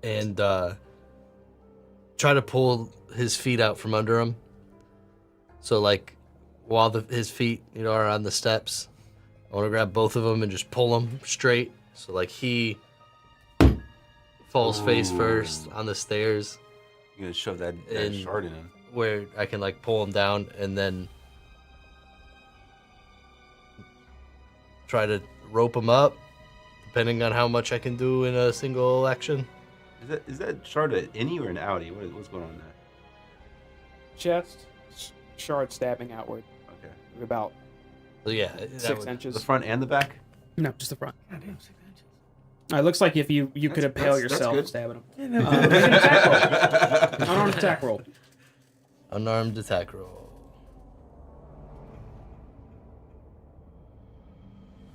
and try to pull his feet out from under him. So like while his feet, are on the steps, I want to grab both of them and just pull them straight. So like he falls face first on the stairs. You're gonna shove that shard in him. Where I can like pull him down and then try to rope him up, depending on how much I can do in a single action. Is that shard an innie or an outie? What's going on there? Chest, shard stabbing outward. Okay. About So yeah, 6 inches. The front and the back? No, just the front. Goddamn 6 inches. It looks like if you could impale that's yourself good. stabbing him. Yeah, no, Make an attack roll. Unarmed attack roll. Unarmed attack roll.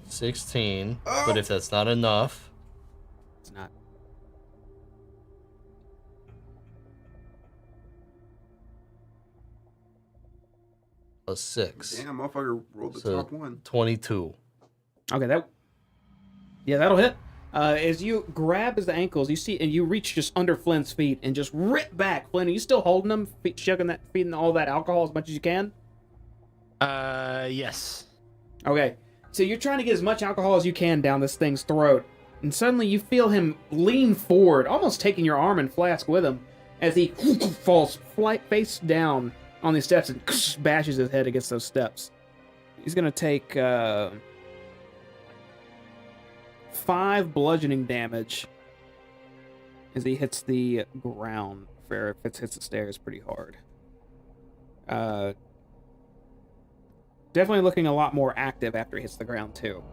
16, but if that's not enough, It's not. plus 6. Damn, motherfucker rolled the So- top one. 22. Okay, that'll hit. As you grab his ankles, you see, and you reach just under Flynn's feet and just rip back. Flynn, are you still holding him, feeding all that alcohol as much as you can? Yes. Okay, so you're trying to get as much alcohol as you can down this thing's throat, and suddenly you feel him lean forward, almost taking your arm and flask with him, as he falls face down on these steps and bashes his head against those steps. He's gonna take 5 bludgeoning damage as he hits the ground. Fair if it hits the stairs pretty hard. Definitely looking a lot more active after he hits the ground too.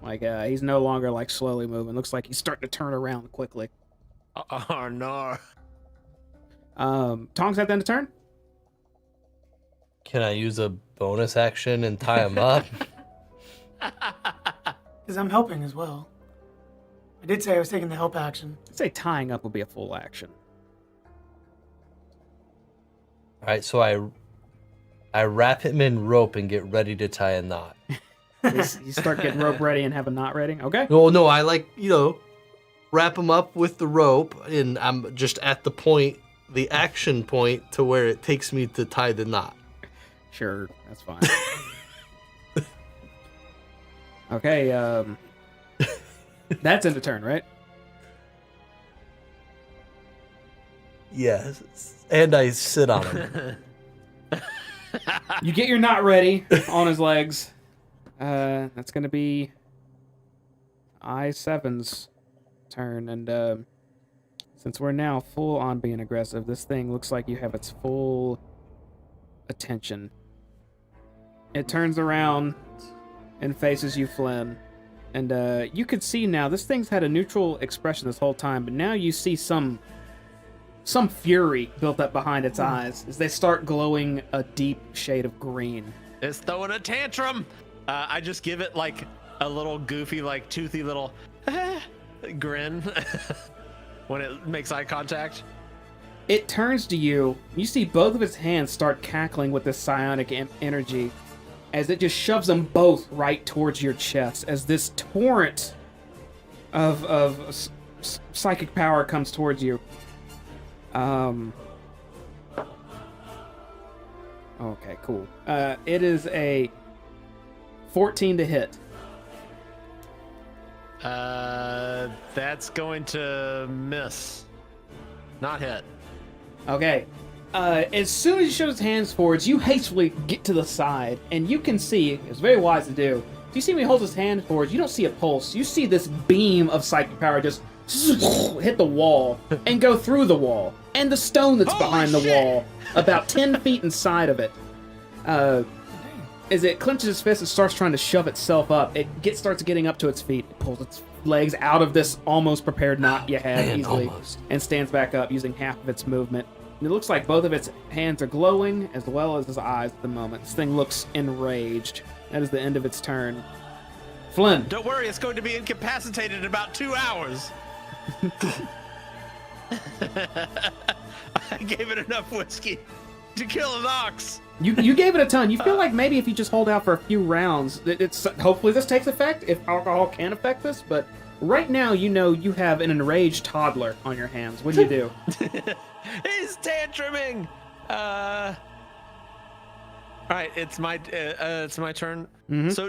Like he's no longer like slowly moving. Looks like he's starting to turn around quickly. Oh no. Tong's at the end of turn. Can I use a bonus action and tie him up? because I'm helping as well. I did say I was taking the help action. I'd say tying up would be a full action. All right, so I wrap him in rope and get ready to tie a knot. You start getting rope ready and have a knot ready. Okay. No, I wrap him up with the rope, and I'm just at the action point to where it takes me to tie the knot. Sure, that's fine. Okay, that's in the turn, right? Yes, and I sit on him. You get your knot ready on his legs. That's gonna be I7's turn, and since we're now full on being aggressive, this thing looks like you have its full attention. It turns around and faces you, Flynn. And you could see now, this thing's had a neutral expression this whole time, but now you see some fury built up behind its eyes as they start glowing a deep shade of green. It's throwing a tantrum. I just give it like a little goofy, like toothy little grin when it makes eye contact. It turns to you. You see both of its hands start cackling with this psionic energy as it just shoves them both right towards your chest as this torrent of psychic power comes towards you. Okay, cool. It is a 14 to hit. That's going to miss. Not hit. Okay. As soon as he shows his hands forwards, you hastily get to the side, and you can see, it's very wise to do, you see when he holds his hand forwards, you don't see a pulse. You see this beam of psychic power just hit the wall and go through the wall, and the stone that's behind the wall, about 10 feet inside of it. As it clenches its fist and starts trying to shove itself up, it starts getting up to its feet. It pulls its legs out of this almost prepared knot you had easily, and stands back up using half of its movement. And it looks like both of its hands are glowing, as well as its eyes at the moment. This thing looks enraged. That is the end of its turn. Flynn. Don't worry, it's going to be incapacitated in about 2 hours. I gave it enough whiskey to kill an ox. You gave it a ton. You feel like maybe if you just hold out for a few rounds, it's hopefully this takes effect. If alcohol can affect this, but right now you know you have an enraged toddler on your hands. What do you do? He's tantruming. All right, it's my turn. Mhm. So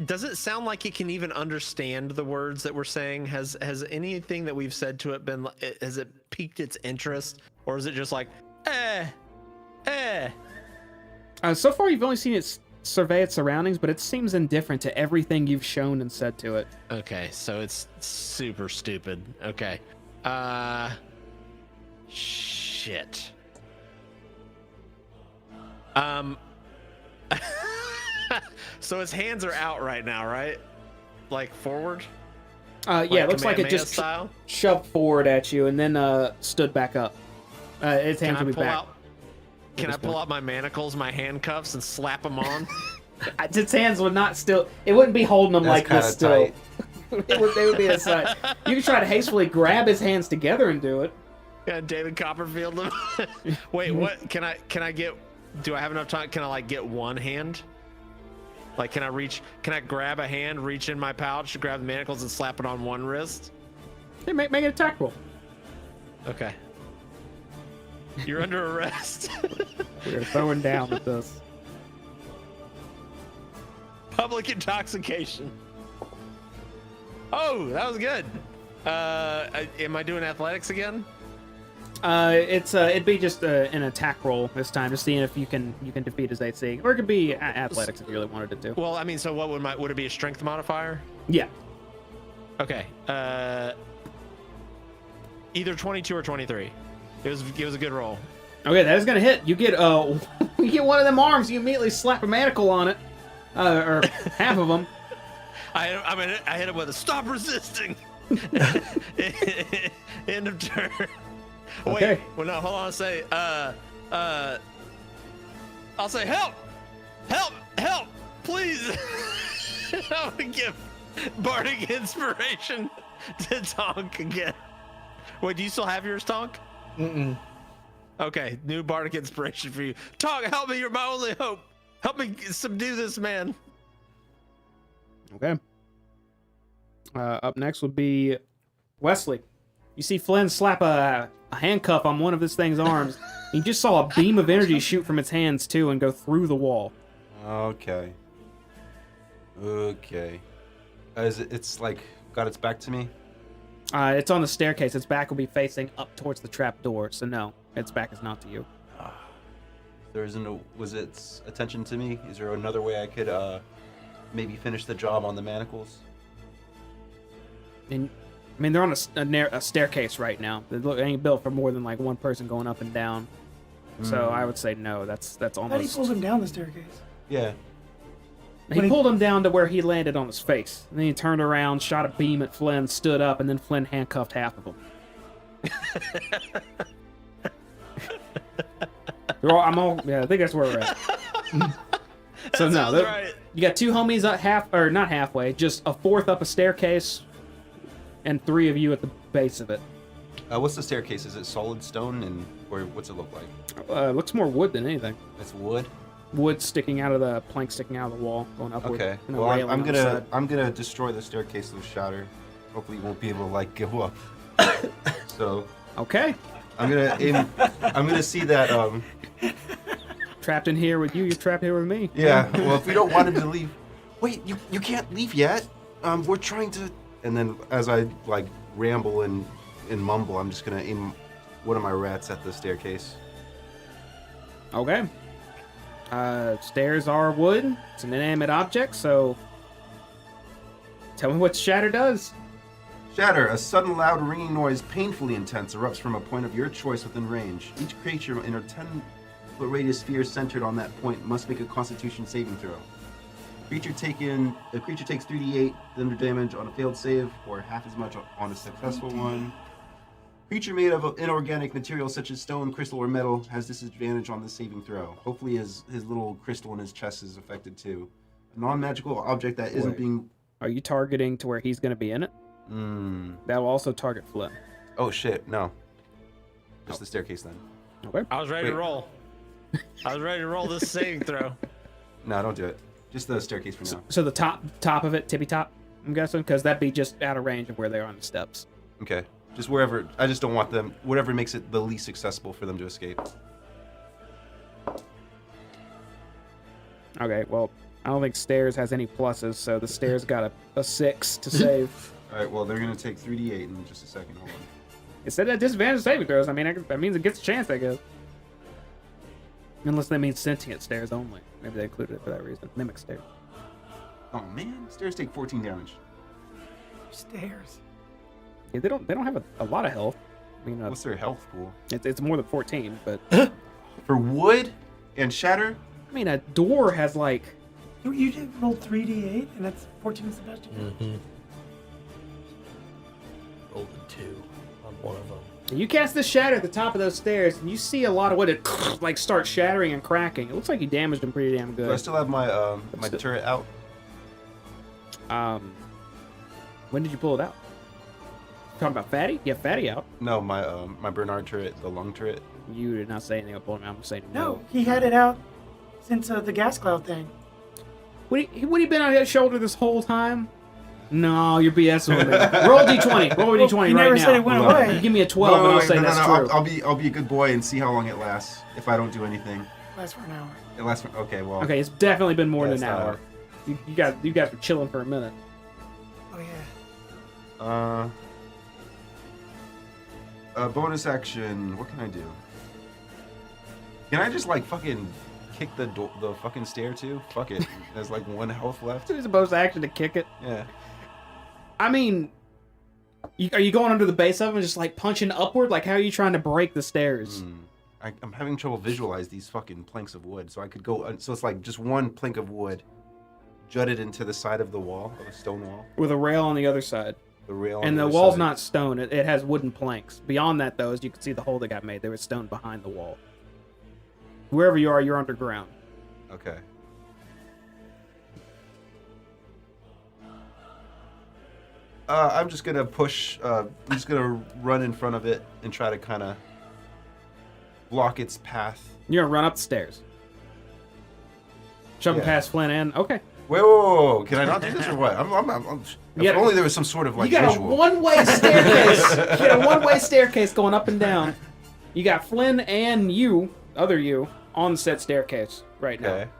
does it sound like it can even understand the words that we're saying? Has anything that we've said to it been? Has it piqued its interest, or is it just like, So far, you've only seen it survey its surroundings, but it seems indifferent to everything you've shown and said to it. Okay, so it's super stupid. Okay. Shit. So his hands are out right now, right? Like forward? Yeah, it looks like it Kamehameha just style? shoved forward at you and then stood back up. Its hands will be back. Can I pull out my manacles, my handcuffs, and slap them on? Its hands would not still. It wouldn't be holding them like this still. Tight. They would be aside. You can try to hastily grab his hands together and do it. Yeah, David Copperfield them. Wait, what? Can I get? Do I have enough time? Can I like get one hand? Like, can I grab a hand, reach in my pouch, grab the manacles, and slap it on one wrist? Hey, make an attack roll. Okay. You're under arrest. We're throwing down with this. Public intoxication. Oh, that was good. Am I doing athletics again? It'd be just an attack roll this time, just seeing if you can defeat his AC, or it could be athletics if you really wanted it to. Well, I mean, so what would it be? A strength modifier? Yeah. Okay. Either 22 or 23. It was a good roll. Okay, that is gonna hit. You get you get one of them arms. You immediately slap a manacle on it, or half of them. I hit him with a stop resisting. End of turn. Okay. Wait, well, no, hold on. I'll say, help, please. I'm gonna give bardic inspiration to Tonk again. Wait, do you still have yours, Tonk? Mm-mm. Okay, new bardic inspiration for you. Tonk, help me, you're my only hope. Help me subdue this man. Okay. Up next would be Wesley. You see Flynn slap a handcuff on one of this thing's arms. You just saw a beam of energy shoot from its hands, too, and go through the wall. Okay. It's like got its back to me? It's on the staircase. Its back will be facing up towards the trap door, so no, its back is not to you. Was its attention to me? Is there another way I could maybe finish the job on the manacles? And I mean, they're on a staircase right now. They ain't built for more than like one person going up and down. So I would say no. That's How do you almost. pull him down the staircase? Yeah. He pulled him down to where he landed on his face. And then he turned around, shot a beam at Flynn, stood up, and then Flynn handcuffed half of him. Yeah, I think that's where we're at. So no, Right. you got two homies not halfway, just a fourth up a staircase, and three of you at the base of it. What's the staircase? Is it solid stone, or what's it look like? Looks more wood than anything. It's wood. Wood sticking out of the plank, sticking out of the wall, going upward. Okay. and a Well, railing I'm on the side. gonna destroy the staircase with shatter. Hopefully, you won't be able to like go up. So Okay. I'm gonna aim. I'm gonna see that. Trapped in here with you. You're trapped here with me. Yeah. Well, if we don't want him to leave, wait. You can't leave yet. We're trying to. And then as I like ramble and mumble, I'm just gonna aim one of my rats at the staircase. Okay. Stairs are wood. It's an inanimate object, so tell me what shatter does. Shatter, a sudden loud ringing noise, painfully intense, erupts from a point of your choice within range. Each creature in a 10-foot radius sphere centered on that point must make a Constitution saving throw. A creature takes 3d8 thunder damage on a failed save, or half as much on a successful one. Creature made of inorganic material such as stone, crystal, or metal has disadvantage on the saving throw. Hopefully his little crystal in his chest is affected too. A non-magical object that isn't being... Are you targeting to where he's going to be in it? That will also target Flynn. Oh shit, no. Just the staircase then. Okay. I was ready to Wait. roll. I was ready to roll this saving throw. No, don't do it. Just the staircase for now. So the top of it, tippy top, I'm guessing, because that'd be just out of range of where they are on the steps. Okay. Just wherever. I just don't want them. Whatever makes it the least accessible for them to escape. Okay, well, I don't think stairs has any pluses, so the stairs got a 6 to save. All right. Well, they're gonna take 3d8 in just a second. Hold on. It said that disadvantage saving throws. I mean, that means it gets a chance, I guess. Unless that means sentient stairs only. Maybe they included it for that reason. Mimic stairs. Oh man, stairs take 14 damage. Stairs. Yeah, they don't have a lot of health. I mean, What's their health pool? it's more than 14, but For wood and shatter? I mean, a door has like You did roll 3d8, and that's 14 is the best you got. Mm-hmm. Rolled a 2 on one of them. you cast this shatter at the top of those stairs, and you see a lot of wood it like start shattering and cracking. It looks like you damaged them pretty damn Do I good. still have my my turret out? When did you pull it out? Talking about Fatty? You have Fatty out. No, my my Bernard turret, the lung turret. You did not say anything about pulling it out. I'm saying No, he had it out since the gas cloud thing. Would he been on his shoulder this whole time? No, you're BSing with me. Roll d20. Roll a d20 He right never now. said it went No. away. You give me a 12, and I'll say that's true. I'll be a good boy and see how long it lasts. If I don't do anything, Lasts for an hour. it lasts. For, okay, well. Okay, it's definitely been more Yeah, than an it's not hour. You guys were chilling for a minute. Oh yeah. Bonus action. What can I do? Can I just like fucking kick the fucking stair too? Fuck it. There's like 1 health left. It's supposed to action to kick it. Yeah. I mean, are you going under the base of them and just like punching upward? Like, how are you trying to break the stairs? I'm having trouble visualize these fucking planks of wood. So I could go. So it's like just one plank of wood, jutted into the side of the wall, of a stone wall. With a rail on the other side. The rail. on And the other wall's side. not stone. It has wooden planks. Beyond that, though, as you can see the hole that got made, there was stone behind the wall. Wherever you are, you're underground. Okay. I'm just gonna push. I'm just gonna run in front of it and try to kind of block its path. You're going to run up the stairs. Shoving Yeah. past Flynn and... Okay. Whoa! Can I not do this or what? If Yeah. only there was some sort of like You got visual. a one-way staircase. You got a one-way staircase going up and down. You got Flynn and other you, on said staircase right now. Okay.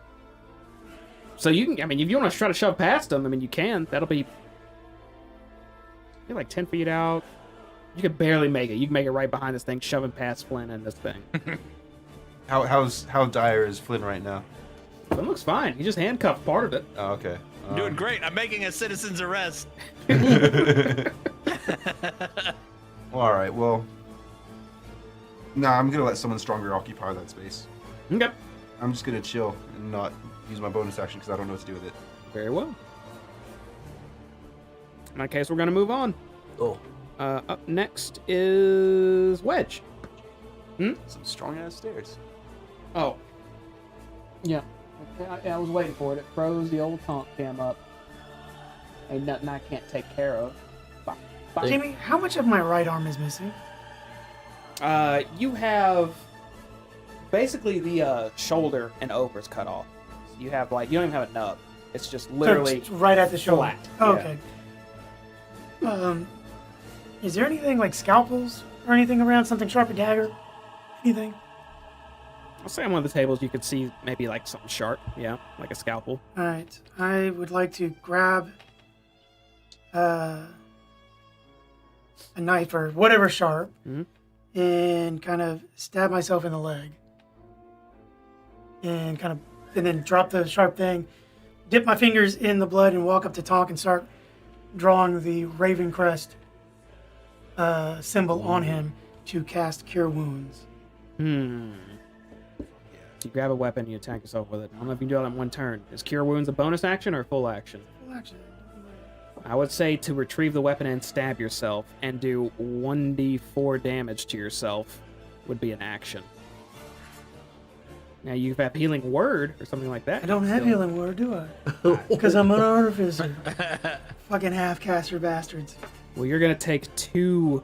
So you can, I mean, if you want to try to shove past them, I mean, you can. That'll be you're like 10 feet out. You could barely make it. You can make it right behind this thing, shoving past Flynn and this thing. How dire is Flynn right now? Flynn looks fine. He just handcuffed part of it. Oh, okay. Doing great. I'm making a citizen's arrest. Well, all right. Well, nah. I'm gonna let someone stronger occupy that space. Okay. I'm just gonna chill and not use my bonus action because I don't know what to do with it. Very well. In that case, we're going to move on. Oh, Up next is Wedge. Some strong ass stairs. Oh. Yeah. I was waiting for it. It froze. The old taunt came up. Ain't nothing I can't take care of. Jamie, how much of my right arm is missing? You have basically the shoulder and over is cut off. You have like you don't even have a nub. It's just literally So it's right at the shoulder. flat. Oh, Yeah. okay. Is there anything like scalpels or anything around? Something sharp, a dagger? Anything? I'll say on one of the tables you could see maybe like something sharp. Yeah, like a scalpel. All right. I would like to grab a knife or whatever sharp Mhm. and kind of stab myself in the leg. And then drop the sharp thing, dip my fingers in the blood and walk up to Tonk and start drawing the Raven Crest symbol on him to cast Cure Wounds. You grab a weapon, you attack yourself with it. I don't know if you can do it in one turn. Is Cure Wounds a bonus action or a full action? Well, actually, I would say to retrieve the weapon and stab yourself and do 1d4 damage to yourself would be an action. Now you have Healing Word or something like that. I don't have Still- healing word, do I? Because I'm an artificer. Fucking half-caster bastards. Well, you're gonna take 2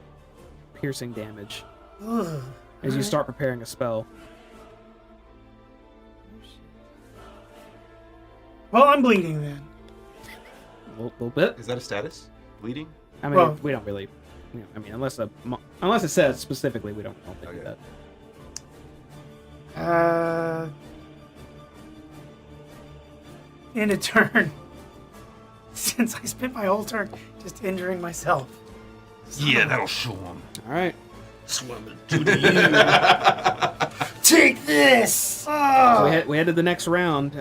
piercing damage. Ugh. as you Alright. start preparing a spell. Well, I'm bleeding then. A little bit. Is that a status? Bleeding? I mean, Well- we don't really. I mean, unless it says specifically, we don't think Okay. that. In a turn. Since I spent my whole turn just injuring myself. Yeah, that'll show him. All right. Swimming. Take this! So Oh. we head to the next round.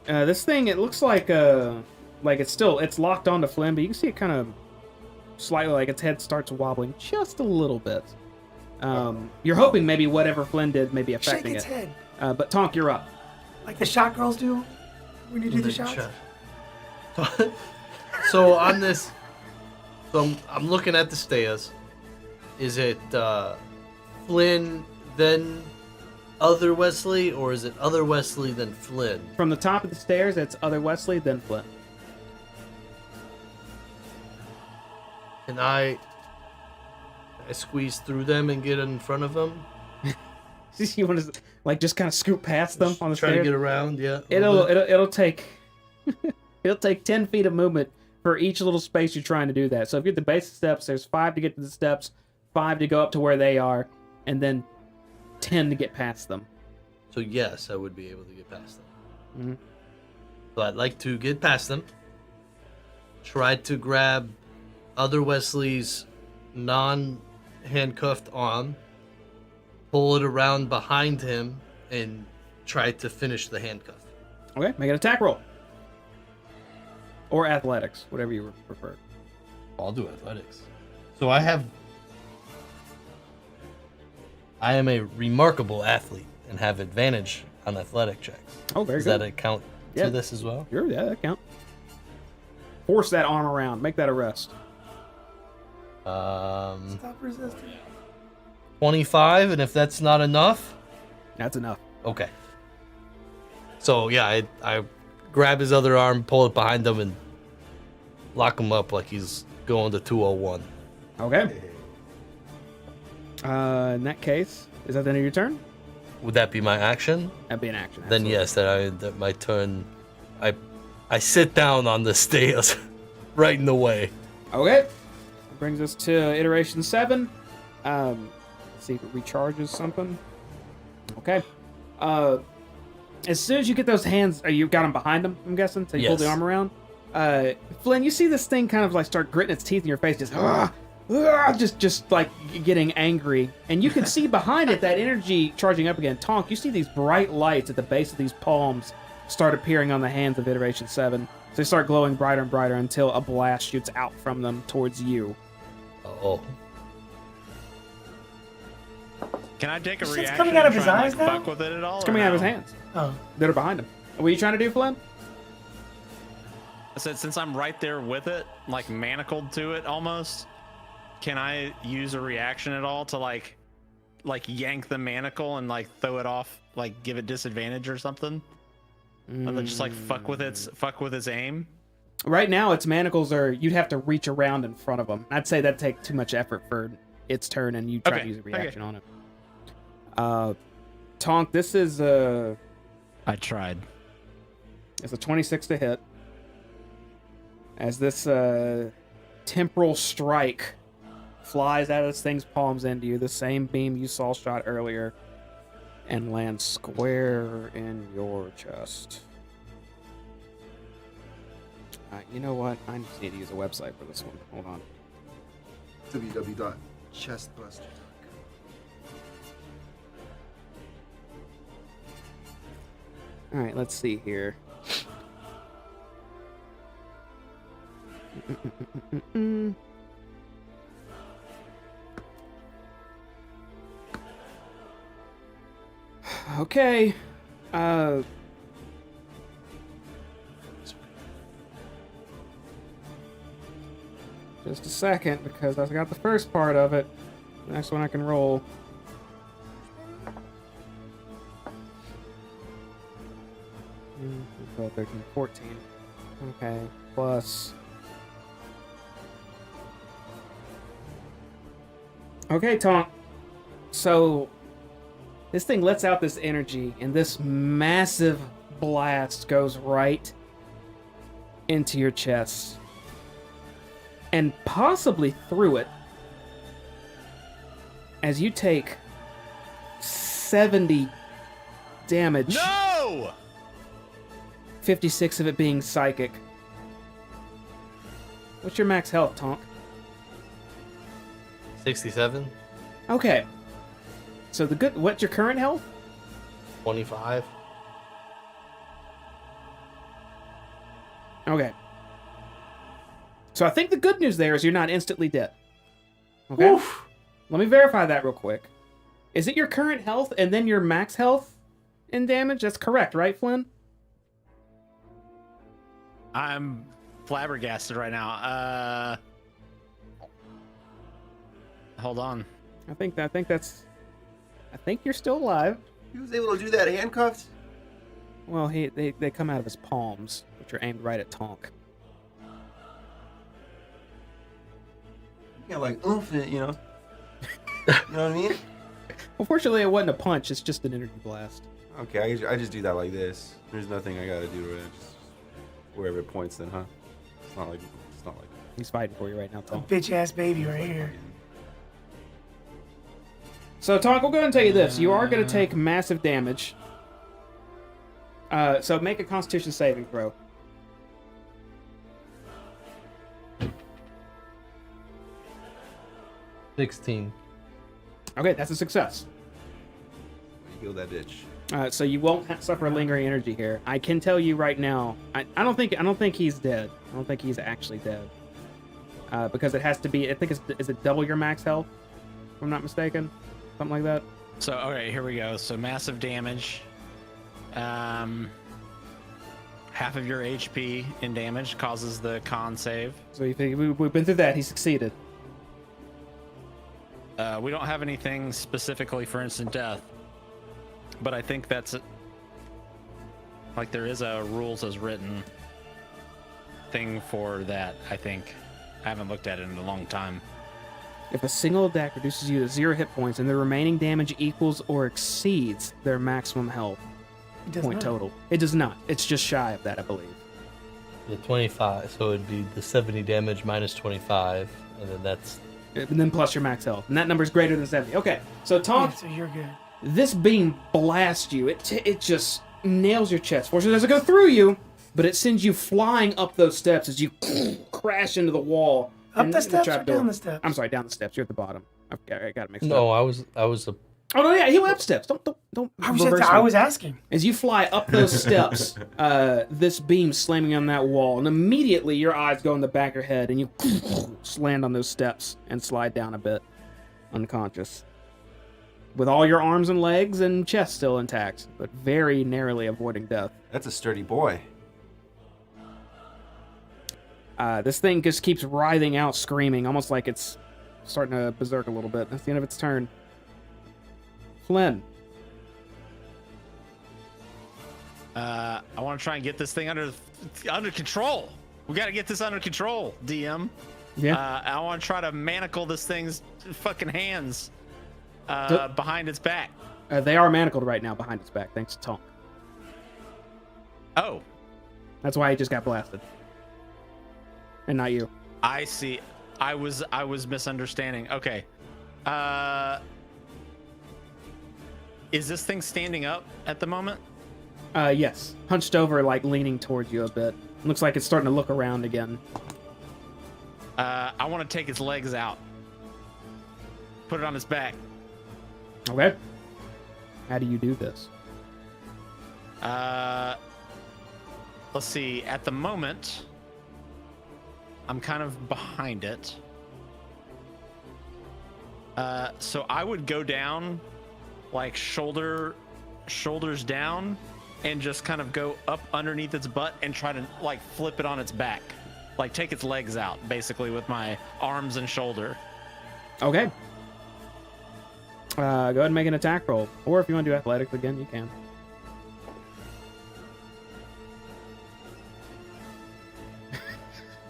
This thing, it looks like it's locked onto Flynn, but you can see it kind of slightly, like its head starts wobbling just a little bit. You're hoping maybe whatever Flynn did may be Shake affecting its it. head. But Tonk, you're up. Like the shot girls do when you do the shots. So on this, I'm looking at the stairs. Is it Flynn then other Wesley, or is it other Wesley then Flynn? From the top of the stairs, it's other Wesley, then Flynn. And I squeeze through them and get in front of them. You want to just kind of scoot past them on the Try to stairs? get around, yeah. a little bit. It'll take 10 feet of movement for each little space you're trying to do that. So if you're at the base of the steps, there's 5 to get to the steps, 5 to go up to where they are, and then 10 to get past them. So yes, I would be able to get past them. Mhm. So I'd like to get past them. Try to grab other Wesley's non-handcuffed arm, pull it around behind him, and try to finish the handcuff. Okay, make an attack roll. Or athletics, whatever you prefer. I'll do athletics. So I am a remarkable athlete and have advantage on athletic checks. Oh, very Does good. that account Yeah. to this as well? Sure, yeah, that count. Force that arm around. Make that a rest. Stop resisting. 25, and if that's not enough, That's enough. okay. So yeah, I grab his other arm, pull it behind him, and lock him up like he's going to 201. Okay. In that case, is that the end of your turn? Would that be my action? That'd be an action. Then absolutely. yes, that my turn. I sit down on the stairs, right in the way. Okay. That brings us to iteration 7. Let's see if it recharges something. Okay. As soon as you get those hands, you got them behind them, I'm guessing? So you pull the Yes. arm around? Flynn, you see this thing kind of like start gritting its teeth in your face, just like getting angry. And you can see behind it that energy charging up again. Tonk, you see these bright lights at the base of these palms start appearing on the hands of iteration 7. So they start glowing brighter and brighter until a blast shoots out from them towards you. Oh, Can I take a Shit's reaction? coming out of and his try and, eyes now? fuck with it at all? It's or coming out of his no? hands Oh. that are behind him. What are you trying to do, Flynn? I said, since I'm right there with it, like manacled to it almost, can I use a reaction at all to like yank the manacle and like throw it off, like give it disadvantage or something? And then just like fuck with its aim. Right now, its manacles are, you'd have to reach around in front of them. I'd say that'd take too much effort for its turn, and you try Okay, to use a okay. reaction on it. Tonk, this is I tried. it's a 26 to hit. As this temporal strike flies out of this thing's palms into you, the same beam you saw shot earlier, and lands square in your chest. You know what? I just need to use a website for this one. Hold on. www.chestbuster.com. All right, let's see here. Okay. Just a second, because I got the first part of it. The next one I can roll. Mm, 12, 13, 14. Okay, plus. Okay, Tonk. So this thing lets out this energy, and this massive blast goes right into your chest. And possibly through it, as you take 70 damage. No! 56 of it being psychic. What's your max health, Tonk? 67, Okay. So what's your current health? 25. Okay. So I think the good news there is you're not instantly dead. Okay? Oof. Let me verify that real quick. Is it your current health and then your max health in damage? That's correct, right, Flynn? I'm flabbergasted right now. Hold on. I think you're still alive. He was able to do that handcuffed? Well, they come out of his palms, which are aimed right at Tonk. Yeah, like oomph it, you know? You know what I mean? Well, fortunately, it wasn't a punch. It's just an energy blast. Okay, I just do that like this. There's nothing I gotta do to it. Just wherever it points then, huh? It's not like He's fighting for you right now, A Tonk. bitch ass baby right here. So, Tonk, we'll go ahead and tell you this. You are going to take massive damage. So make a Constitution saving throw. $16. Okay, that's a success. heal that itch. So you won't suffer lingering energy here. I can tell you right now. I don't think he's dead. I don't think he's actually dead. Because it has to be. I think is it double your max health? If I'm not mistaken, something like that. So okay, here we go. So massive damage. Half of your HP in damage causes the con save. So you think we've been through that? He succeeded. We don't have anything specifically for instant death, but I think that's like there is a rules as written thing for that. I think I haven't looked at it in a long time. If a single attack reduces you to 0 hit points and the remaining damage equals or exceeds their maximum health It does point not. total. It does not. It's just shy of that, I believe. The 25, so it'd be the 70 damage minus 25, and then that's And then plus your max health. And that number is greater than 70. Okay, so Yeah, Tom, so you're good. this beam blasts you. It just nails your chest. Fortunately, it doesn't go through you, but it sends you flying up those steps as you crash into the wall. Up and the steps or trapdoor. down the steps? I'm sorry, down the steps. You're at the bottom. I got it mixed up. no. I was a Oh no, yeah, he went up steps. Don't. reverse I me. was asking. As you fly up those steps, this beam slamming on that wall, and immediately your eyes go in the back of your head, and you land on those steps and slide down a bit, unconscious, with all your arms and legs and chest still intact, but very narrowly avoiding death. That's a sturdy boy. This thing just keeps writhing out, screaming, almost like it's starting to berserk a little bit. That's the end of its turn. Flynn. I want to try and get this thing under control. We got to get this under control, DM. Yeah. I want to try to manacle this thing's fucking hands behind its back. They are manacled right now behind its back, thanks to Tonk. Oh, That's why he just got blasted. And not you. I see. I was misunderstanding. Okay. Is this thing standing up at the moment? Yes. Hunched over, like leaning towards you a bit. Looks like it's starting to look around again. I want to take its legs out. Put it on its back. Okay. How do you do this? Let's see. At the moment, I'm kind of behind it. So I would go down, like shoulders down, and just kind of go up underneath its butt and try to like flip it on its back. Like take its legs out, basically, with my arms and shoulder. Okay. Go ahead and make an attack roll. Or if you want to do athletics again, you can.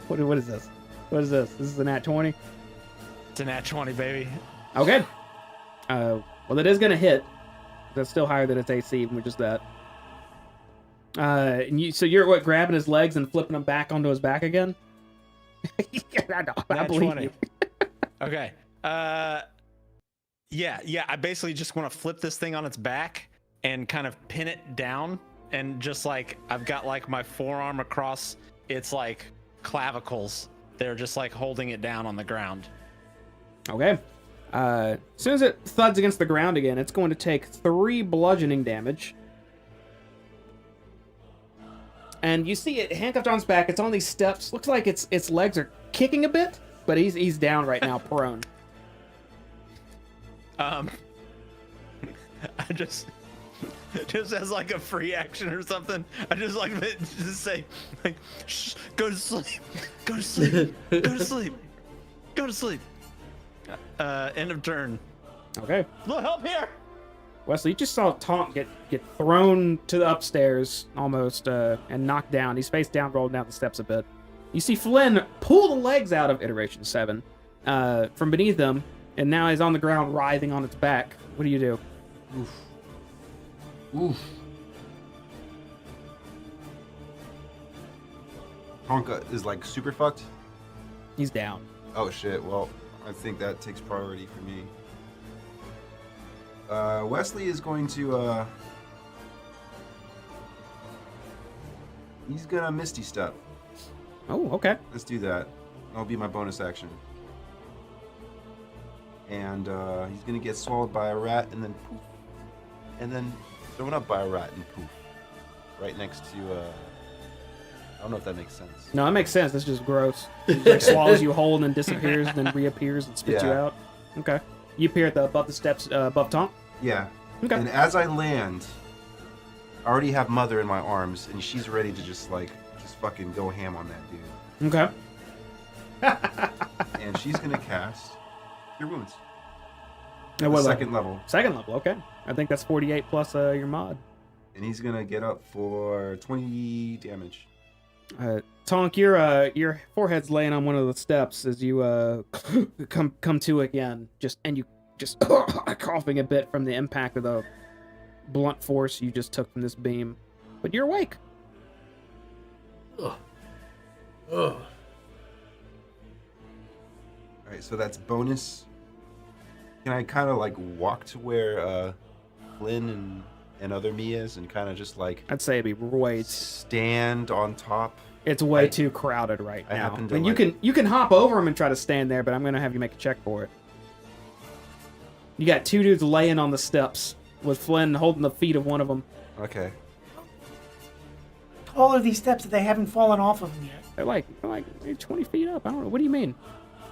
What is this? What is this? This is a nat 20? It's a nat 20, baby. Okay. Well, that is going to hit. That's still higher than its AC, even with just that. So you're what, grabbing his legs and flipping him back onto his back again? I Nat believe 20. you. Okay. Yeah. I basically just want to flip this thing on its back and kind of pin it down, and just like I've got like my forearm across its like clavicles. They're just like holding it down on the ground. Okay. As soon as it thuds against the ground again, it's going to take 3 bludgeoning damage. And you see it handcuffed on its back. It's on these steps. Looks like its legs are kicking a bit, but he's down right now, prone. I just as like a free action or something, I just like just say like, shh, go to sleep, go to sleep, go to sleep, go to sleep. End of turn. Okay. Look, help here. Wesley, you just saw Tonk get thrown to the upstairs almost and knocked down. He's face down, rolled down the steps a bit. You see Flynn pull the legs out of Iteration 7 from beneath him, and now he's on the ground writhing on its back. What do you do? Oof. Honka is like super fucked. He's down. Oh shit, well, I think that takes priority for me. Wesley is going to, he's gonna Misty Step. Oh, okay. Let's do that. That'll be my bonus action. And, he's gonna get swallowed by a rat and then poof. And then thrown up by a rat and poof. Right next to, I don't know if that makes sense. No, that makes sense. That's just gross. It like swallows you whole and then disappears, and then reappears and spits you Yeah. out. Okay. You appear above the steps, above Tonk. Yeah. Okay. And as I land, I already have Mother in my arms, and she's ready to just fucking go ham on that dude. Okay. And she's gonna cast Cure Wounds. At At what the level? second level. Second level. Okay. I think that's 48 plus your mod. And he's gonna get up for 20 damage. Tonk, your forehead's laying on one of the steps as you come to again. You just coughing a bit from the impact of the blunt force you just took from this beam, but you're awake. Ugh. Alright, so that's bonus. Can I kind of like walk to where Flynn and other me is and kind of just like I'd say it'd be way. stand on top? It's way too crowded right I now. happen to And like- you can hop over him and try to stand there, but I'm gonna have you make a check for it. You got 2 dudes laying on the steps with Flynn holding the feet of one of them. Okay. Tall are these steps that they haven't fallen off of them yet? They're like maybe 20 feet up. I don't know. What do you mean?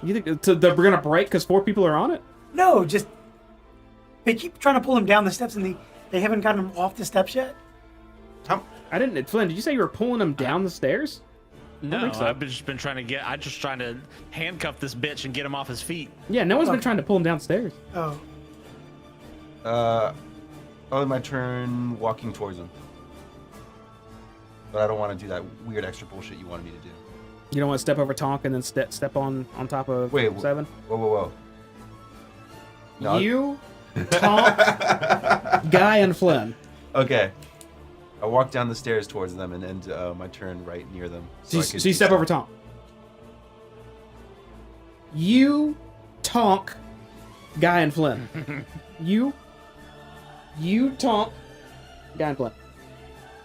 You think they're gonna break because 4 people are on it? No, just they keep trying to pull him down the steps, and they haven't gotten him off the steps yet. I didn't. Flynn, did you say you were pulling him down the stairs? No, think so. I've just been trying to handcuff this bitch and get him off his feet. Yeah, no one's been trying to pull him downstairs. Oh, On my turn, walking towards him. But I don't want to do that weird extra bullshit you wanted me to do. You don't want to step over Tonk and then step on top of Wait, 7? Whoa. No, You, Tonk, Guy, and Flynn. Okay. I walk down the stairs towards them and end my turn right near them. So I you could step just- over Tonk. You, Tonk, Guy, and Flynn. You, Tonk, Guy, and Flynn.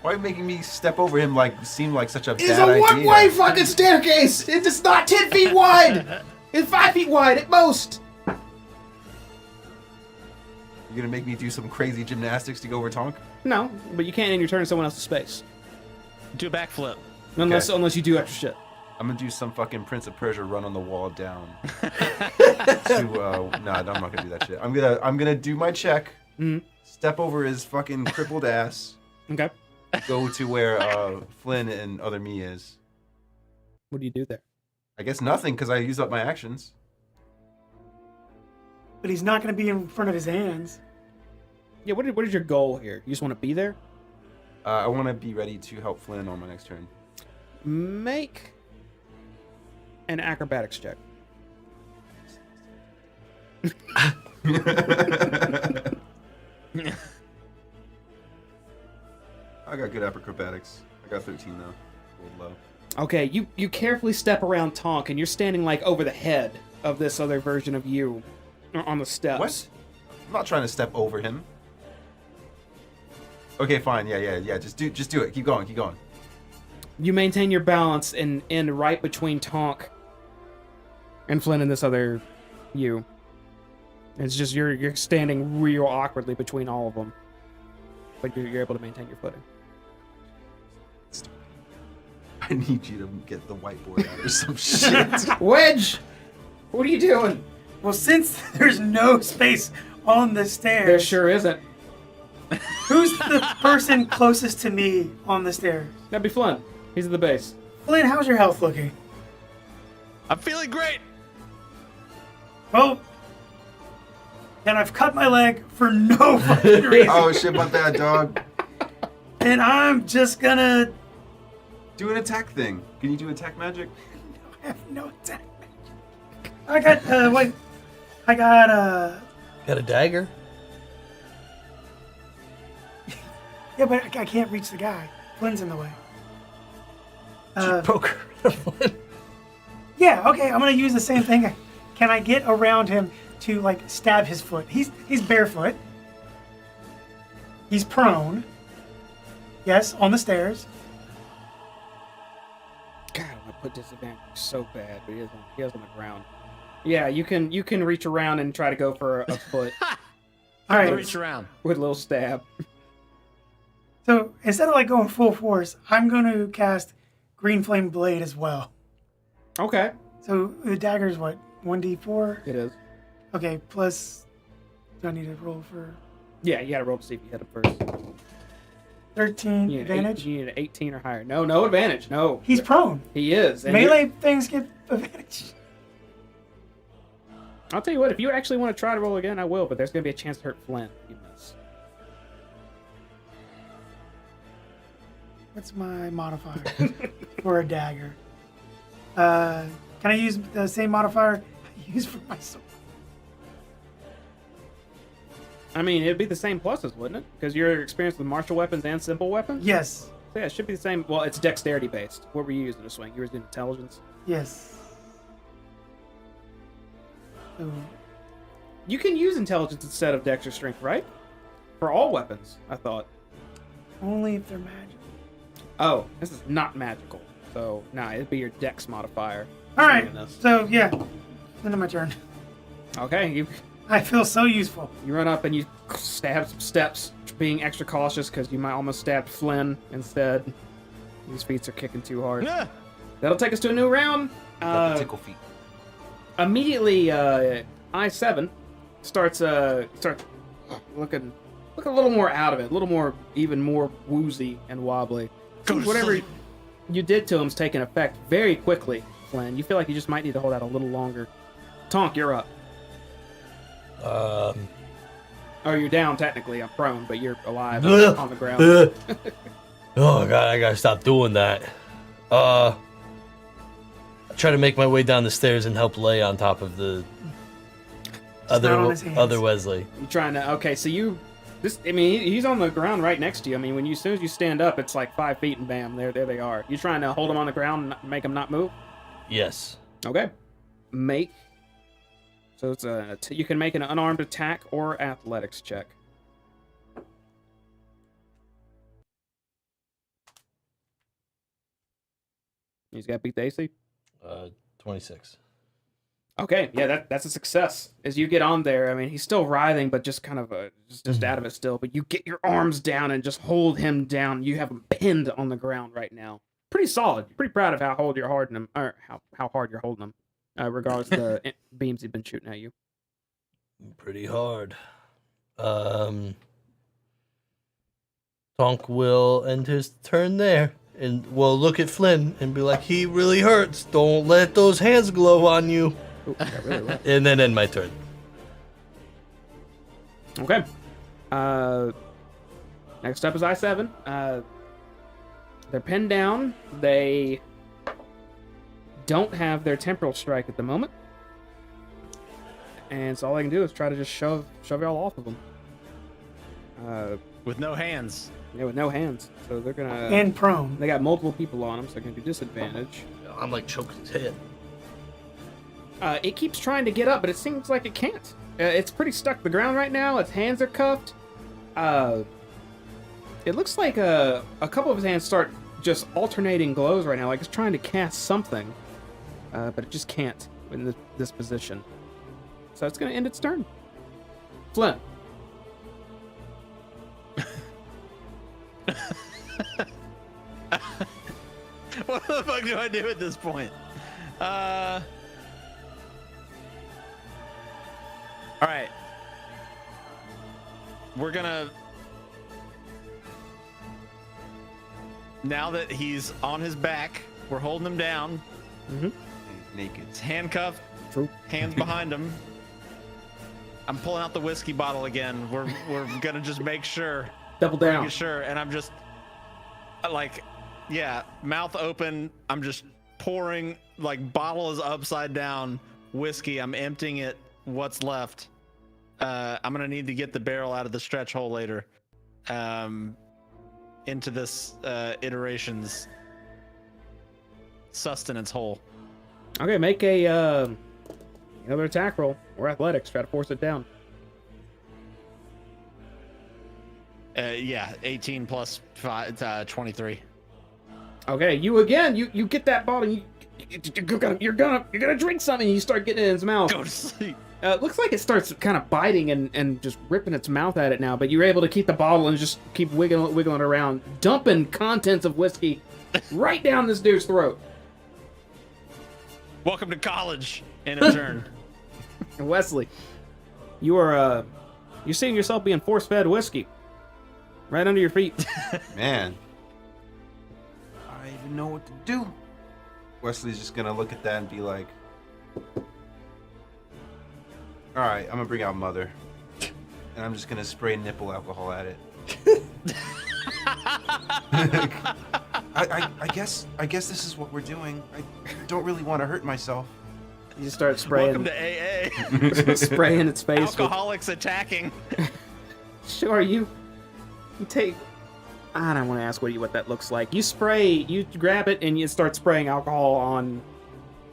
Why are you making me step over him seem like such a It's bad a idea? one-way fucking staircase! It's not 10 feet wide! It's 5 feet wide at most! You're gonna make me do some crazy gymnastics to go over Tonk? No, but you can't end your turn in someone else's space. Do a backflip. Unless you do extra shit. I'm gonna do some fucking Prince of Persia run on the wall down. No, I'm not gonna do that shit. I'm gonna do my check, step over his fucking crippled ass, Okay. go to where Flynn and other me is. What do you do there? I guess nothing because I used up my actions. but he's not going to be in front of his hands. Yeah, what is your goal here? You just want to be there? I want to be ready to help Flynn on my next turn. Make an acrobatics check. I got good acrobatics. I got 13 though. Rolled low. Okay, you carefully step around Tonk, and you're standing like over the head of this other version of you on the steps. What? I'm not trying to step over him. Okay, fine. Yeah. Just do it. Keep going. You maintain your balance and end right between Tonk and Flynn and this other you. It's just you're standing real awkwardly between all of them, but you're able to maintain your footing. I need you to get the whiteboard out or some shit. Wedge, what are you doing? Well, since there's no space on the stairs, There sure isn't. who's the person closest to me on the stairs? That'd be Flynn. He's at the base. Flynn, how's your health looking? I'm feeling great. Well, and I've cut my leg for no fucking reason. Oh shit, my bad, dog. And I'm just gonna... Do an attack thing. Can you do attack magic? I have no attack. I got, wait. I got, Got a dagger? yeah, but I can't reach the guy. Flynn's in the way. Poker. Yeah, okay, I'm gonna use the same thing. Can I get around him to, like, stab his foot? He's barefoot. He's prone. Yes, on the stairs. God, I'm gonna put disadvantage so bad, but he is on the ground. Yeah, you can reach around and try to go for a foot All right. Reach around. with a little stab. So instead of like going full force, I'm going to cast Green Flame Blade as well. Okay, So the dagger is what? 1d4? it is. Okay, plus. Do I need to roll for Yeah, you gotta roll to see if you hit him first. 13 You need advantage? you need an 18 or higher. No advantage. No, He's prone. he is. And Melee things get advantage. I'll tell you what. If you actually want to try to roll again, I will. But there's gonna be a chance to hurt Flynn if you miss. What's my modifier for a dagger? Can I use the same modifier I use for my sword? I mean, it'd be the same pluses, wouldn't it? Because you're experienced with martial weapons and simple weapons. Yes. So yeah, it should be the same. Well, it's dexterity based. What were you using to swing? You were using intelligence. Yes. So, You can use intelligence instead of dex or strength, right? For all weapons, I thought. only if they're magic. Oh, this is not magical. So, nah, it'd be your dex modifier. All right. Doing this. So yeah, end of my turn. Okay, you I feel so useful. run up and you stab some steps, being extra cautious because you might almost stab Flynn instead. These feet are kicking too hard. Yeah. That'll take us to a new round. Got the tickle feet. Immediately, I7 starts looking a little more out of it, a little more, even more woozy and wobbly. Go to Whatever sleep. you did to him's taking effect very quickly, Flynn. You feel like you just might need to hold out a little longer. Tonk, you're up. Oh, you're down technically. I'm prone, but you're alive on the ground. Oh god, I gotta stop doing that. I try to make my way down the stairs and help lay on top of the not on his hands. other Wesley. You trying to? Okay, so I mean, he's on the ground right next to you. I mean, as soon as you stand up, it's like 5 feet, and bam, there they are. You trying to hold him on the ground and make him not move? Yes. Okay. Make. So it's you can make an unarmed attack or athletics check. He's got to beat the AC. 26. Okay, yeah, that's a success. As you get on there, I mean, he's still writhing, but just kind of just out of it still. But you get your arms down and just hold him down. You have him pinned on the ground right now. Pretty solid. Pretty proud of how hard you're holding him, or how hard you're holding him, regardless of the beams he's been shooting at you. Pretty hard. Tonk will end his turn there. And we'll look at Flynn and be like, he really hurts. Don't let those hands glow on you. Ooh, that really wet. And then end my turn. Okay. Next up is I7. They're pinned down. They don't have their temporal strike at the moment. And so all they can do is try to just shove y'all off of them. With no hands. Yeah, with no hands. So they're gonna. And prone. They got multiple people on them, so they're gonna do disadvantage. I'm like choking his head. It keeps trying to get up, but it seems like it can't. It's pretty stuck to the ground right now. Its hands are cuffed. It looks like a couple of his hands start just alternating glows right now, like it's trying to cast something, but it just can't in this position. So it's going to end its turn. Flynn. What the fuck do I do at this point? All right. We're gonna... Now that he's on his back, we're holding him down. Mm-hmm. Naked. He's handcuffed. True. Hands behind him. I'm pulling out the whiskey bottle again. We're gonna just make sure. Double down. Making sure, and I'm just like, yeah, mouth open. I'm just pouring, like, bottle is upside down, whiskey. I'm emptying it. What's left? I'm gonna need to get the barrel out of the stretch hole later. Into this iteration's sustenance hole. Okay, make a another attack roll or athletics. Try to force it down. Yeah, 18 plus 5, 23. Okay, you get that bottle. You're gonna drink something. You start getting it in his mouth. Go to sleep. Looks like it starts kind of biting and just ripping its mouth at it now, but you're able to keep the bottle and just keep wiggling it around, dumping contents of whiskey right down this dude's throat. Welcome to college in a turn. And Wesley, you're seeing yourself being force-fed whiskey right under your feet. Man. I don't even know what to do. Wesley's just gonna look at that and be like, alright, I'm gonna bring out Mother. And I'm just gonna spray nipple alcohol at it. I guess this is what we're doing. I don't really want to hurt myself. You just start spraying. Welcome to AA. Spraying its face. Alcoholics attacking. Sure, you take. I don't want to ask what that looks like. You grab it and you start spraying alcohol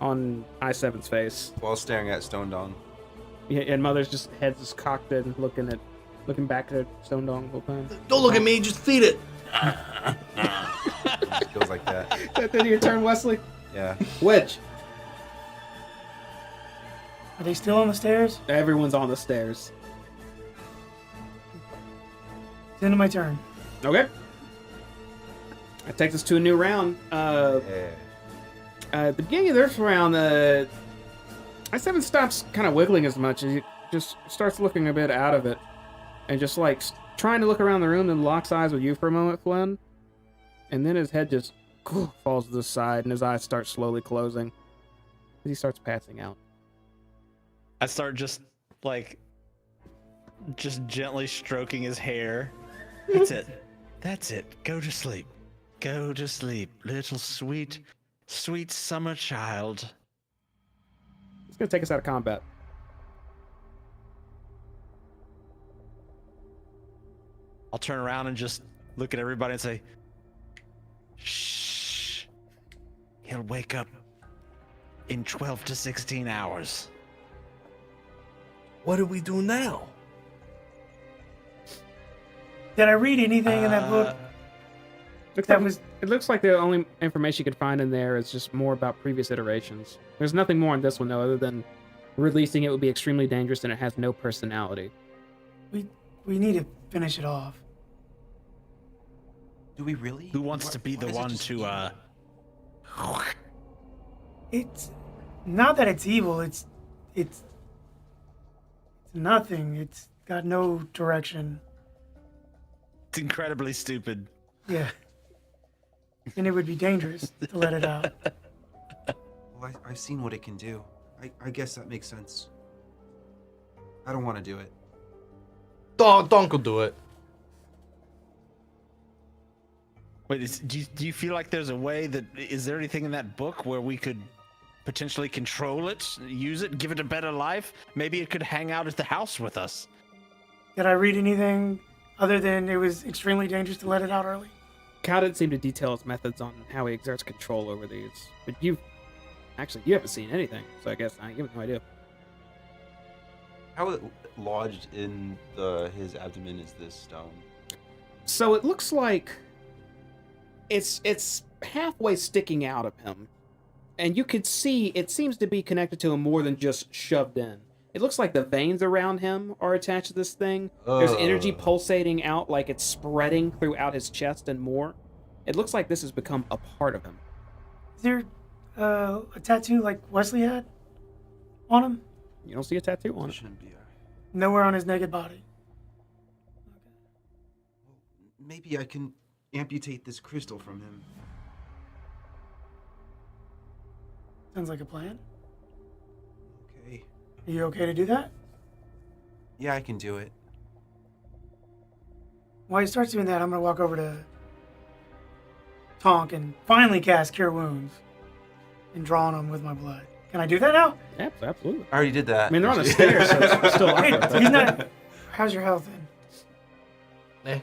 on I7's face. While staring at Stone Dong. Yeah, and Mother's just head is cocked and looking back at Stone Dong the whole time. Don't look at me, just feed it. It feels like that. Is that the end of your turn, Wesley? Yeah. Wedge. Are they still on the stairs? Everyone's on the stairs. It's the end of my turn. Okay. That takes us to a new round. Yeah. At the beginning of this round, I7 stops kind of wiggling as much, and he just starts looking a bit out of it. And just like trying to look around the room and locks eyes with you for a moment, Flynn. And then his head just falls to the side and his eyes start slowly closing as he starts passing out. I start just gently stroking his hair. That's it. That's it. Go to sleep. Go to sleep, little sweet, sweet summer child. It's going to take us out of combat. I'll turn around and just look at everybody and say, shh. He'll wake up in 12 to 16 hours. What do we do now? Did I read anything in that book? It looks like the only information you could find in there is just more about previous iterations. There's nothing more in this one, though, other than releasing it would be extremely dangerous and it has no personality. We need to finish it off. Do we really? Who wants to be the one to, It's not that it's evil. It's nothing. It's got no direction. It's incredibly stupid. Yeah. And it would be dangerous to let it out. Well, I've seen what it can do. I guess that makes sense. I don't want to do it. Donk will do it. Wait, do you feel like there's a way that... Is there anything in that book where we could potentially control it, use it, give it a better life? Maybe it could hang out at the house with us. Did I read anything other than it was extremely dangerous to let it out early? Cal didn't seem to detail his methods on how he exerts control over these. But you haven't seen anything, so I guess you have no idea. How lodged in his abdomen is this stone? So it looks like it's halfway sticking out of him, and you could see it seems to be connected to him more than just shoved in. It looks like the veins around him are attached to this thing. There's energy pulsating out like it's spreading throughout his chest and more. It looks like this has become a part of him. Is there a tattoo like Wesley had on him? You don't see a tattoo on it. Shouldn't be. Nowhere on his naked body. Maybe I can amputate this crystal from him. Sounds like a plan. Okay. Are you okay to do that? Yeah, I can do it. While he starts doing that, I'm gonna walk over to Tonk and finally cast Cure Wounds and draw on him with my blood. Can I do that now? Absolutely. I already did that. I mean, they're on the stairs, so it's still awkward. He's not. How's your health then?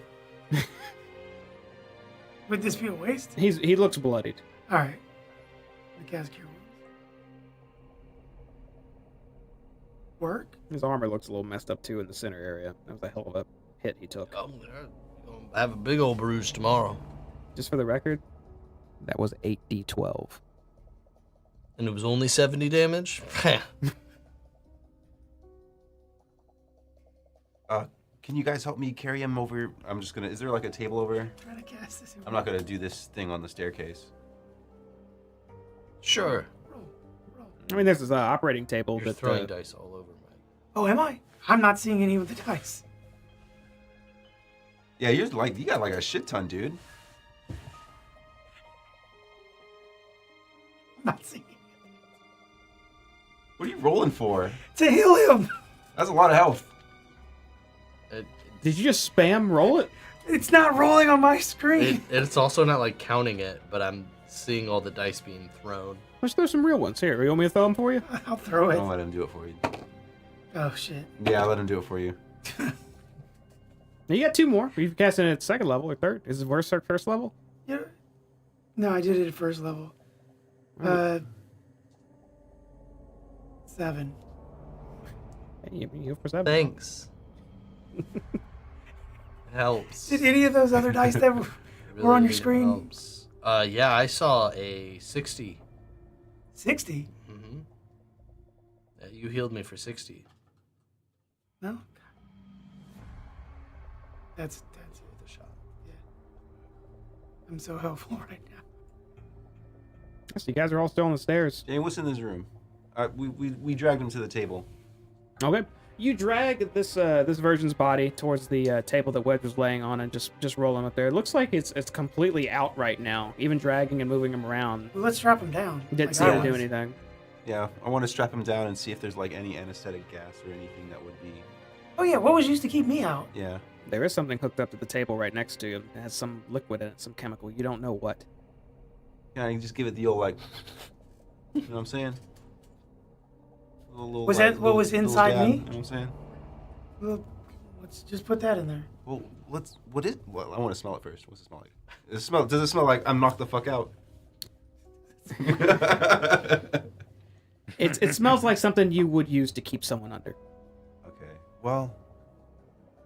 Would this be a waste? He looks bloodied. All right. The cast Cure Wounds. Work? His armor looks a little messed up too in the center area. That was a hell of a hit he took. I'm gonna have a big old bruise tomorrow. Just for the record, that was 8d12. And it was only 70 damage? Can you guys help me carry him over? I'm just gonna. Is there like a table over? Try to cast this. I'm not gonna do this thing on the staircase. Sure. I mean, there's this operating table You're that throwing dice all over, man. Oh, am I? I'm not seeing any of the dice. Yeah, you got like a shit ton, dude. I'm not seeing it. What are you rolling for? To heal him. That's a lot of health. Did you just spam roll it? It's not rolling on my screen. It's also not like counting it, but I'm seeing all the dice being thrown. Let's throw some real ones here. You want me to throw them for you? I'll throw it. Don't let him do it for you. Oh shit. Yeah, let him do it for you. Now you got two more. You've cast it at second level or third. Is it first level? Yeah. No, I did it at first level. 7. Hey, you go for 7. Thanks. It helps. Did any of those other dice that were on your screen? Helps. Yeah, I saw a 60. 60? Mm-hmm. You healed me for 60. No. That's Worth a shot. yeah. I'm so helpful right now. So you guys are all still on the stairs. Jane, what's in this room? We dragged him to the table. Okay. You drag this version's body towards the table that Wedge was laying on and just roll him up there. It looks like it's completely out right now. Even dragging and moving him around. Well, let's strap him down. Didn't like see I him do was. anything. Yeah, I want to strap him down and see if there's like any anesthetic gas or anything that would be. Oh yeah, what was used to keep me out? Yeah. There is something hooked up to the table right next to you. It has some liquid in it, some chemical. You don't know what. Yeah, I can just give it the old like. You know what I'm saying? Was that what was inside dab, me? You know what I'm saying? Well, let's just put that in there. Well, Well, I want to smell it first. What's it smell like? Does it smell like I'm knocked the fuck out? It smells like something you would use to keep someone under. Okay. Well.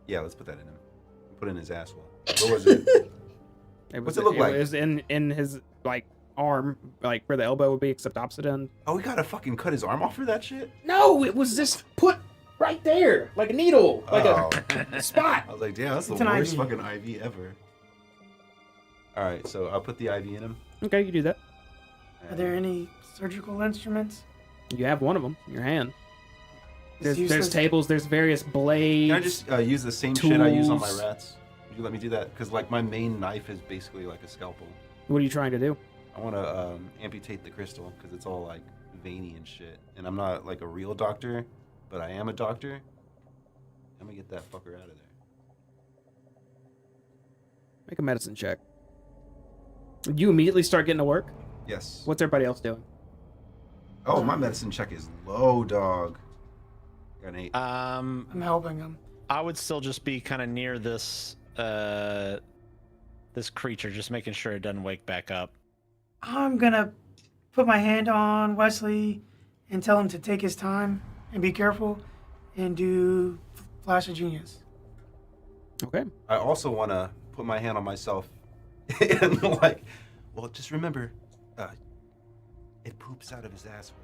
Yeah, let's put that in him. Put it in his asshole. What was it? What's it look like? It was in his like arm, like where the elbow would be, except opposite end. Oh, we gotta fucking cut his arm off for that shit? No, it was just put right there, like a needle, like Oh. a spot. I was like, damn, that's It's the an worst IV. fucking IV ever. Alright, so I'll put the IV in him. Okay, you do that. Are there any surgical instruments? You have one of them in your hand. It's There's useless. tables. There's various blades. Can I just use the same shit I use on my tools. rats? Would you let me do that? Because like my main knife is basically like a scalpel. What are you trying to do? I want to amputate the crystal because it's all like veiny and shit. And I'm not like a real doctor, but I am a doctor. I'm gonna get that fucker out of there. Make a medicine check. You immediately start getting to work. Yes. What's everybody else doing? Oh, my medicine check is low, dog. Got an 8. I'm helping him. I would still just be kind of near this this creature, just making sure it doesn't wake back up. I'm gonna put my hand on Wesley and tell him to take his time and be careful and do Flash of Genius. Okay. I also want to put my hand on myself and like, well, just remember, it poops out of his asshole.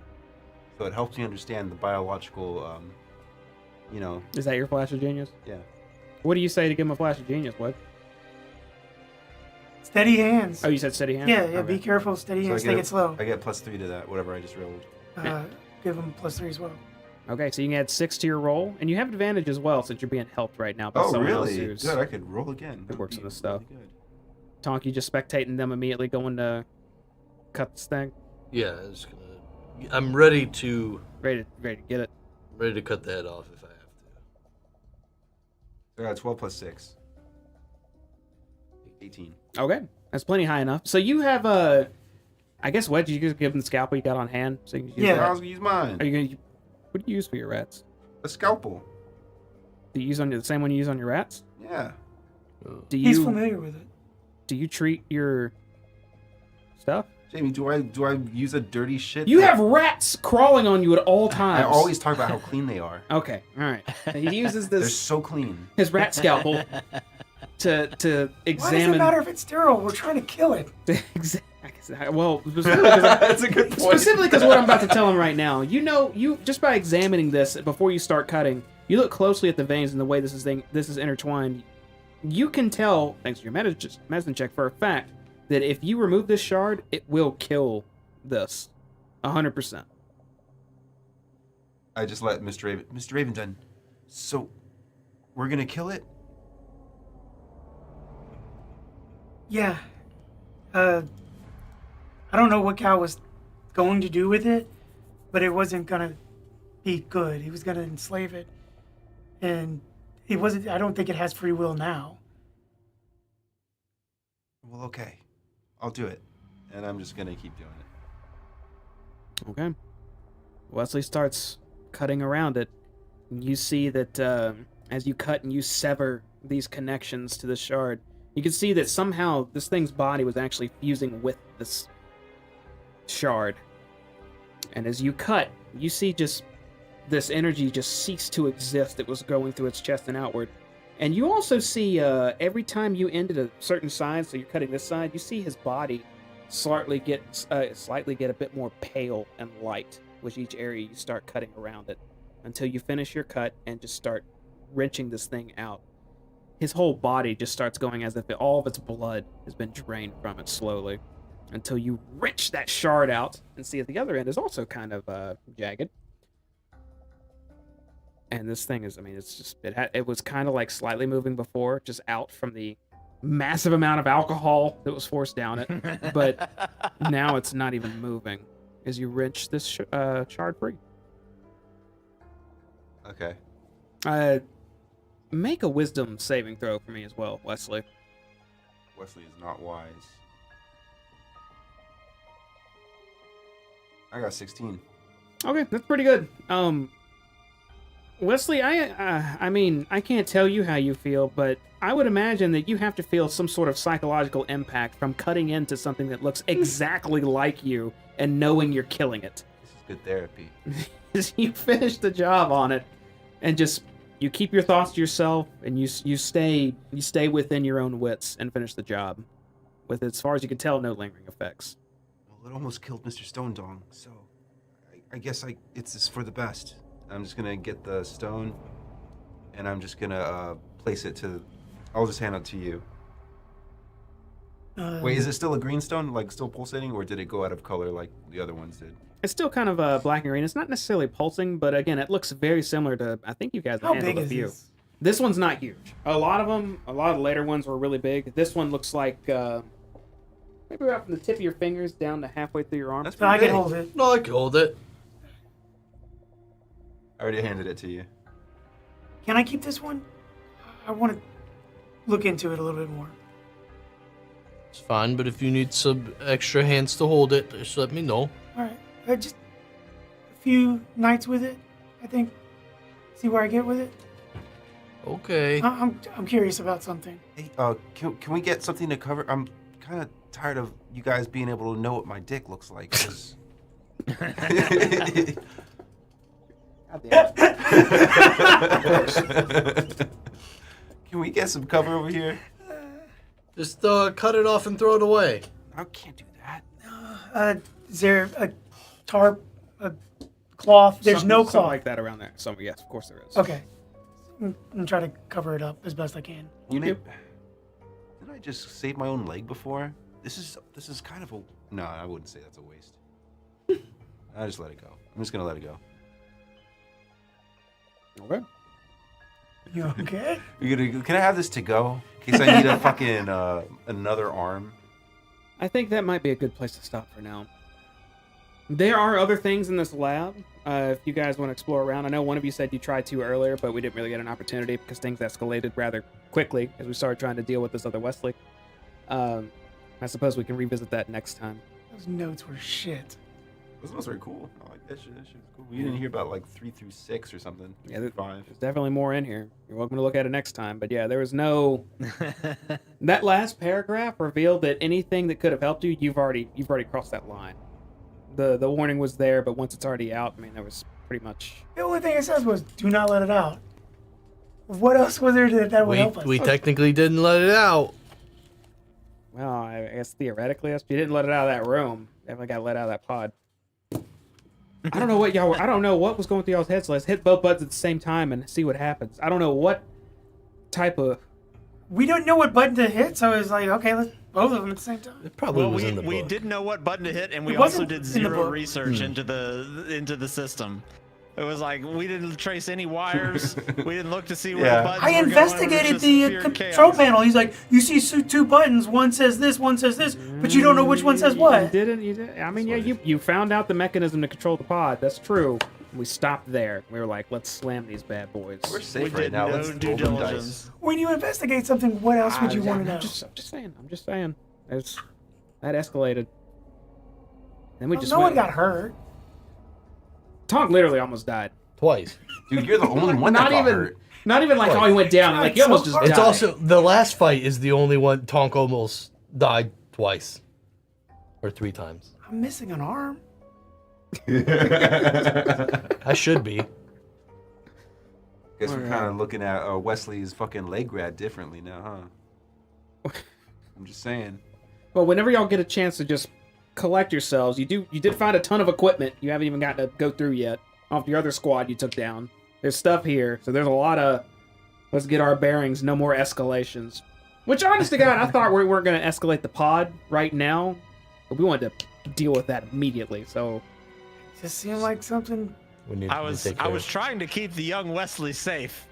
So it helps me understand the biological, Is that your flash of genius? yeah. What do you say to give him a flash of genius, What? Steady hands. Oh, you said steady hand? Yeah, Okay. be careful, steady hands, take it slow. I get +3 to that, whatever I just rolled. Give him +3 as well. Okay, so you can add 6 to your roll, and you have advantage as well since you're being helped right now by Oh, someone else really? who's... Good, I could roll again. It works That'd on this be stuff. really good. Tonk, you just spectating them immediately going to cut this thing? Yeah, I'm ready to Ready to get it. cut the head off if I have to. So I got 12 + 6. 18. Okay, that's plenty high enough. So you have I guess what, did you just give him the scalpel you got on hand? So you can use Yeah. I that? was gonna use mine. Are you gonna... What do you use for your rats? A scalpel. Do you use on the same one you use on your rats? Yeah. Do He's you familiar with it. do you treat your stuff? Jamie, do I use a dirty shit? You have rats crawling on you at all times. I always talk about how clean they are. Okay, all right. He uses They're this so clean. his rat scalpel to Why does it examine. matter if it's sterile? We're trying to kill it. Well, specifically 'cause That's a good point. specifically because what I'm about to tell him right now. You just by examining this before you start cutting, you look closely at the veins and the way this is intertwined. You can tell, thanks to your medicine check, for a fact that if you remove this shard, it will kill this, 100%. I just let Mr. Raven, so we're gonna kill it? Yeah. I don't know what Cal was going to do with it, but it wasn't gonna be good. He was gonna enslave it, and it wasn't. I don't think it has free will now. Well, okay. I'll do it. And I'm just gonna keep doing it. Okay. Wesley starts cutting around it. You see that as you cut and you sever these connections to the shard, you can see that somehow this thing's body was actually fusing with this shard. And as you cut, you see just this energy just cease to exist. It was going through its chest and outward. And you also see every time you ended a certain side, so you're cutting this side, you see his body slightly get a bit more pale and light with each area you start cutting around it, until you finish your cut and just start wrenching this thing out. His whole body just starts going as if all of its blood has been drained from it slowly, until you wrench that shard out and see at the other end is also kind of jagged. And this thing is, it's just, it was kind of like slightly moving before, just out from the massive amount of alcohol that was forced down it. But now it's not even moving as you wrench this shard free. Okay. Make a wisdom saving throw for me as well, Wesley. Wesley is not wise. I got 16. Okay, that's pretty good. Wesley, I can't tell you how you feel, but I would imagine that you have to feel some sort of psychological impact from cutting into something that looks exactly like you and knowing you're killing it. This is good therapy. You finish the job on it, and just you keep your thoughts to yourself, and you stay within your own wits and finish the job with, as far as you can tell, no lingering effects. Well, it almost killed Mr. Stone Dong, so I guess it's just for the best. I'm just gonna get the stone, and I'm just gonna place it to. I'll just hand it to you. Wait, is it still a green stone, like still pulsating, or did it go out of color like the other ones did? It's still kind of black and green. It's not necessarily pulsing, but again, it looks very similar to. I think you guys have How handled big a is few. this? This one's not huge. A lot of the later ones were really big. This one looks like maybe right from the tip of your fingers down to halfway through your arm. That's So I pretty can big. hold it. No, I can hold it. I already handed it to you. Can I keep this one? I want to look into it a little bit more. It's fine, but if you need some extra hands to hold it, just let me know. All right. Just a few nights with it, I think. See where I get with it. Okay. I'm curious about something. Hey, can we get something to cover? I'm kind of tired of you guys being able to know what my dick looks like. 'Cause... Can we get some cover over here? Just cut it off and throw it away. I can't do that. Is there a tarp, a cloth? There's no something cloth. like that around there. So yes, of course there is. Okay. I'm try to cover it up as best I can. Didn't I just save my own leg before? This is kind of a... No, I wouldn't say that's a waste. I just let it go. I'm just gonna let it go. Okay. You okay? Can I have this to go? In case I need a fucking another arm. I think that might be a good place to stop for now. There are other things in this lab. If you guys want to explore around, I know one of you said you tried to earlier, but we didn't really get an opportunity because things escalated rather quickly as we started trying to deal with this other Wesley. I suppose we can revisit that next time. Those notes were shit. Those notes are cool. I like that shit. That shit was cool. We didn't hear about like 3 through 6 or something. Yeah, 5. There's definitely more in here. You're welcome to look at it next time. But yeah, there was no. That last paragraph revealed that anything that could have helped you, you've already crossed that line. The warning was there, but once it's already out, I mean, there was pretty much. The only thing it says was, "Do not let it out." What else was there that would help us? We technically didn't let it out. Well, I guess theoretically, if you didn't let it out of that room, definitely got let out of that pod. I don't know what y'all were. I don't know what was going through y'all's heads. So let's hit both buttons at the same time and see what happens. I don't know what type of. We don't know what button to hit, so it's like, okay, let's both of them at the same time. It probably Well, was in the book. we didn't know what button to hit, and we It also wasn't did in the zero book. research into the system. It was like we didn't trace any wires. We didn't look to see where the buttons I were going. It was investigated just the pure control chaos. panel. He's like, you see two buttons. One says this, one says this, but you don't know which one says You what. didn't. I mean, yeah, you found out the mechanism to control the pod. That's true. We stopped there. We were like, let's slam these bad boys. We're We safe did right now. no Let's due roll them diligence. dice. When you investigate something, what else would you want to know? I'm just saying. That escalated. Then we Well, just no went. one got hurt. Tonk literally almost died. Twice. Dude, you're the only one that got hurt. Not even like, oh, he went down. Like, he almost just died. It's also the last fight is the only one Tonk almost died twice. Or 3 times. I'm missing an arm. I should be. Guess we're kind of looking at Wesley's fucking leg grad differently now, huh? I'm just saying. Well, whenever y'all get a chance to just collect yourselves, you did find a ton of equipment you haven't even gotten to go through yet off your other squad you took down. There's stuff here, so there's a lot of let's get our bearings, no more escalations. Which, honest to God, I thought we weren't going to escalate the pod right now, but we wanted to deal with that immediately. So Just seemed like something. We need I to was take care of. trying to keep the young Wesley safe.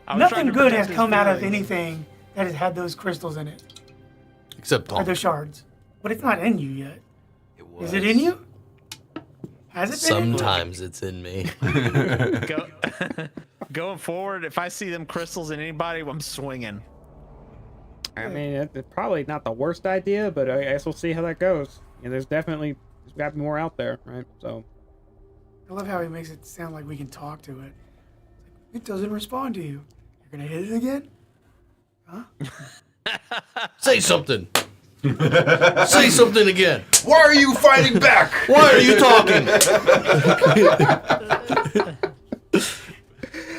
I was trying Nothing to good protect has his come out of feelings. anything that has had those crystals in it, Except or Tonk. those shards. But it's not in you yet. It was. Is it in you? Has it been in you? Sometimes it's in me. Go, going forward, if I see them crystals in anybody, I'm swinging. I mean, it's probably not the worst idea, but I guess we'll see how that goes. Yeah, there's got to be more out there, right? So I love how he makes it sound like we can talk to it. It doesn't respond to you. You're gonna hit it again? Say something. Say something again. Why are you fighting back? Why are you talking?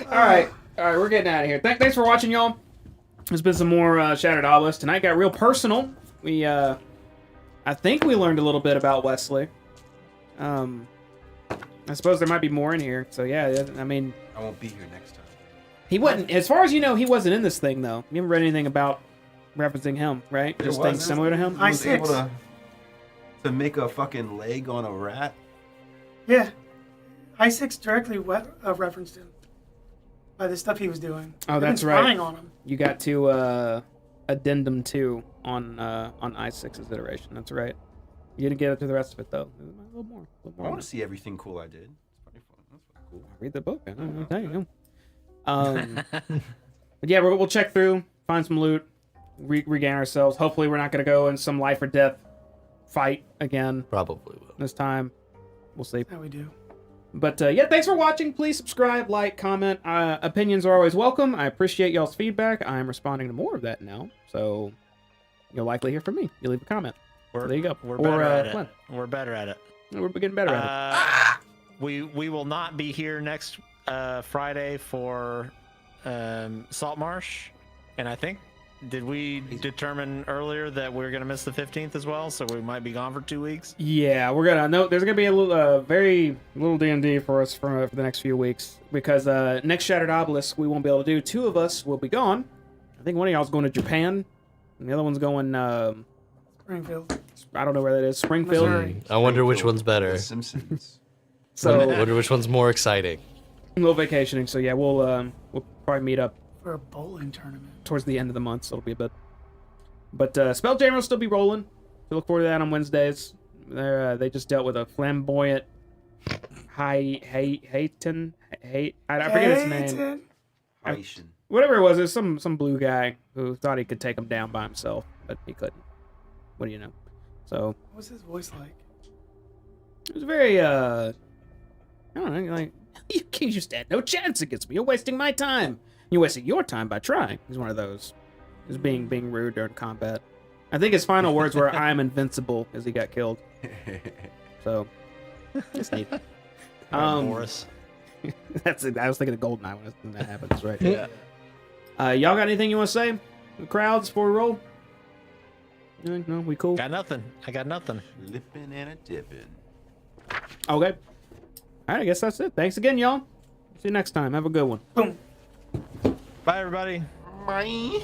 all right, we're getting out of here. Thanks for watching, y'all. There's been some more Shattered Obelisk. Tonight got real personal. We, I think we learned a little bit about Wesley. I suppose there might be more in here. So yeah, I mean, I won't be here next time. he wasn't. As far as you know, he wasn't in this thing though. You haven't read anything about referencing him, right? Just things similar to him. I was able six. to make a fucking leg on a rat. Yeah. I6 directly referenced him by the stuff he was doing. Oh, They've been that's right. spying on him. You got to addendum 2 on I6's iteration. That's right. You didn't get up to the rest of it though. A little more. I want to see everything cool I did. It's pretty fun. That's pretty cool. Read the book. I'll tell you. But yeah, we'll check through, find some loot, regain ourselves. Hopefully, we're not going to go in some life or death fight again Probably will. this time. We'll see. How we do. But yeah, thanks for watching. Please subscribe, like, comment. Opinions are always welcome. I appreciate y'all's feedback. I'm responding to more of that now, so you'll likely hear from me. You leave a comment. So there you go. We're Or, better at it. Glenn. We're better at it. We're getting better at it. We will not be here next Friday for Salt Marsh, and I think did we determine earlier that we're gonna miss the 15th as well, so we might be gone for 2 weeks. Yeah, we're gonna know. There's gonna be a little, very little D&D for us for the next few weeks because next Shattered Obelisk we won't be able to do. 2 of us will be gone. I think one of y'all's going to Japan, and the other one's going. Springfield. I don't know where that is. Springfield. Missouri. I wonder which one's better. The Simpsons. So I wonder which one's more exciting. a little vacationing. So yeah, we'll probably meet up For a bowling tournament. towards the end of the month, so it'll be a bit. But Spelljammer will still be rolling. So look forward to that on Wednesdays. They just dealt with a flamboyant Hayton. I forget his name. Haitian. Whatever it was some blue guy who thought he could take him down by himself, but he couldn't. What do you know? So What was his voice like? it was very I don't know, like you just had no chance against me. You're wasting my time. You're wasting your time by trying. He's one of those. He's being rude during combat. I think his final words were "I'm invincible" as he got killed. So it's neat. Boris. That's it. I was thinking of Goldeneye when that happens, right? Yeah. Y'all got anything you want to say? The crowds before we roll? No, we cool. Got nothing. I got nothing. Lippin' and a dippin'. Okay. All right, I guess that's it. Thanks again, y'all. See you next time. Have a good one. Boom. Bye, everybody. Bye.